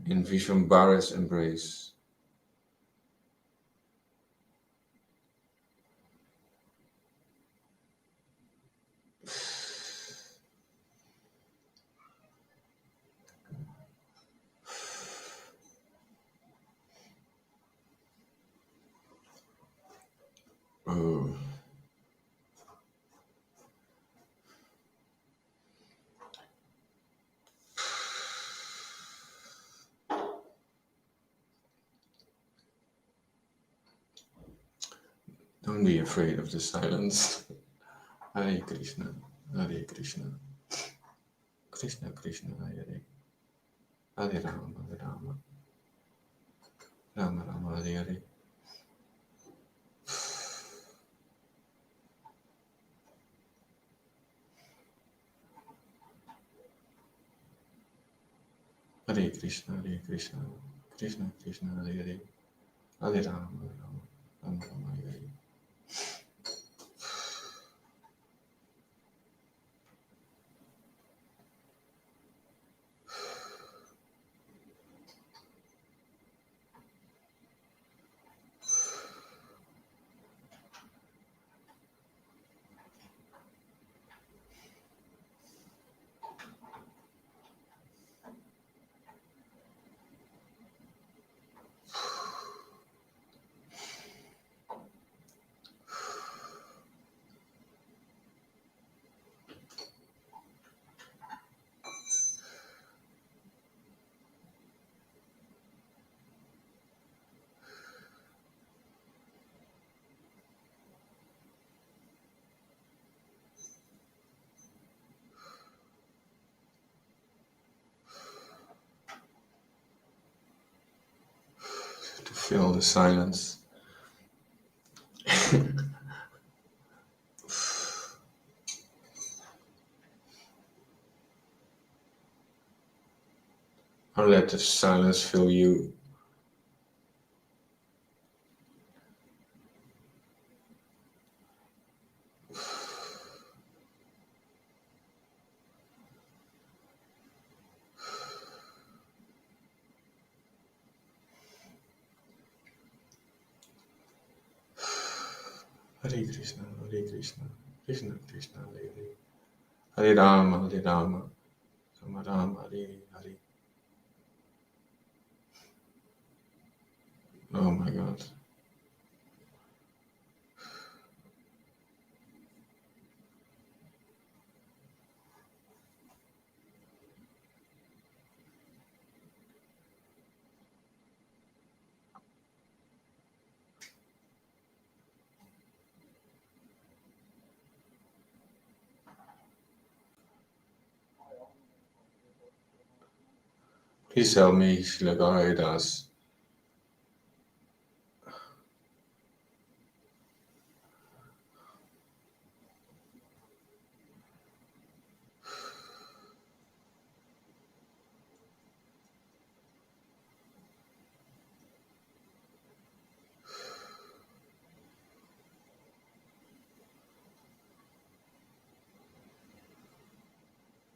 in Vishwambara's embrace. Oh. Don't be afraid of the silence. Hare Krishna, Hare Krishna, Krishna Krishna, Hare Hare Rama, Hare Rama, Rama Rama, Hare Hare. Hare Krishna, Krishna Krishna, Hare Hare, Hare Rama, Rama Rama, Hare Hare. To feel the silence. Or let the silence fill you. Hare Krishna, Krishna Krishna, Hare Hare, Hare Rama, Rama Rama, Hare Hare. Oh my God. Please help me, Srila Haridas.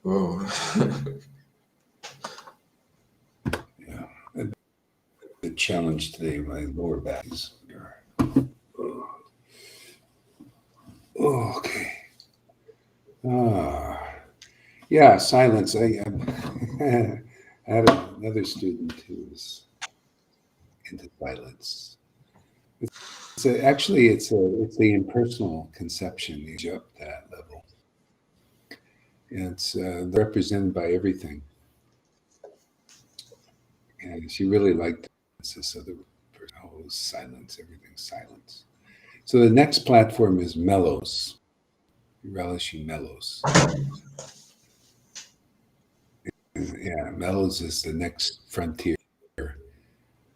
Whoa. Yeah. The challenge today, my lower back is. Okay. Yeah, silence. I had another student who was into silence. Actually, it's the impersonal conception. You reach up that level. It's represented by everything, and she really liked this other person. Oh, silence. Everything's silence. So the next platform is mellows. Relishing mellows. Yeah, mellows is the next frontier.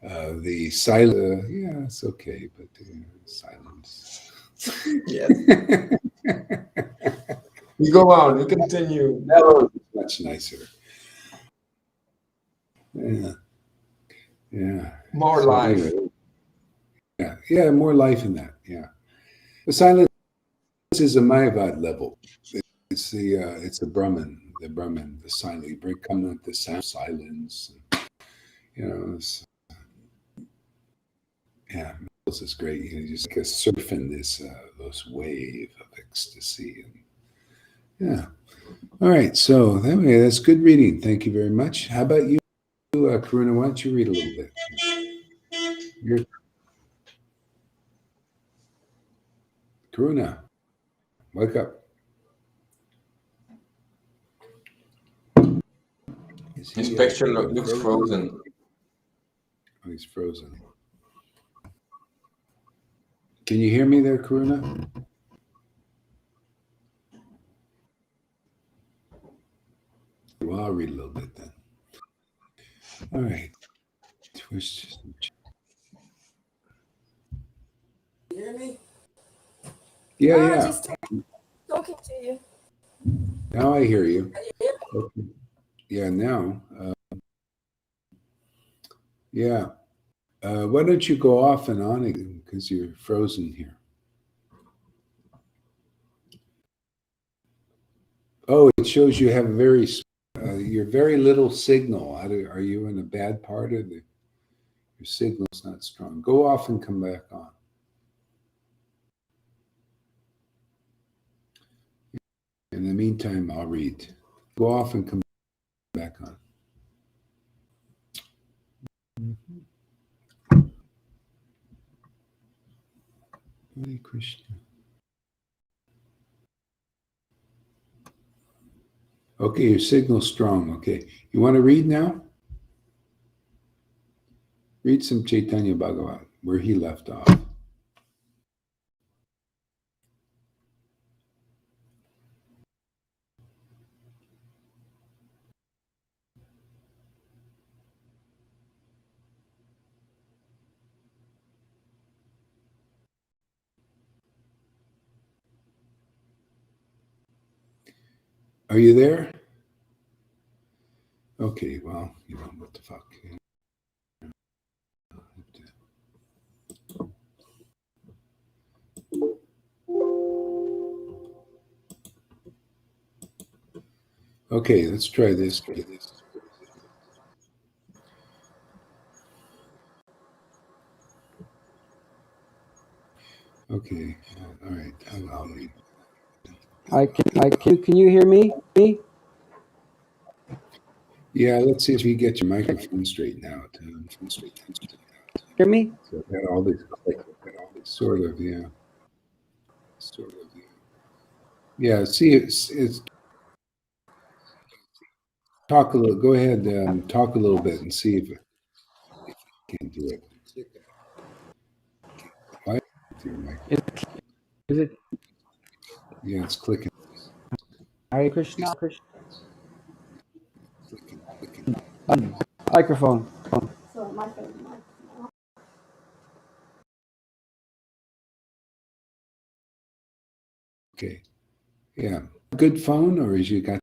The silence, yeah, it's okay, but silence. Yes. We go on. We continue. Mellows is much nicer. Yeah, yeah. More So life. anyway, yeah, more life in that. Yeah, the silence is a Mayavad level. It's the Brahman, the silent. You break coming with the sound silence. You know, yeah, this is great. You just like surfing this wave of ecstasy. And, yeah. All right. So anyway, that's good reading. Thank you very much. How about you, Karuna? Why don't you read a little bit? You're, Karuna, wake up. Is His he picture getting looks frozen? frozen. Oh, he's frozen. Can you hear me there, Karuna? Well, I'll read a little bit then. All right. Twist. You hear me? Yeah, Ah, yeah. just talking to you. Now I hear you. Can you hear me? Okay. Yeah, now. Yeah. Why don't you go off and on again? Because you're frozen here. Oh, it shows you have you're very little signal. Are you in a bad part of your signal's not strong? Go off and come back on. In the meantime, I'll read. Go off and come back on. Hare Krishna. Okay, your signal's strong. Okay. You want to read now? Read some Chaitanya Bhagavat, where he left off. Are you there? Okay, well, what the fuck. Okay, let's try this. Okay, all right, I'll read. Can you hear me? Yeah, let's see if you get your microphone straightened out. Hear me? So I've got all this click, sort of, yeah. Yeah, see, it's talk a little, go ahead, talk a little bit and see if you can do it. Why? Is it Yeah, it's clicking. Hare Krishna? Microphone. Okay, yeah. Good phone, or is you got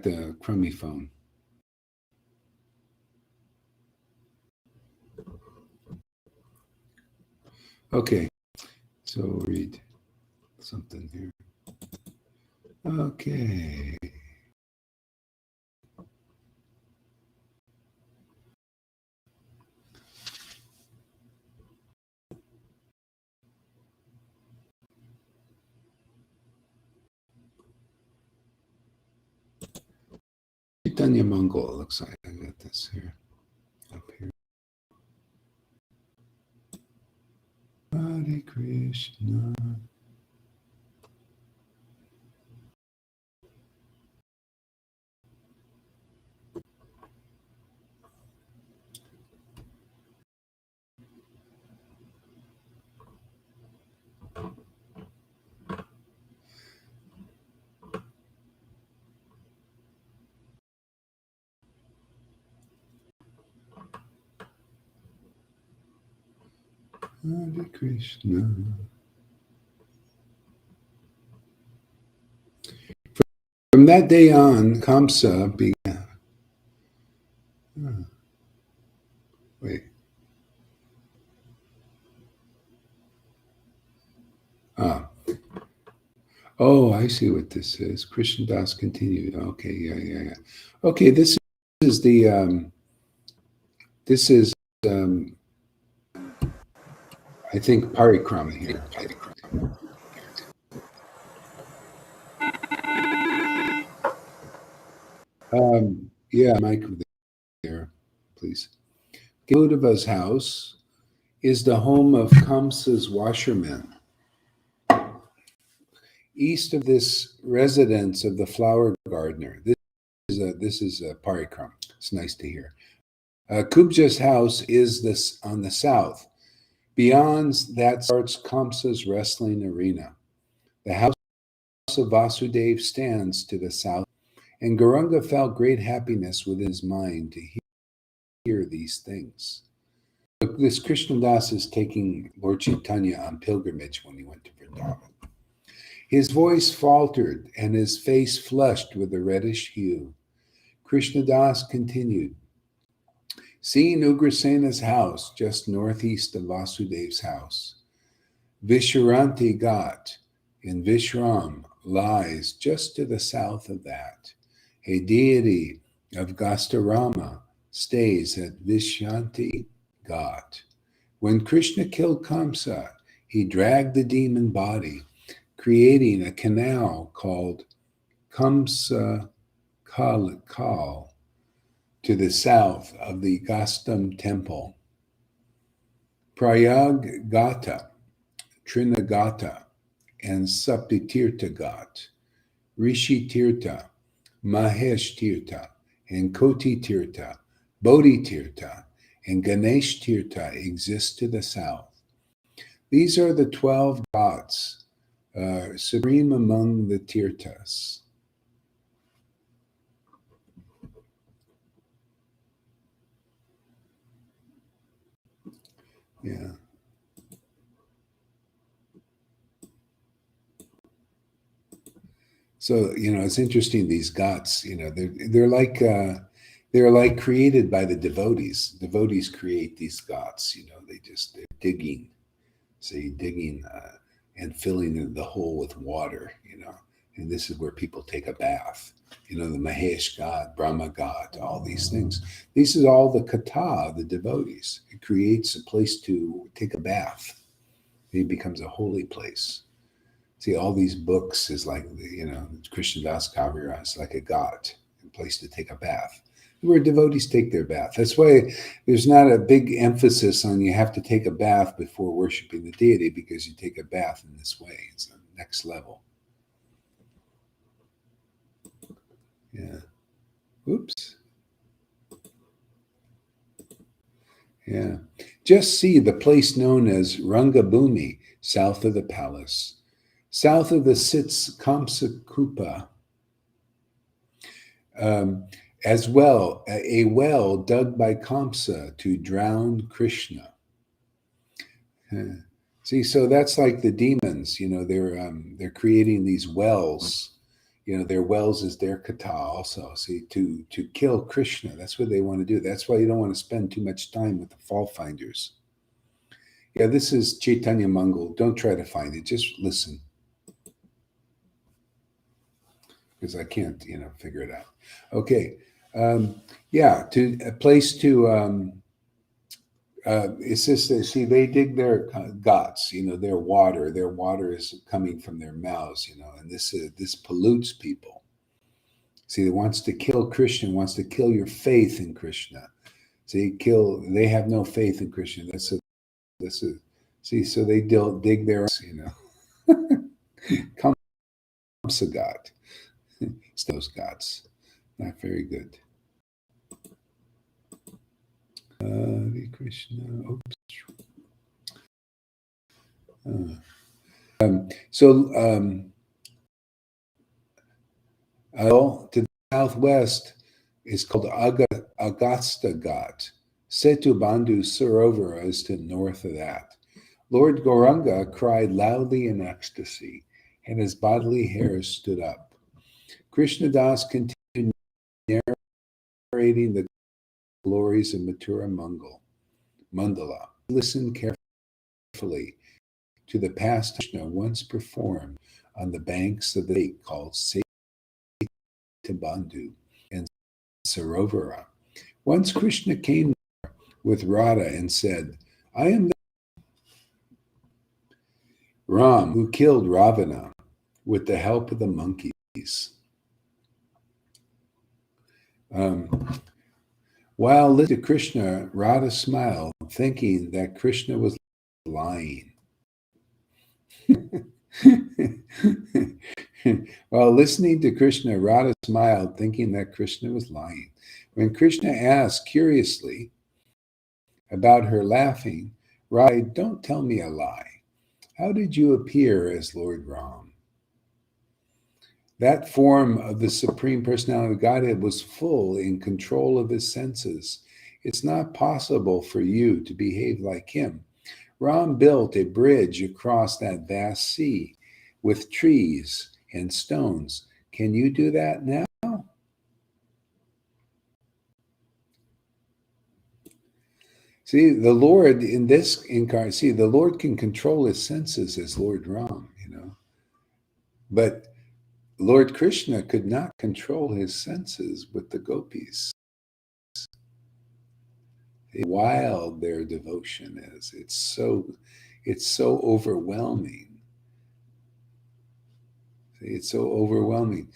the crummy phone? Okay, so read something here. Okay. Chaitanya Mangal, it looks like. I got this here. Up here. Hare Krishna. Hare Krishna. From that day on, Kamsa began. Wait. Ah. Oh, I see what this is. Krishna Das continued. Okay, yeah. Okay, this is the I think parikrama here. Yeah, Mike there, please. Gaudava's house is the home of Kamsa's washermen. East of this residence of the flower gardener. This is a parikrama. It's nice to hear. Kubja's house is this on the south. Beyond that starts Kamsa's wrestling arena. The house of Vasudev stands to the south, and Gauranga felt great happiness within his mind to hear these things. This Krishna Das is taking Lord Chaitanya on pilgrimage when he went to Vrindavan. His voice faltered and his face flushed with a reddish hue. Krishna Das continued, seeing Ugrasena's house just northeast of Vasudev's house, Visharanti Ghat in Vishram lies just to the south of that. A deity of Gastarama stays at Vishanti Ghat. When Krishna killed Kamsa, he dragged the demon body, creating a canal called Kamsa Kal to the south of the Gastam temple. Prayag Gata, Trinagata, and Saptitirtha Ghat, Rishi Tirtha, Mahesh Tirtha, and Koti Tirtha, Bodhi Tirtha, and Ganesh Tirtha exist to the south. These are the 12 Ghats, supreme among the Tirthas. Yeah. So it's interesting. These Ghats, they're like created by the devotees. Devotees create these Ghats. They're digging, and filling the hole with water. And this is where people take a bath. The Mahesh God, Brahma God, all these things. This is all the kata, the devotees. It creates a place to take a bath. It becomes a holy place. See, all these books is like, Krishna Das Kavira is like a ghat, a place to take a bath, where devotees take their bath. That's why there's not a big emphasis on you have to take a bath before worshiping the deity, because you take a bath in this way. It's the next level. Yeah. Oops. Yeah. Just see the place known as Rangabhumi, south of the palace. South of this sits Kamsa Kupa, as well, a well dug by Kamsa to drown Krishna. See, so that's like the demons. They're creating these wells. Their wells is their kata also. See, to kill Krishna. That's what they want to do. That's why you don't want to spend too much time with the fault finders. Yeah, this is Chaitanya Mangal. Don't try to find it. Just listen. Because I can't, figure it out. Okay. To a place to, it's just, see, they dig their guts, their water is coming from their mouths, and this pollutes people. See, it wants to kill Krishna, wants to kill your faith in Krishna. See, they have no faith in Krishna. See, so they dig their, Kamsa god. It's those gods. Not very good. Hare Krishna. Oops. To the southwest is called Agastya Ghat. Setubandhu Sarovara is to the north of that. Lord Gauranga cried loudly in ecstasy, and his bodily hairs stood up. Krishnadas continued narrating the glories of Mathura Mandala. He listened carefully to the past Krishna once performed on the banks of the lake called Setubandhu and Sarovara. Once Krishna came with Radha and said, I am the Ram who killed Ravana with the help of the monkeys. While listening to Krishna, Radha smiled, thinking that Krishna was lying. While listening to Krishna, Radha smiled, thinking that Krishna was lying. When Krishna asked curiously about her laughing, Radha, don't tell me a lie. How did you appear as Lord Ram? That form of the Supreme Personality of Godhead was full in control of his senses. It's not possible for you to behave like him. Ram built a bridge across that vast sea with trees and stones. Can you do that now? See, the Lord in this incarnation, the Lord can control his senses as Lord Ram, But Lord Krishna could not control his senses with the gopis. Wild their devotion is. It's so overwhelming. It's so overwhelming.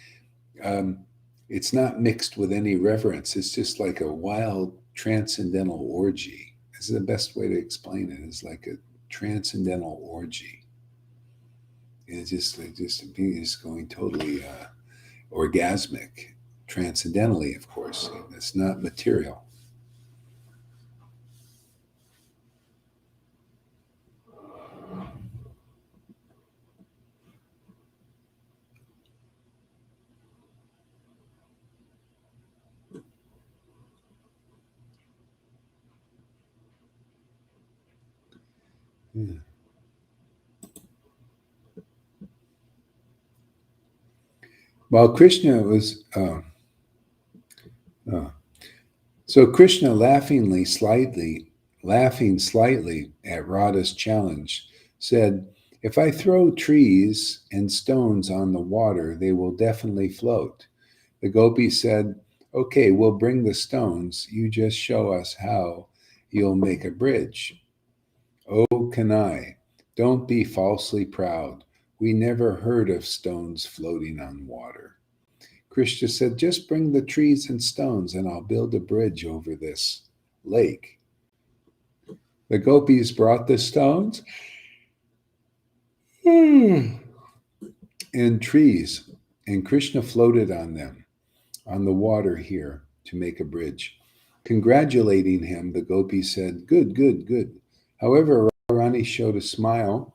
It's not mixed with any reverence. It's just like a wild transcendental orgy. This is the best way to explain it. It's like a transcendental orgy. It's just going totally orgasmic, transcendentally, of course. It's not material. Yeah. While Krishna was so Krishna laughing slightly at Radha's challenge, said, if I throw trees and stones on the water, they will definitely float. The gopi said, okay, we'll bring the stones. You just show us how you'll make a bridge. Oh, Kanai, don't be falsely proud. We never heard of stones floating on water. Krishna said, just bring the trees and stones and I'll build a bridge over this lake. The gopis brought the stones and trees, and Krishna floated on them, on the water here, to make a bridge. Congratulating him, the gopis said, good, good, good. However, Radharani showed a smile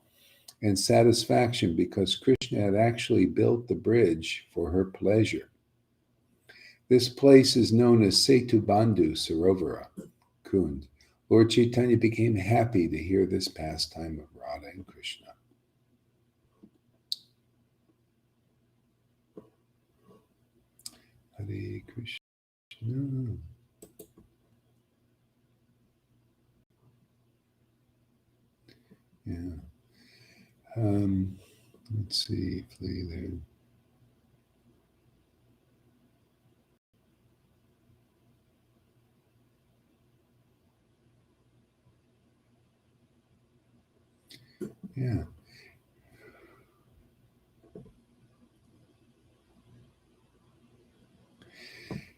and satisfaction because Krishna had actually built the bridge for her pleasure. This place is known as Setubandhu Sarovara, Kund. Lord Chaitanya became happy to hear this pastime of Radha and Krishna. Hare Krishna. Yeah. Let's see, play there. Yeah.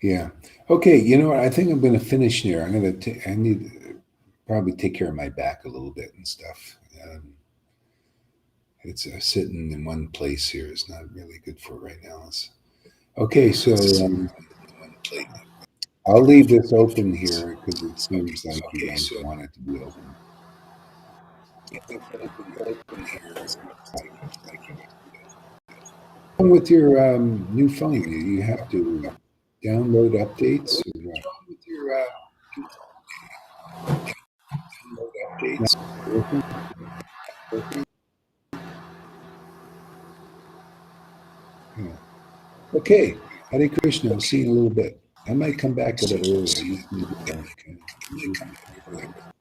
Yeah. Okay. You know what? I think I'm going to finish here. I need to probably take care of my back a little bit and stuff. It's sitting in one place here is not really good for it right now. Okay. So I'll leave this open here because it seems like you guys want it to be open. With your new phone, you have to download updates or what? Not working? Yeah. Okay. Hare Krishna. I'll see you in a little bit. I might come back a bit early. I just need to